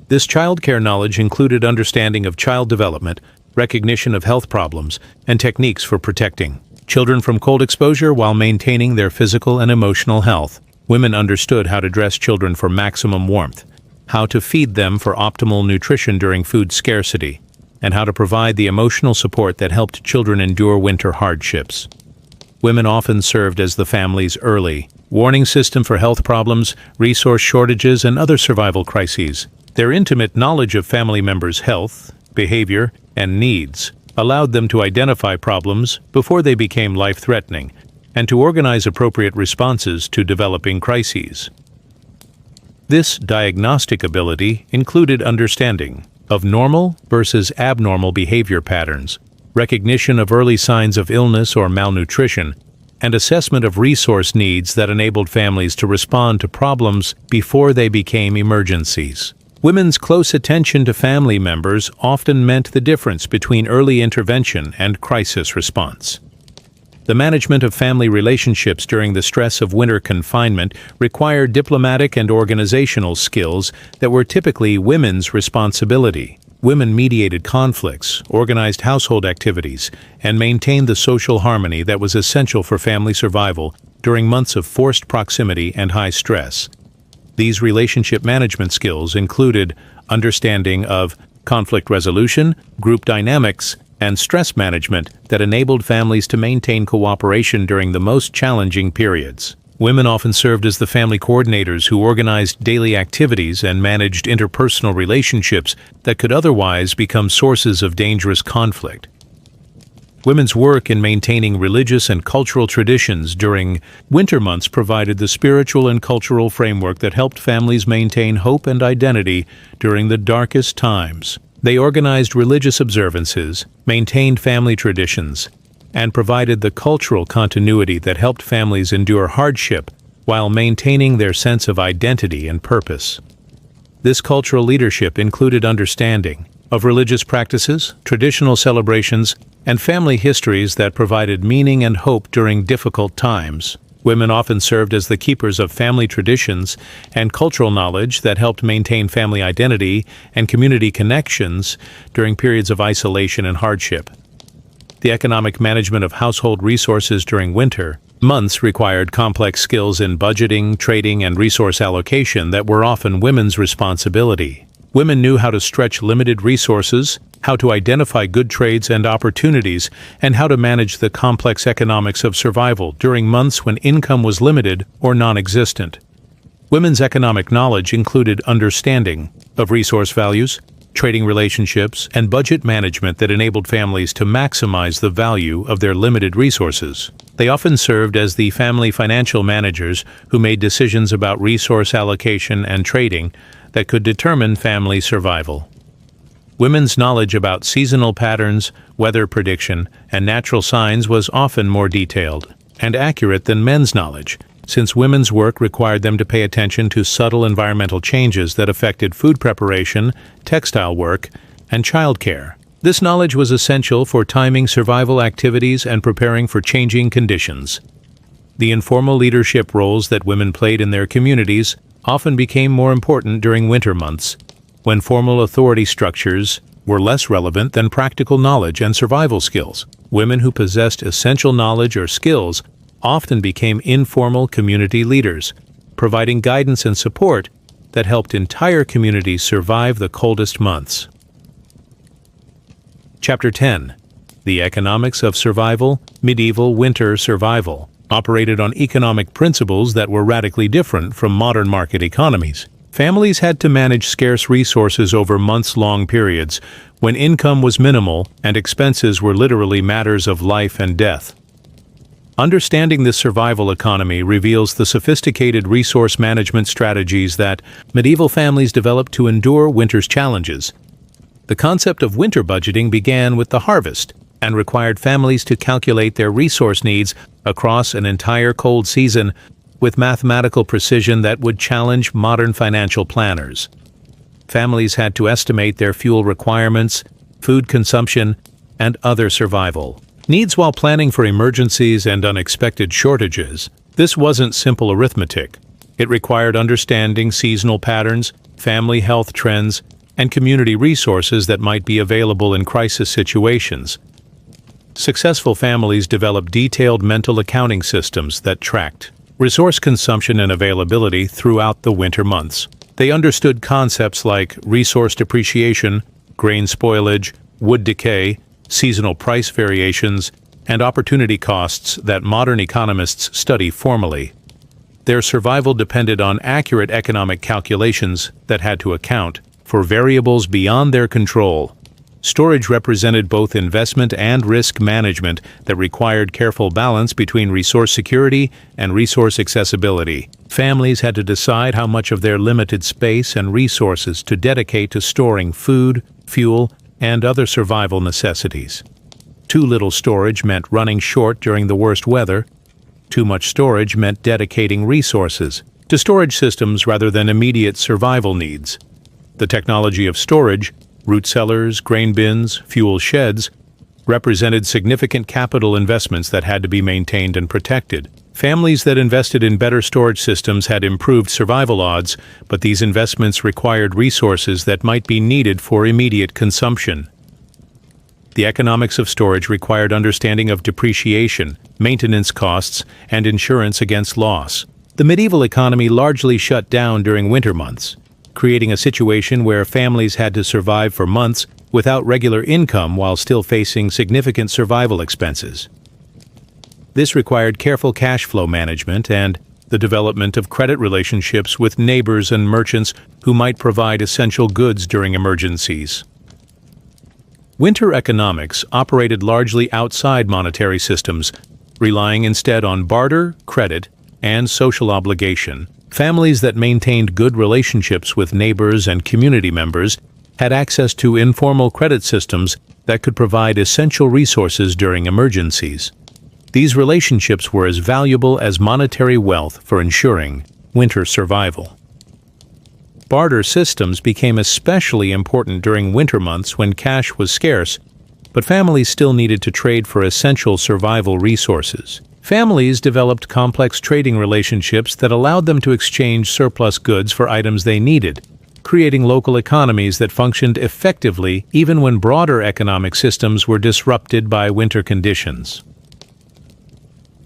This childcare knowledge included understanding of child development, recognition of health problems, and techniques for protecting children from cold exposure while maintaining their physical and emotional health. Women understood how to dress children for maximum warmth, how to feed them for optimal nutrition during food scarcity, and how to provide the emotional support that helped children endure winter hardships. Women often served as the family's early warning system for health problems, resource shortages, and other survival crises. Their intimate knowledge of family members' health, behavior, and needs allowed them to identify problems before they became life-threatening and to organize appropriate responses to developing crises. This diagnostic ability included understanding of normal versus abnormal behavior patterns, recognition of early signs of illness or malnutrition, and assessment of resource needs that enabled families to respond to problems before they became emergencies. Women's close attention to family members often meant the difference between early intervention and crisis response. The management of family relationships during the stress of winter confinement required diplomatic and organizational skills that were typically women's responsibility. Women mediated conflicts, organized household activities, and maintained the social harmony that was essential for family survival during months of forced proximity and high stress. These relationship management skills included understanding of conflict resolution, group dynamics, and stress management that enabled families to maintain cooperation during the most challenging periods. Women often served as the family coordinators who organized daily activities and managed interpersonal relationships that could otherwise become sources of dangerous conflict. Women's work in maintaining religious and cultural traditions during winter months provided the spiritual and cultural framework that helped families maintain hope and identity during the darkest times. They organized religious observances, maintained family traditions, and provided the cultural continuity that helped families endure hardship while maintaining their sense of identity and purpose. This cultural leadership included understanding of religious practices, traditional celebrations, and family histories that provided meaning and hope during difficult times. Women often served as the keepers of family traditions and cultural knowledge that helped maintain family identity and community connections during periods of isolation and hardship. The economic management of household resources during winter months required complex skills in budgeting, trading, and resource allocation that were often women's responsibility. Women knew how to stretch limited resources, how to identify good trades and opportunities, and how to manage the complex economics of survival during months when income was limited or non-existent. Women's economic knowledge included understanding of resource values, trading relationships, and budget management that enabled families to maximize the value of their limited resources. They often served as the family financial managers who made decisions about resource allocation and trading that could determine family survival. Women's knowledge about seasonal patterns, weather prediction, and natural signs was often more detailed and accurate than men's knowledge, since women's work required them to pay attention to subtle environmental changes that affected food preparation, textile work, and childcare. This knowledge was essential for timing survival activities and preparing for changing conditions. The informal leadership roles that women played in their communities often became more important during winter months, when formal authority structures were less relevant than practical knowledge and survival skills. Women who possessed essential knowledge or skills often became informal community leaders, providing guidance and support that helped entire communities survive the coldest months. Chapter 10. The Economics of Survival, Medieval Winter Survival, operated on economic principles that were radically different from modern market economies. Families had to manage scarce resources over months-long periods when income was minimal and expenses were literally matters of life and death. Understanding this survival economy reveals the sophisticated resource management strategies that medieval families developed to endure winter's challenges. The concept of winter budgeting began with the harvest and required families to calculate their resource needs across an entire cold season with mathematical precision that would challenge modern financial planners. Families had to estimate their fuel requirements, food consumption, and other survival needs while planning for emergencies and unexpected shortages. This wasn't simple arithmetic. It required understanding seasonal patterns, family health trends, and community resources that might be available in crisis situations. Successful families developed detailed mental accounting systems that tracked resource consumption and availability throughout the winter months. They understood concepts like resource depreciation, grain spoilage, wood decay, seasonal price variations, and opportunity costs that modern economists study formally. Their survival depended on accurate economic calculations that had to account for variables beyond their control. Storage represented both investment and risk management that required careful balance between resource security and resource accessibility. Families had to decide how much of their limited space and resources to dedicate to storing food, fuel, and other survival necessities. Too little storage meant running short during the worst weather. Too much storage meant dedicating resources to storage systems rather than immediate survival needs. The technology of storage, root cellars, grain bins, fuel sheds, represented significant capital investments that had to be maintained and protected. Families that invested in better storage systems had improved survival odds, but these investments required resources that might be needed for immediate consumption. The economics of storage required understanding of depreciation, maintenance costs, and insurance against loss. The medieval economy largely shut down during winter months, creating a situation where families had to survive for months without regular income while still facing significant survival expenses. This required careful cash flow management and the development of credit relationships with neighbors and merchants who might provide essential goods during emergencies. Winter economics operated largely outside monetary systems, relying instead on barter, credit, and social obligation. Families that maintained good relationships with neighbors and community members had access to informal credit systems that could provide essential resources during emergencies. These relationships were as valuable as monetary wealth for ensuring winter survival. Barter systems became especially important during winter months when cash was scarce, but families still needed to trade for essential survival resources. Families developed complex trading relationships that allowed them to exchange surplus goods for items they needed, creating local economies that functioned effectively even when broader economic systems were disrupted by winter conditions.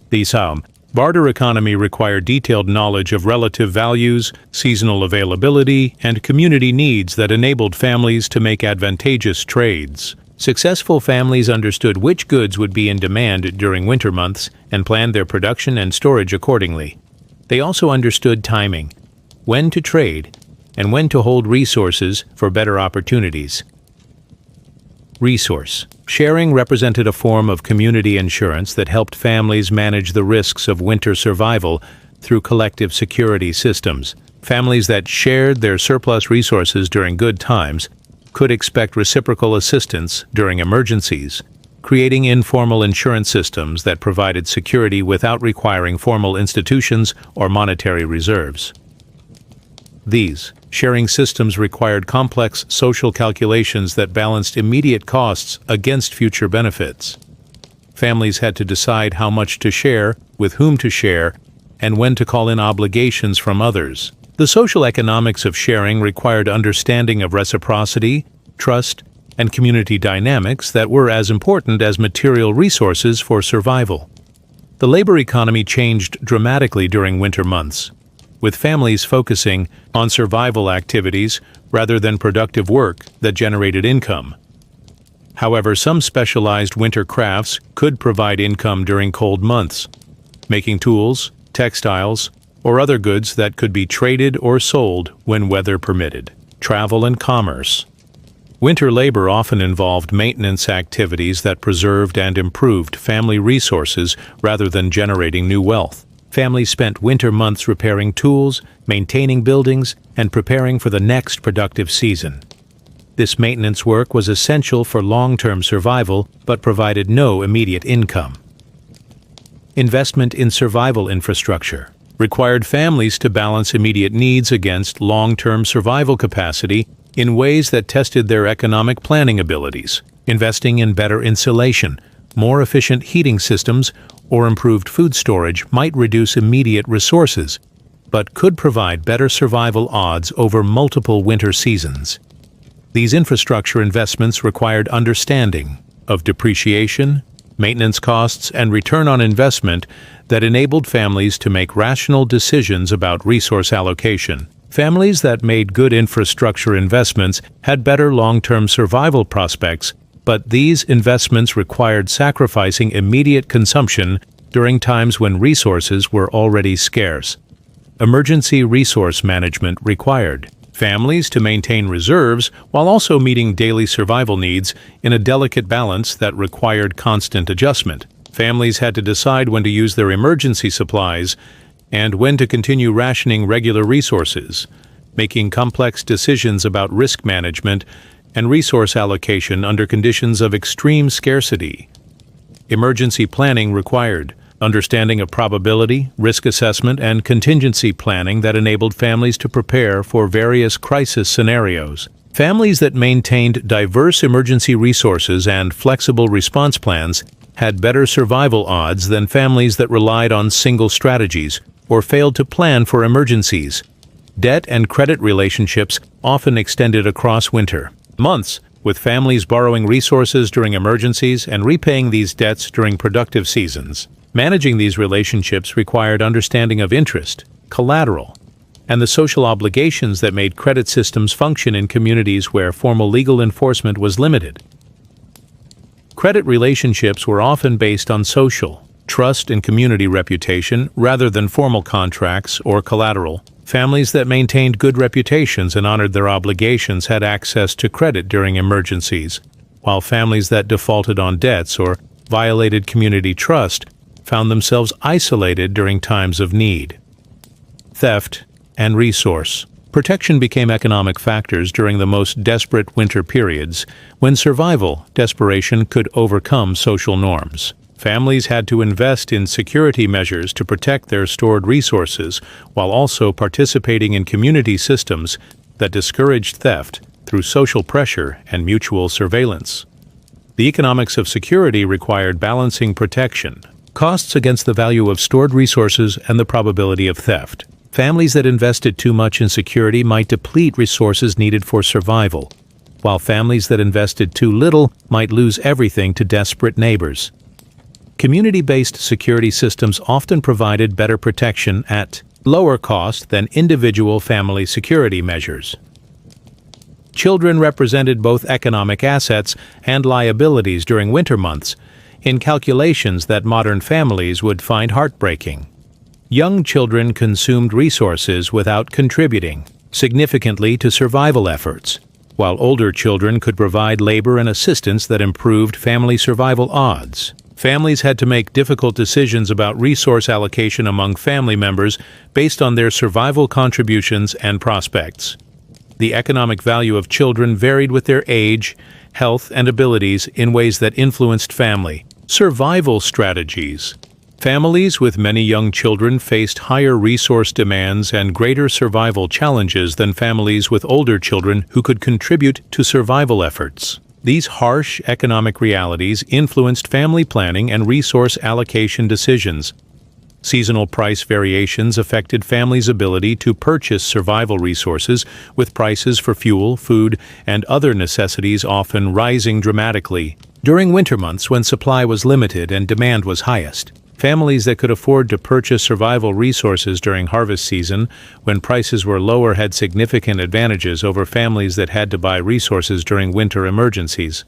The barter economy required detailed knowledge of relative values, seasonal availability, and community needs that enabled families to make advantageous trades. Successful families understood which goods would be in demand during winter months and planned their production and storage accordingly. They also understood timing, when to trade, and when to hold resources for better opportunities. Resource sharing represented a form of community insurance that helped families manage the risks of winter survival through collective security systems. Families that shared their surplus resources during good times could expect reciprocal assistance during emergencies, creating informal insurance systems that provided security without requiring formal institutions or monetary reserves. These sharing systems required complex social calculations that balanced immediate costs against future benefits. Families had to decide how much to share, with whom to share, and when to call in obligations from others. The social economics of sharing required understanding of reciprocity, trust, and community dynamics that were as important as material resources for survival. The labor economy changed dramatically during winter months, with families focusing on survival activities rather than productive work that generated income. However, some specialized winter crafts could provide income during cold months, making tools, textiles, or other goods that could be traded or sold when weather permitted. Travel and commerce. Winter labor often involved maintenance activities that preserved and improved family resources rather than generating new wealth. Families spent winter months repairing tools, maintaining buildings, and preparing for the next productive season. This maintenance work was essential for long-term survival, but provided no immediate income. Investment in survival infrastructure required families to balance immediate needs against long-term survival capacity in ways that tested their economic planning abilities. Investing in better insulation, more efficient heating systems, or improved food storage might reduce immediate resources, but could provide better survival odds over multiple winter seasons. These infrastructure investments required understanding of depreciation, maintenance costs, and return on investment that enabled families to make rational decisions about resource allocation. Families that made good infrastructure investments had better long-term survival prospects, but these investments required sacrificing immediate consumption during times when resources were already scarce. Emergency resource management required families to maintain reserves while also meeting daily survival needs in a delicate balance that required constant adjustment. Families had to decide when to use their emergency supplies and when to continue rationing regular resources, making complex decisions about risk management and resource allocation under conditions of extreme scarcity. Emergency planning required understanding of probability, risk assessment, and contingency planning that enabled families to prepare for various crisis scenarios. Families that maintained diverse emergency resources and flexible response plans had better survival odds than families that relied on single strategies or failed to plan for emergencies. Debt and credit relationships often extended across winter months, with families borrowing resources during emergencies and repaying these debts during productive seasons. Managing these relationships required understanding of interest, collateral, and the social obligations that made credit systems function in communities where formal legal enforcement was limited. Credit relationships were often based on social, trust, and community reputation rather than formal contracts or collateral. Families that maintained good reputations and honored their obligations had access to credit during emergencies, while families that defaulted on debts or violated community trust found themselves isolated during times of need. Theft and resource protection became economic factors during the most desperate winter periods, when survival desperation could overcome social norms. Families had to invest in security measures to protect their stored resources while also participating in community systems that discouraged theft through social pressure and mutual surveillance. The economics of security required balancing protection, costs against the value of stored resources, and the probability of theft. Families that invested too much in security might deplete resources needed for survival, while families that invested too little might lose everything to desperate neighbors. Community-based security systems often provided better protection at lower cost than individual family security measures. Children represented both economic assets and liabilities during winter months, in calculations that modern families would find heartbreaking. Young children consumed resources without contributing significantly to survival efforts, while older children could provide labor and assistance that improved family survival odds. Families had to make difficult decisions about resource allocation among family members based on their survival contributions and prospects. The economic value of children varied with their age, health, and abilities in ways that influenced family survival strategies. Families with many young children faced higher resource demands and greater survival challenges than families with older children who could contribute to survival efforts. These harsh economic realities influenced family planning and resource allocation decisions. Seasonal price variations affected families' ability to purchase survival resources, with prices for fuel, food, and other necessities often rising dramatically. During winter months, when supply was limited and demand was highest, families that could afford to purchase survival resources during harvest season, when prices were lower, had significant advantages over families that had to buy resources during winter emergencies.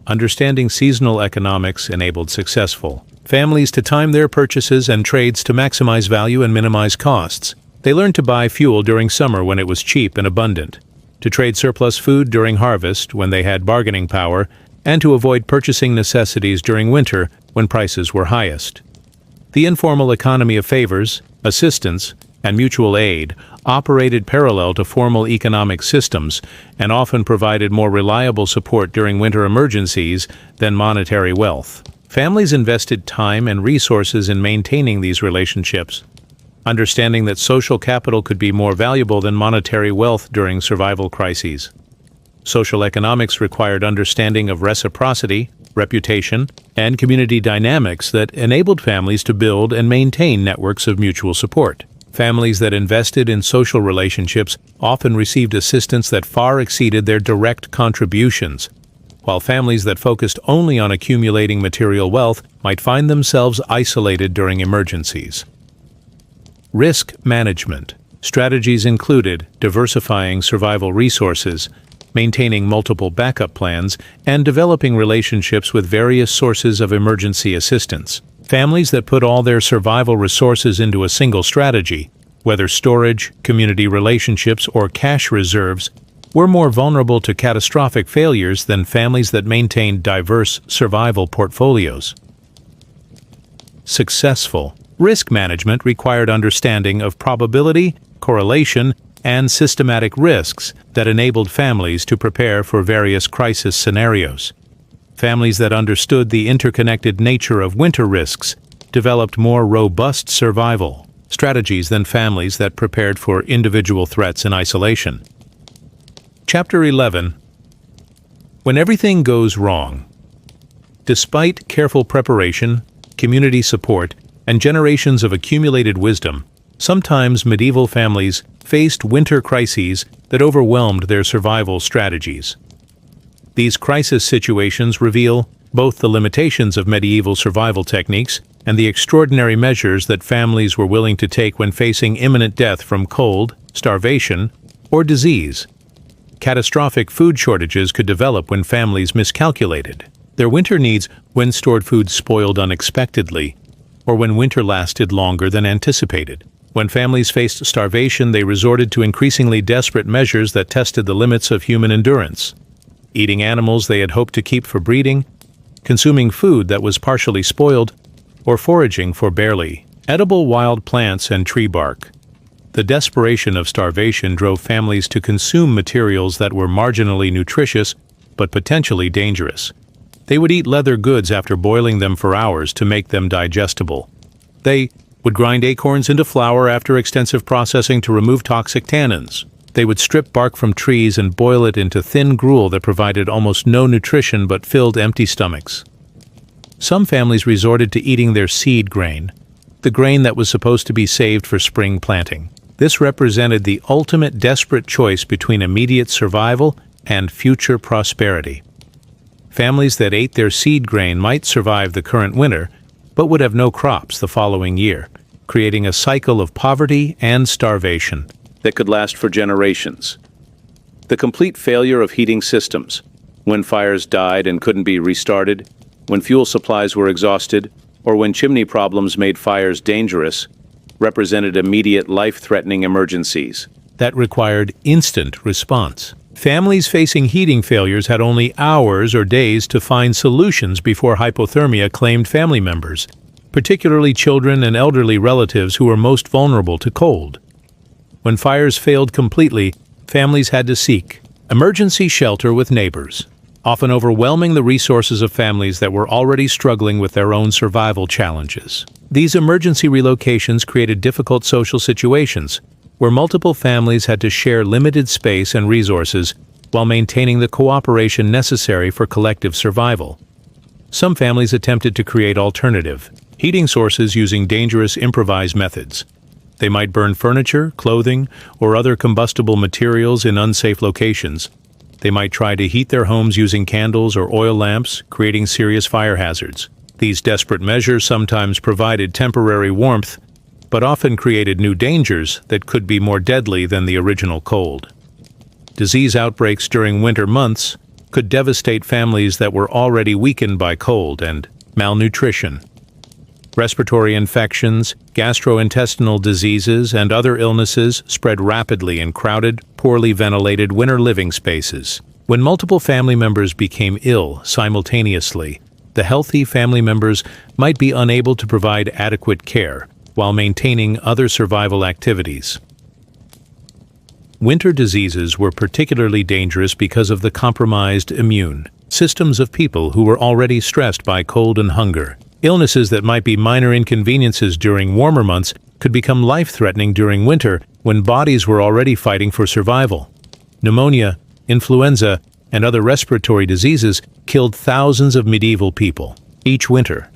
Understanding seasonal economics enabled successful families to time their purchases and trades to maximize value and minimize costs. They learned to buy fuel during summer when it was cheap and abundant, to trade surplus food during harvest when they had bargaining power, and to avoid purchasing necessities during winter when prices were highest. The informal economy of favors, assistance, and mutual aid operated parallel to formal economic systems and often provided more reliable support during winter emergencies than monetary wealth. Families invested time and resources in maintaining these relationships, understanding that social capital could be more valuable than monetary wealth during survival crises. Social economics required understanding of reciprocity, reputation, and community dynamics that enabled families to build and maintain networks of mutual support. Families that invested in social relationships often received assistance that far exceeded their direct contributions, while families that focused only on accumulating material wealth might find themselves isolated during emergencies. Risk management strategies included diversifying survival resources, maintaining multiple backup plans, and developing relationships with various sources of emergency assistance. Families that put all their survival resources into a single strategy, whether storage, community relationships, or cash reserves, were more vulnerable to catastrophic failures than families that maintained diverse survival portfolios. Successful risk management required understanding of probability, correlation, and systematic risks that enabled families to prepare for various crisis scenarios. Families that understood the interconnected nature of winter risks developed more robust survival strategies than families that prepared for individual threats in isolation. Chapter 11. When everything goes wrong. Despite careful preparation, community support, and generations of accumulated wisdom, sometimes medieval families faced winter crises that overwhelmed their survival strategies. These crisis situations reveal both the limitations of medieval survival techniques and the extraordinary measures that families were willing to take when facing imminent death from cold, starvation, or disease. Catastrophic food shortages could develop when families miscalculated their winter needs, when stored food spoiled unexpectedly, or when winter lasted longer than anticipated. When families faced starvation, they resorted to increasingly desperate measures that tested the limits of human endurance. Eating animals they had hoped to keep for breeding, consuming food that was partially spoiled, or foraging for barely edible wild plants and tree bark. The desperation of starvation drove families to consume materials that were marginally nutritious but potentially dangerous. They would eat leather goods after boiling them for hours to make them digestible. They would grind acorns into flour after extensive processing to remove toxic tannins. They would strip bark from trees and boil it into thin gruel that provided almost no nutrition but filled empty stomachs. Some families resorted to eating their seed grain, the grain that was supposed to be saved for spring planting. This represented the ultimate desperate choice between immediate survival and future prosperity. Families that ate their seed grain might survive the current winter, but would have no crops the following year, creating a cycle of poverty and starvation that could last for generations. The complete failure of heating systems, when fires died and couldn't be restarted, when fuel supplies were exhausted, or when chimney problems made fires dangerous, represented immediate life-threatening emergencies that required instant response. Families facing heating failures had only hours or days to find solutions before hypothermia claimed family members, particularly children and elderly relatives who were most vulnerable to cold. When fires failed completely, families had to seek emergency shelter with neighbors, often overwhelming the resources of families that were already struggling with their own survival challenges. These emergency relocations created difficult social situations, where multiple families had to share limited space and resources while maintaining the cooperation necessary for collective survival. Some families attempted to create alternative heating sources using dangerous improvised methods. They might burn furniture, clothing, or other combustible materials in unsafe locations. They might try to heat their homes using candles or oil lamps, creating serious fire hazards. These desperate measures sometimes provided temporary warmth, but often created new dangers that could be more deadly than the original cold. Disease outbreaks during winter months could devastate families that were already weakened by cold and malnutrition. Respiratory infections, gastrointestinal diseases, and other illnesses spread rapidly in crowded, poorly ventilated winter living spaces. When multiple family members became ill simultaneously, the healthy family members might be unable to provide adequate care while maintaining other survival activities. Winter diseases were particularly dangerous because of the compromised immune systems of people who were already stressed by cold and hunger. Illnesses that might be minor inconveniences during warmer months could become life-threatening during winter when bodies were already fighting for survival. Pneumonia, influenza, and other respiratory diseases killed thousands of medieval people each winter.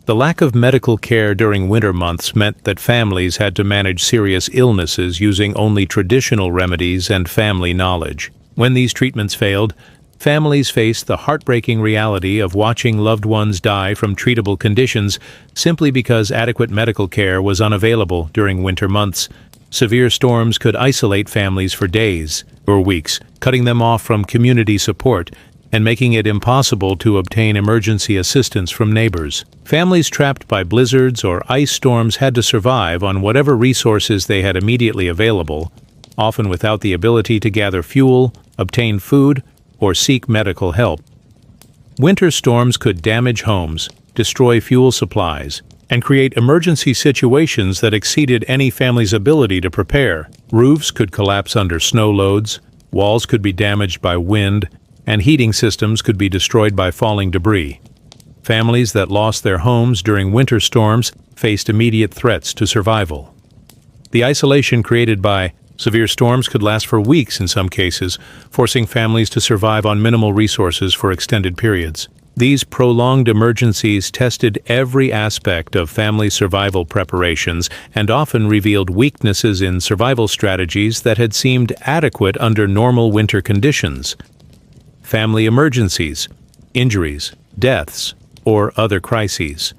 The lack of medical care during winter months meant that families had to manage serious illnesses using only traditional remedies and family knowledge. When these treatments failed, families faced the heartbreaking reality of watching loved ones die from treatable conditions simply because adequate medical care was unavailable during winter months. Severe storms could isolate families for days or weeks, cutting them off from community support and making it impossible to obtain emergency assistance from neighbors. Families trapped by blizzards or ice storms had to survive on whatever resources they had immediately available, often without the ability to gather fuel, obtain food, or seek medical help. Winter storms could damage homes, destroy fuel supplies, and create emergency situations that exceeded any family's ability to prepare. Roofs could collapse under snow loads, walls could be damaged by wind, and heating systems could be destroyed by falling debris. Families that lost their homes during winter storms faced immediate threats to survival. The isolation created by severe storms could last for weeks in some cases, forcing families to survive on minimal resources for extended periods. These prolonged emergencies tested every aspect of family survival preparations and often revealed weaknesses in survival strategies that had seemed adequate under normal winter conditions. Family emergencies, injuries, deaths, or other crises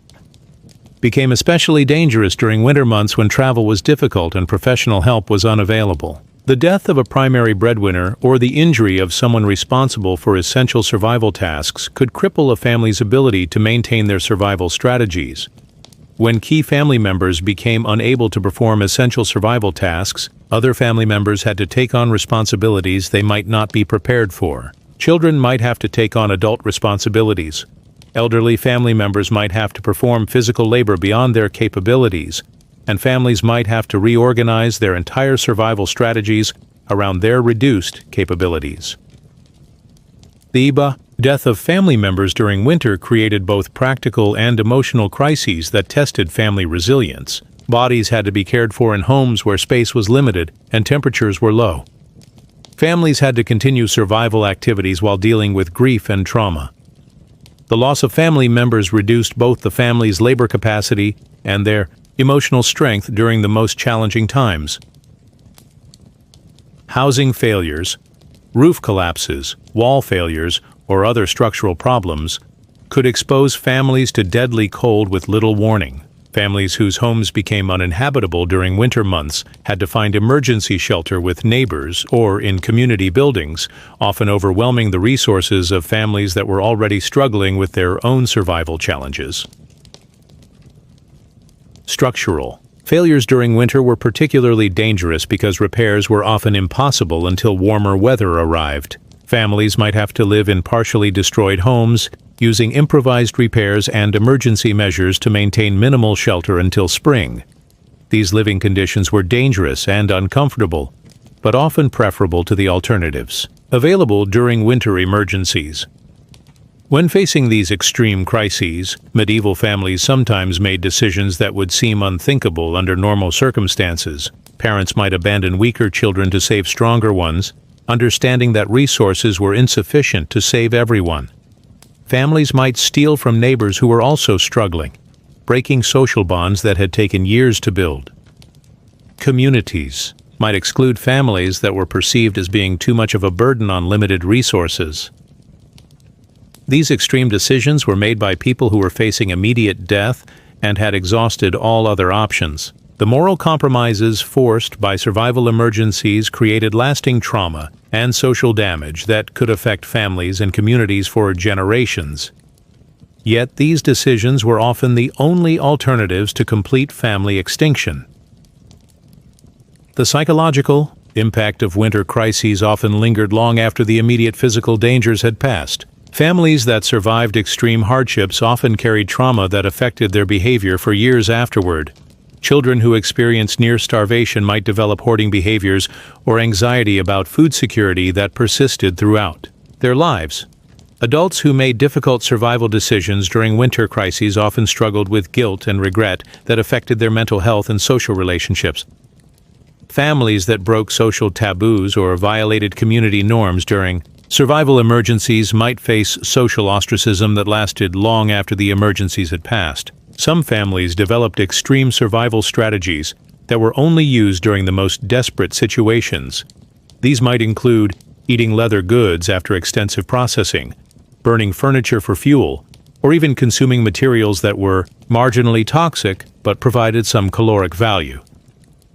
became especially dangerous during winter months when travel was difficult and professional help was unavailable. The death of a primary breadwinner or the injury of someone responsible for essential survival tasks could cripple a family's ability to maintain their survival strategies. When key family members became unable to perform essential survival tasks, other family members had to take on responsibilities they might not be prepared for. Children might have to take on adult responsibilities. Elderly family members might have to perform physical labor beyond their capabilities, and families might have to reorganize their entire survival strategies around their reduced capabilities. The death of family members during winter created both practical and emotional crises that tested family resilience. Bodies had to be cared for in homes where space was limited and temperatures were low. Families had to continue survival activities while dealing with grief and trauma. The loss of family members reduced both the family's labor capacity and their emotional strength during the most challenging times. Housing failures, roof collapses, wall failures, or other structural problems could expose families to deadly cold with little warning. Families whose homes became uninhabitable during winter months had to find emergency shelter with neighbors or in community buildings, often overwhelming the resources of families that were already struggling with their own survival challenges. Structural. Failures during winter were particularly dangerous because repairs were often impossible until warmer weather arrived. Families might have to live in partially destroyed homes, using improvised repairs and emergency measures to maintain minimal shelter until spring. These living conditions were dangerous and uncomfortable, but often preferable to the alternatives available during winter emergencies. When facing these extreme crises, medieval families sometimes made decisions that would seem unthinkable under normal circumstances. Parents might abandon weaker children to save stronger ones, understanding that resources were insufficient to save everyone. Families might steal from neighbors who were also struggling, breaking social bonds that had taken years to build. Communities might exclude families that were perceived as being too much of a burden on limited resources. These extreme decisions were made by people who were facing immediate death and had exhausted all other options. The moral compromises forced by survival emergencies created lasting trauma and social damage that could affect families and communities for generations. Yet these decisions were often the only alternatives to complete family extinction. The psychological impact of winter crises often lingered long after the immediate physical dangers had passed. Families that survived extreme hardships often carried trauma that affected their behavior for years afterward. Children who experienced near starvation might develop hoarding behaviors or anxiety about food security that persisted throughout their lives. Adults who made difficult survival decisions during winter crises often struggled with guilt and regret that affected their mental health and social relationships. Families that broke social taboos or violated community norms during survival emergencies might face social ostracism that lasted long after the emergencies had passed. Some families developed extreme survival strategies that were only used during the most desperate situations. These might include eating leather goods after extensive processing, burning furniture for fuel, or even consuming materials that were marginally toxic but provided some caloric value.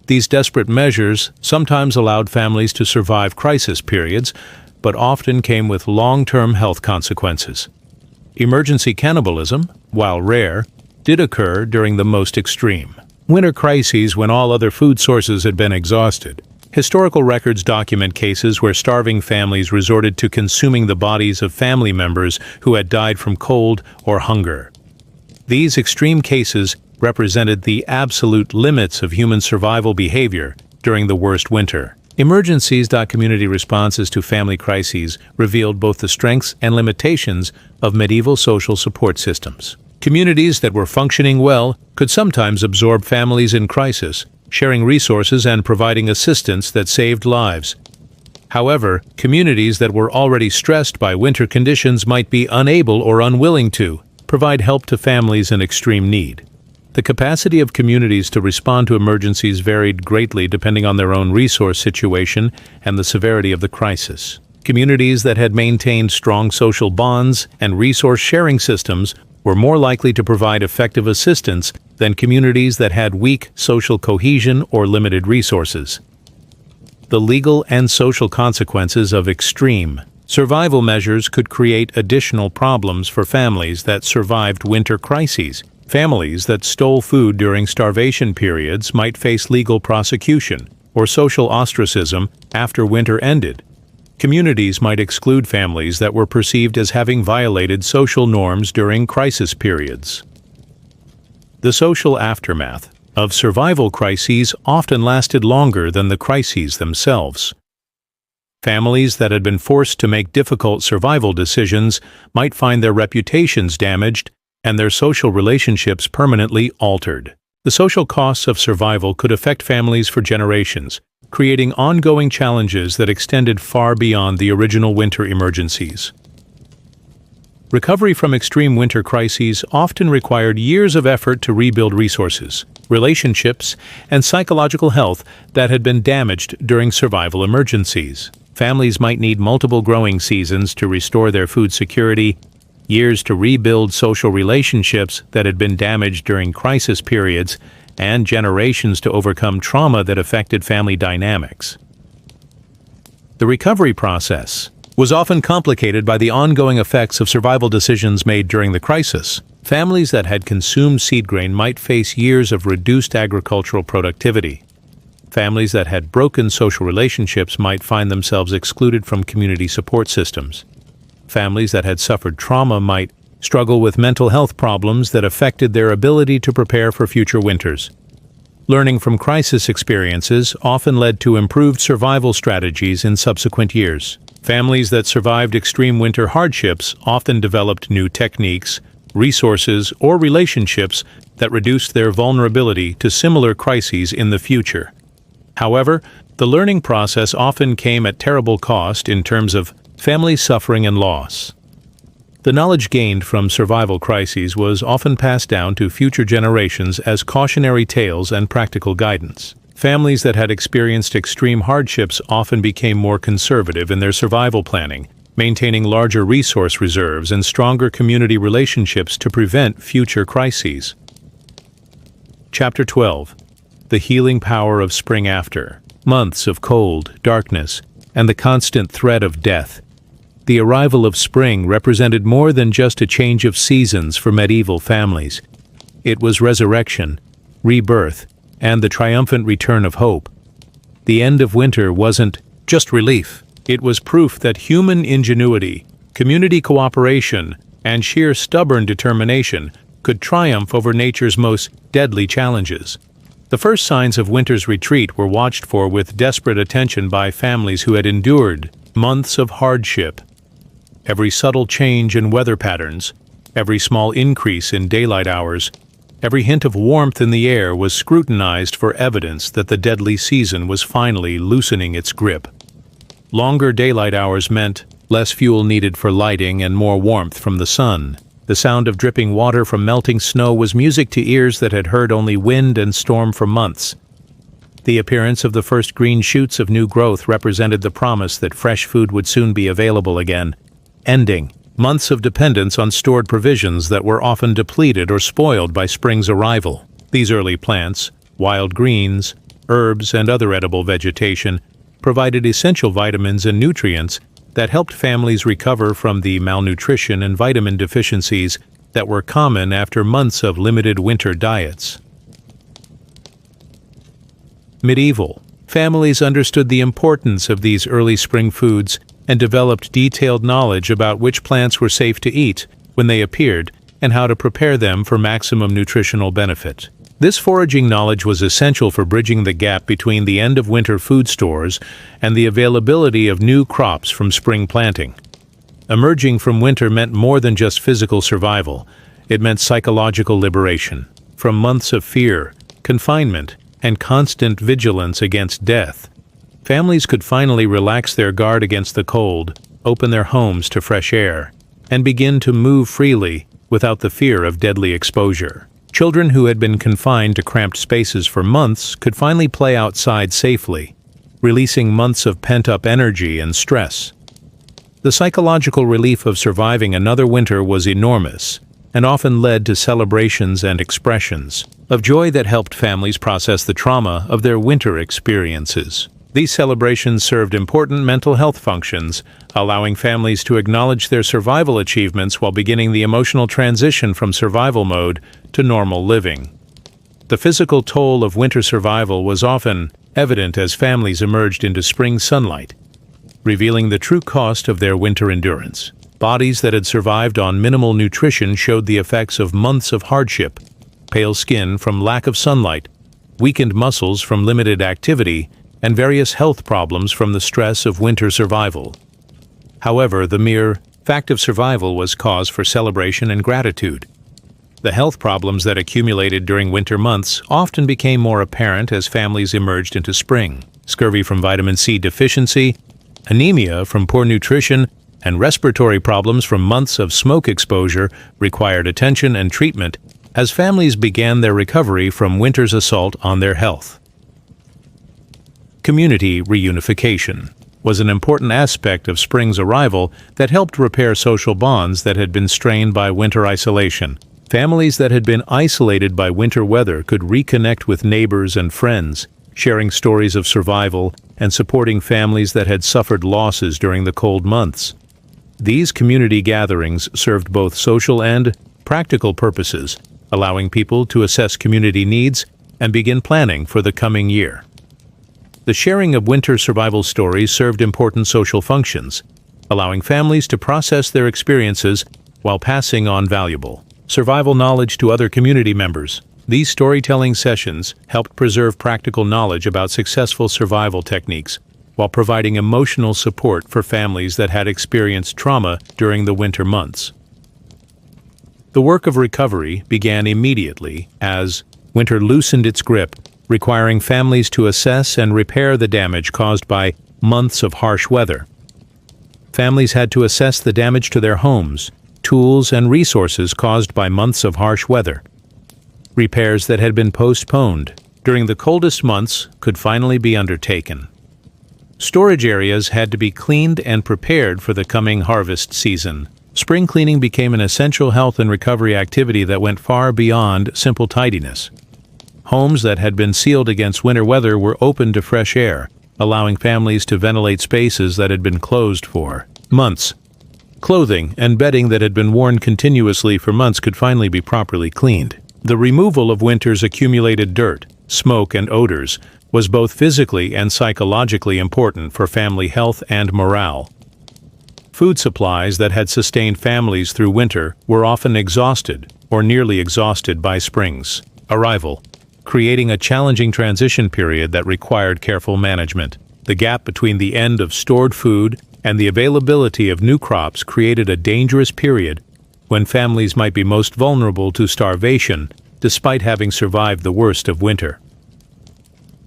These desperate measures sometimes allowed families to survive crisis periods, but often came with long-term health consequences. Emergency cannibalism, while rare, did occur during the most extreme winter crises when all other food sources had been exhausted. Historical records document cases where starving families resorted to consuming the bodies of family members who had died from cold or hunger. These extreme cases represented the absolute limits of human survival behavior during the worst winter. Emergencies.community responses to family crises revealed both the strengths and limitations of medieval social support systems. Communities that were functioning well could sometimes absorb families in crisis, sharing resources and providing assistance that saved lives. However, communities that were already stressed by winter conditions might be unable or unwilling to provide help to families in extreme need. The capacity of communities to respond to emergencies varied greatly depending on their own resource situation and the severity of the crisis. Communities that had maintained strong social bonds and resource-sharing systems were more likely to provide effective assistance than communities that had weak social cohesion or limited resources. The legal and social consequences of extreme survival measures could create additional problems for families that survived winter crises. Families that stole food during starvation periods might face legal prosecution or social ostracism after winter ended. Communities might exclude families that were perceived as having violated social norms during crisis periods. The social aftermath of survival crises often lasted longer than the crises themselves. Families that had been forced to make difficult survival decisions might find their reputations damaged and their social relationships permanently altered. The social costs of survival could affect families for generations, creating ongoing challenges that extended far beyond the original winter emergencies. Recovery from extreme winter crises often required years of effort to rebuild resources, relationships, and psychological health that had been damaged during survival emergencies. Families might need multiple growing seasons to restore their food security, years to rebuild social relationships that had been damaged during crisis periods, and generations to overcome trauma that affected family dynamics. The recovery process was often complicated by the ongoing effects of survival decisions made during the crisis. Families that had consumed seed grain might face years of reduced agricultural productivity. Families that had broken social relationships might find themselves excluded from community support systems. Families that had suffered trauma might struggle with mental health problems that affected their ability to prepare for future winters. Learning from crisis experiences often led to improved survival strategies in subsequent years. Families that survived extreme winter hardships often developed new techniques, resources, or relationships that reduced their vulnerability to similar crises in the future. However, the learning process often came at terrible cost in terms of family suffering and loss. The knowledge gained from survival crises was often passed down to future generations as cautionary tales and practical guidance. Families that had experienced extreme hardships often became more conservative in their survival planning, maintaining larger resource reserves and stronger community relationships to prevent future crises. Chapter 12. The Healing Power of Spring After. Months of cold, darkness, and the constant threat of death. The arrival of spring represented more than just a change of seasons for medieval families. It was resurrection, rebirth, and the triumphant return of hope. The end of winter wasn't just relief. It was proof that human ingenuity, community cooperation, and sheer stubborn determination could triumph over nature's most deadly challenges. The first signs of winter's retreat were watched for with desperate attention by families who had endured months of hardship. Every subtle change in weather patterns, every small increase in daylight hours, every hint of warmth in the air was scrutinized for evidence that the deadly season was finally loosening its grip. Longer daylight hours meant less fuel needed for lighting and more warmth from the sun. The sound of dripping water from melting snow was music to ears that had heard only wind and storm for months. The appearance of the first green shoots of new growth represented the promise that fresh food would soon be available again, ending months of dependence on stored provisions that were often depleted or spoiled by spring's arrival. These early plants, wild greens, herbs, and other edible vegetation, provided essential vitamins and nutrients that helped families recover from the malnutrition and vitamin deficiencies that were common after months of limited winter diets. Medieval families understood the importance of these early spring foods and developed detailed knowledge about which plants were safe to eat when they appeared and how to prepare them for maximum nutritional benefit. This foraging knowledge was essential for bridging the gap between the end of winter food stores and the availability of new crops from spring planting. Emerging from winter meant more than just physical survival. It meant psychological liberation. From months of fear, confinement, and constant vigilance against death, families could finally relax their guard against the cold, open their homes to fresh air, and begin to move freely without the fear of deadly exposure. Children who had been confined to cramped spaces for months could finally play outside safely, releasing months of pent-up energy and stress. The psychological relief of surviving another winter was enormous, and often led to celebrations and expressions of joy that helped families process the trauma of their winter experiences. These celebrations served important mental health functions, allowing families to acknowledge their survival achievements while beginning the emotional transition from survival mode to normal living. The physical toll of winter survival was often evident as families emerged into spring sunlight, revealing the true cost of their winter endurance. Bodies that had survived on minimal nutrition showed the effects of months of hardship: pale skin from lack of sunlight, weakened muscles from limited activity, and various health problems from the stress of winter survival. However, the mere fact of survival was cause for celebration and gratitude. The health problems that accumulated during winter months often became more apparent as families emerged into spring. Scurvy from vitamin C deficiency, anemia from poor nutrition, and respiratory problems from months of smoke exposure required attention and treatment as families began their recovery from winter's assault on their health. Community reunification was an important aspect of spring's arrival that helped repair social bonds that had been strained by winter isolation. Families that had been isolated by winter weather could reconnect with neighbors and friends, sharing stories of survival and supporting families that had suffered losses during the cold months. These community gatherings served both social and practical purposes, allowing people to assess community needs and begin planning for the coming year. The sharing of winter survival stories served important social functions, allowing families to process their experiences while passing on valuable survival knowledge to other community members. These storytelling sessions helped preserve practical knowledge about successful survival techniques while providing emotional support for families that had experienced trauma during the winter months. The work of recovery began immediately as winter loosened its grip, requiring families to assess and repair the damage caused by months of harsh weather. Families had to assess the damage to their homes, tools, and resources caused by months of harsh weather. Repairs that had been postponed during the coldest months could finally be undertaken. Storage areas had to be cleaned and prepared for the coming harvest season. Spring cleaning became an essential health and recovery activity that went far beyond simple tidiness. Homes that had been sealed against winter weather were opened to fresh air, allowing families to ventilate spaces that had been closed for months. Clothing and bedding that had been worn continuously for months could finally be properly cleaned. The removal of winter's accumulated dirt, smoke, and odors was both physically and psychologically important for family health and morale. Food supplies that had sustained families through winter were often exhausted or nearly exhausted by spring's arrival, creating a challenging transition period that required careful management. The gap between the end of stored food and the availability of new crops created a dangerous period when families might be most vulnerable to starvation despite having survived the worst of winter.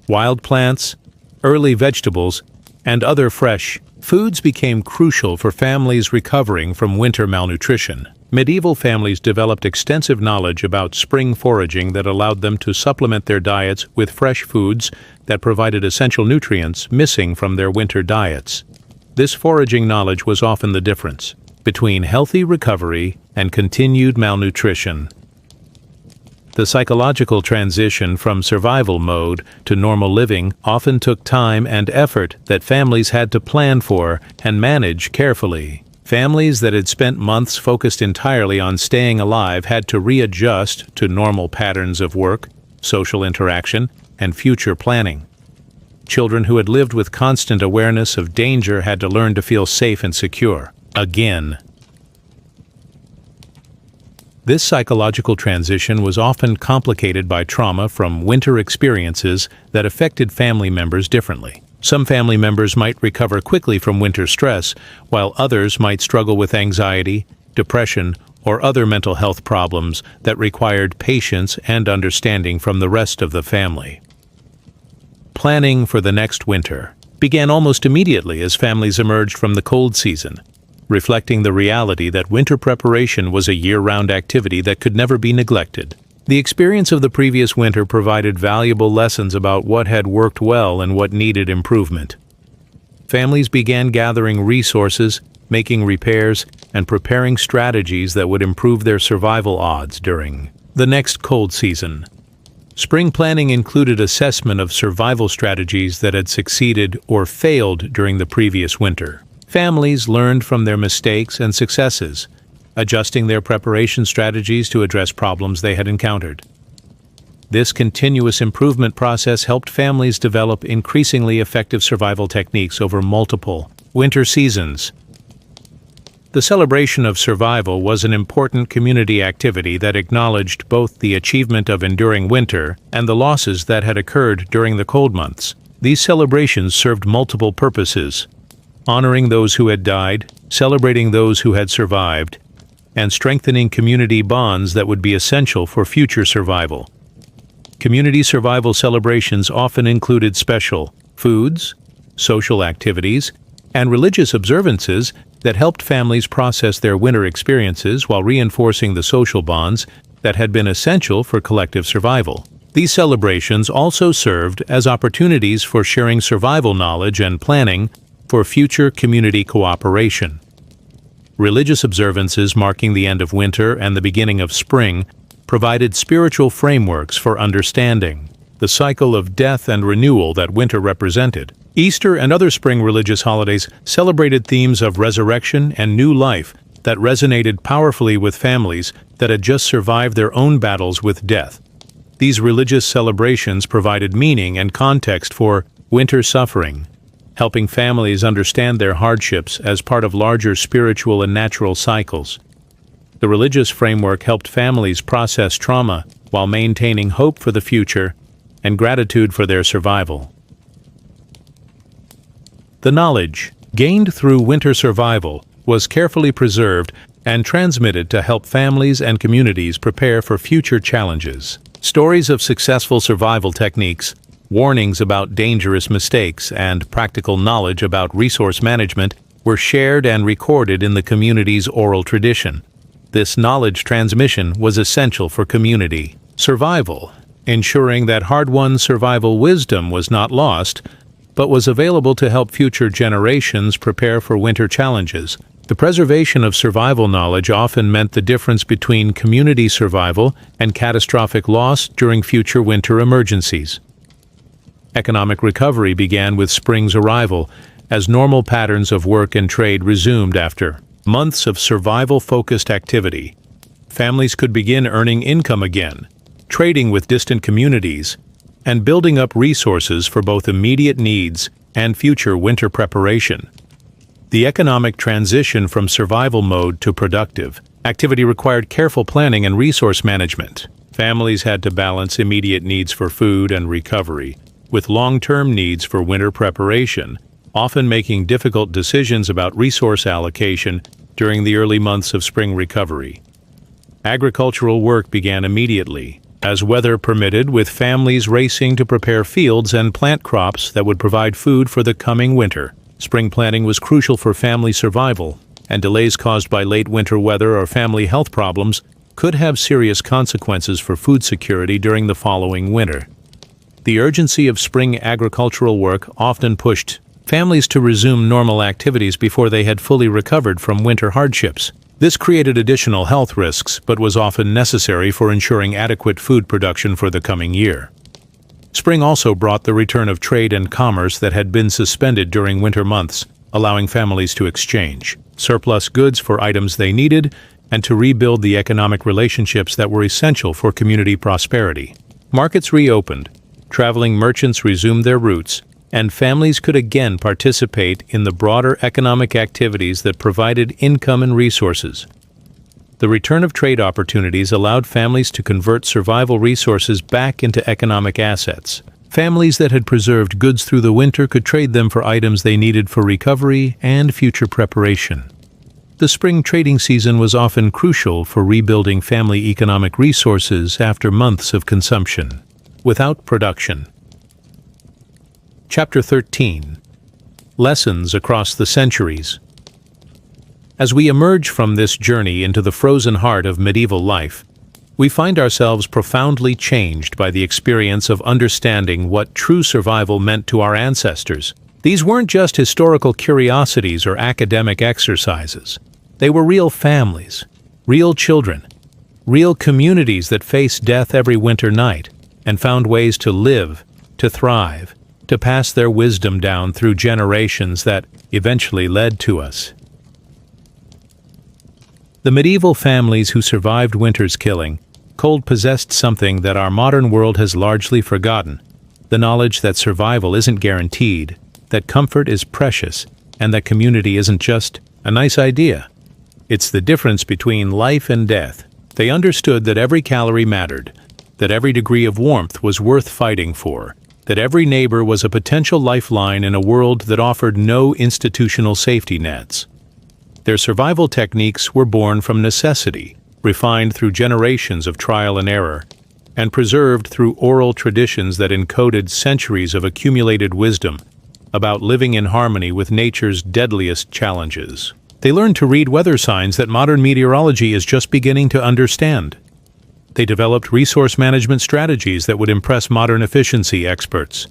Wild plants, early vegetables, and other fresh foods became crucial for families recovering from winter malnutrition. Medieval families developed extensive knowledge about spring foraging that allowed them to supplement their diets with fresh foods that provided essential nutrients missing from their winter diets. This foraging knowledge was often the difference between healthy recovery and continued malnutrition. The psychological transition from survival mode to normal living often took time and effort that families had to plan for and manage carefully. Families that had spent months focused entirely on staying alive had to readjust to normal patterns of work, social interaction, and future planning. Children who had lived with constant awareness of danger had to learn to feel safe and secure again. This psychological transition was often complicated by trauma from winter experiences that affected family members differently. Some family members might recover quickly from winter stress, while others might struggle with anxiety, depression, or other mental health problems that required patience and understanding from the rest of the family. Planning for the next winter began almost immediately as families emerged from the cold season, reflecting the reality that winter preparation was a year-round activity that could never be neglected. The experience of the previous winter provided valuable lessons about what had worked well and what needed improvement. Families began gathering resources, making repairs, and preparing strategies that would improve their survival odds during the next cold season. Spring planning included assessment of survival strategies that had succeeded or failed during the previous winter. Families learned from their mistakes and successes, adjusting their preparation strategies to address problems they had encountered. This continuous improvement process helped families develop increasingly effective survival techniques over multiple winter seasons. The celebration of survival was an important community activity that acknowledged both the achievement of enduring winter and the losses that had occurred during the cold months. These celebrations served multiple purposes: honoring those who had died, celebrating those who had survived, and strengthening community bonds that would be essential for future survival. Community survival celebrations often included special foods, social activities, and religious observances that helped families process their winter experiences while reinforcing the social bonds that had been essential for collective survival. These celebrations also served as opportunities for sharing survival knowledge and planning for future community cooperation. Religious observances marking the end of winter and the beginning of spring provided spiritual frameworks for understanding the cycle of death and renewal that winter represented. Easter and other spring religious holidays celebrated themes of resurrection and new life that resonated powerfully with families that had just survived their own battles with death. These religious celebrations provided meaning and context for winter suffering, helping families understand their hardships as part of larger spiritual and natural cycles. The religious framework helped families process trauma while maintaining hope for the future and gratitude for their survival. The knowledge gained through winter survival was carefully preserved and transmitted to help families and communities prepare for future challenges. Stories of successful survival techniques, warnings about dangerous mistakes, and practical knowledge about resource management were shared and recorded in the community's oral tradition. This knowledge transmission was essential for community survival, ensuring that hard-won survival wisdom was not lost, but was available to help future generations prepare for winter challenges. The preservation of survival knowledge often meant the difference between community survival and catastrophic loss during future winter emergencies. Economic recovery began with spring's arrival, as normal patterns of work and trade resumed after months of survival-focused activity. Families could begin earning income again, trading with distant communities, and building up resources for both immediate needs and future winter preparation. The economic transition from survival mode to productive activity required careful planning and resource management. Families had to balance immediate needs for food and recovery with long-term needs for winter preparation, often making difficult decisions about resource allocation during the early months of spring recovery. Agricultural work began immediately, as weather permitted, with families racing to prepare fields and plant crops that would provide food for the coming winter. Spring planting was crucial for family survival, and delays caused by late winter weather or family health problems could have serious consequences for food security during the following winter. The urgency of spring agricultural work often pushed families to resume normal activities before they had fully recovered from winter hardships. This created additional health risks, but was often necessary for ensuring adequate food production for the coming year. Spring also brought the return of trade and commerce that had been suspended during winter months, allowing families to exchange surplus goods for items they needed and to rebuild the economic relationships that were essential for community prosperity. Markets reopened, traveling merchants resumed their routes, and families could again participate in the broader economic activities that provided income and resources. The return of trade opportunities allowed families to convert survival resources back into economic assets. Families that had preserved goods through the winter could trade them for items they needed for recovery and future preparation. The spring trading season was often crucial for rebuilding family economic resources after months of consumption without production. Chapter 13. Lessons Across the Centuries. As we emerge from this journey into the frozen heart of medieval life, we find ourselves profoundly changed by the experience of understanding what true survival meant to our ancestors. These weren't just historical curiosities or academic exercises. They were real families, real children, real communities that faced death every winter night and found ways to live, to thrive, to pass their wisdom down through generations that eventually led to us. The medieval families who survived winter's killing, cold possessed something that our modern world has largely forgotten: the knowledge that survival isn't guaranteed, that comfort is precious, and that community isn't just a nice idea. It's the difference between life and death. They understood that every calorie mattered, that every degree of warmth was worth fighting for, that every neighbor was a potential lifeline in a world that offered no institutional safety nets. Their survival techniques were born from necessity, refined through generations of trial and error, and preserved through oral traditions that encoded centuries of accumulated wisdom about living in harmony with nature's deadliest challenges. They learned to read weather signs that modern meteorology is just beginning to understand. They developed resource management strategies that would impress modern efficiency experts.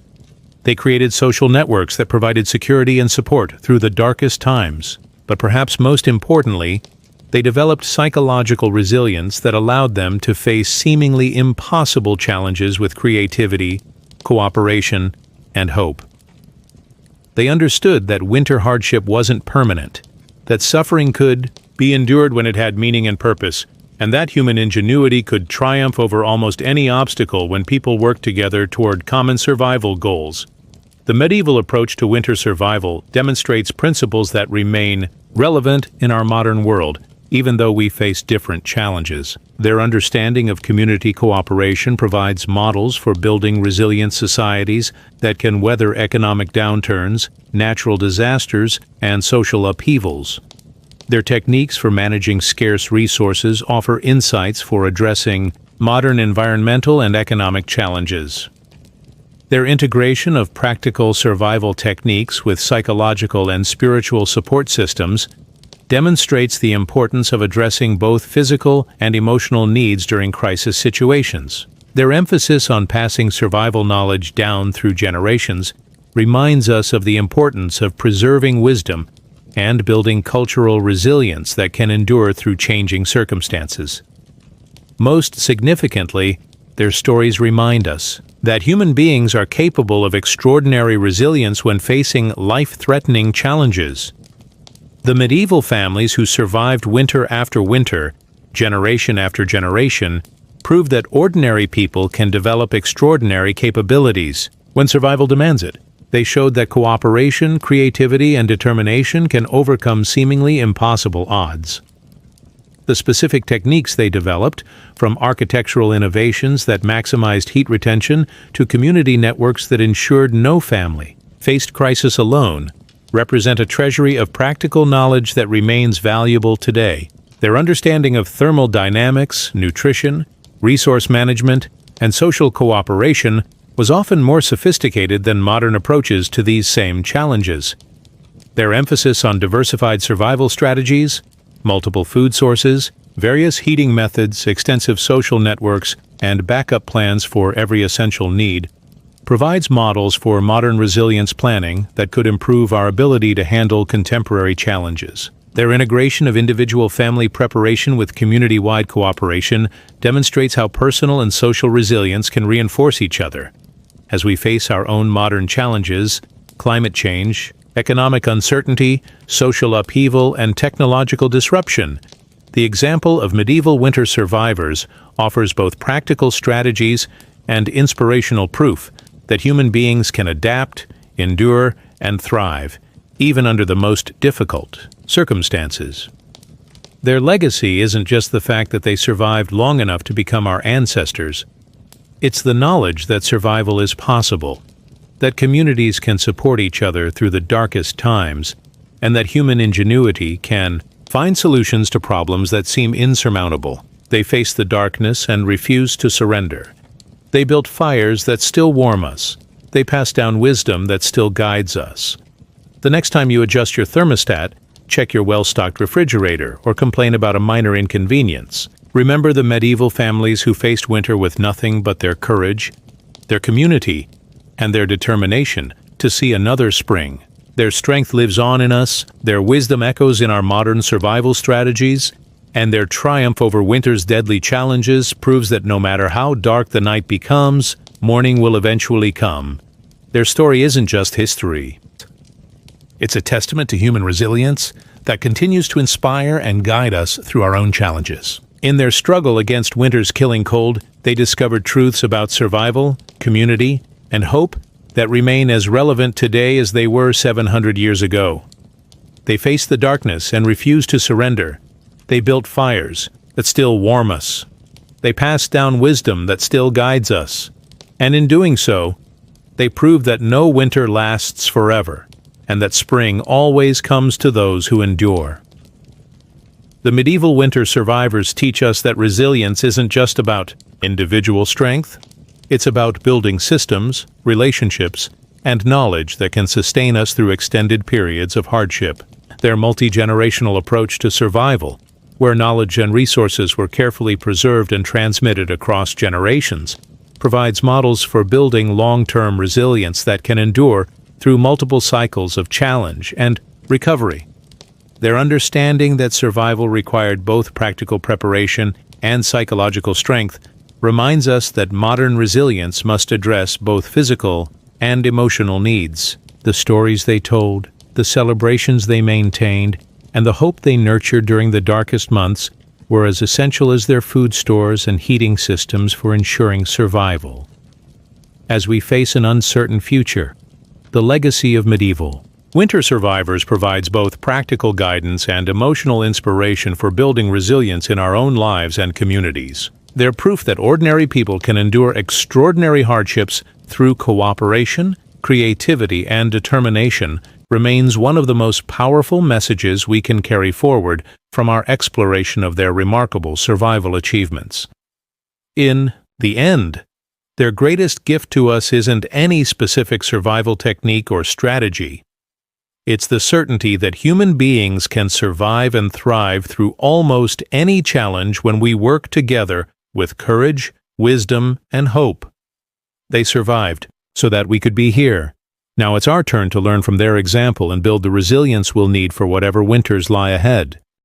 They created social networks that provided security and support through the darkest times. But perhaps most importantly, they developed psychological resilience that allowed them to face seemingly impossible challenges with creativity, cooperation, and hope. They understood that winter hardship wasn't permanent, that suffering could be endured when it had meaning and purpose, and that human ingenuity could triumph over almost any obstacle when people worked together toward common survival goals. The medieval approach to winter survival demonstrates principles that remain relevant in our modern world, even though we face different challenges. Their understanding of community cooperation provides models for building resilient societies that can weather economic downturns, natural disasters, and social upheavals. Their techniques for managing scarce resources offer insights for addressing modern environmental and economic challenges. Their integration of practical survival techniques with psychological and spiritual support systems demonstrates the importance of addressing both physical and emotional needs during crisis situations. Their emphasis on passing survival knowledge down through generations reminds us of the importance of preserving wisdom and building cultural resilience that can endure through changing circumstances. Most significantly, their stories remind us that human beings are capable of extraordinary resilience when facing life-threatening challenges. The medieval families who survived winter after winter, generation after generation, prove that ordinary people can develop extraordinary capabilities when survival demands it. They showed that cooperation, creativity, and determination can overcome seemingly impossible odds. The specific techniques they developed, from architectural innovations that maximized heat retention to community networks that ensured no family faced crisis alone, represent a treasury of practical knowledge that remains valuable today. Their understanding of thermal dynamics, nutrition, resource management, and social cooperation was often more sophisticated than modern approaches to these same challenges. Their emphasis on diversified survival strategies, multiple food sources, various heating methods, extensive social networks, and backup plans for every essential need provides models for modern resilience planning that could improve our ability to handle contemporary challenges. Their integration of individual family preparation with community-wide cooperation demonstrates how personal and social resilience can reinforce each other. As we face our own modern challenges, climate change, economic uncertainty, social upheaval, and technological disruption, the example of medieval winter survivors offers both practical strategies and inspirational proof that human beings can adapt, endure, and thrive, even under the most difficult circumstances. Their legacy isn't just the fact that they survived long enough to become our ancestors. It's the knowledge that survival is possible, that communities can support each other through the darkest times, and that human ingenuity can find solutions to problems that seem insurmountable. They faced the darkness and refused to surrender. They built fires that still warm us. They passed down wisdom that still guides us. The next time you adjust your thermostat, check your well-stocked refrigerator or complain about a minor inconvenience. Remember the medieval families who faced winter with nothing but their courage, their community, and their determination to see another spring. Their strength lives on in us, their wisdom echoes in our modern survival strategies, and their triumph over winter's deadly challenges proves that no matter how dark the night becomes, morning will eventually come. Their story isn't just history. It's a testament to human resilience that continues to inspire and guide us through our own challenges. In their struggle against winter's killing cold, they discovered truths about survival, community, and hope that remain as relevant today as they were 700 years ago. They faced the darkness and refused to surrender. They built fires that still warm us. They passed down wisdom that still guides us. And in doing so, they proved that no winter lasts forever, and that spring always comes to those who endure. The medieval winter survivors teach us that resilience isn't just about individual strength. It's about building systems, relationships, and knowledge that can sustain us through extended periods of hardship. Their multi-generational approach to survival, where knowledge and resources were carefully preserved and transmitted across generations, provides models for building long-term resilience that can endure through multiple cycles of challenge and recovery. Their understanding that survival required both practical preparation and psychological strength reminds us that modern resilience must address both physical and emotional needs. The stories they told, the celebrations they maintained, and the hope they nurtured during the darkest months were as essential as their food stores and heating systems for ensuring survival. As we face an uncertain future, the legacy of medieval winter survivors provides both practical guidance and emotional inspiration for building resilience in our own lives and communities. They're proof that ordinary people can endure extraordinary hardships through cooperation, creativity, and determination remains one of the most powerful messages we can carry forward from our exploration of their remarkable survival achievements. In the end, their greatest gift to us isn't any specific survival technique or strategy. It's the certainty that human beings can survive and thrive through almost any challenge when we work together with courage, wisdom, and hope. They survived so that we could be here. Now it's our turn to learn from their example and build the resilience we'll need for whatever winters lie ahead.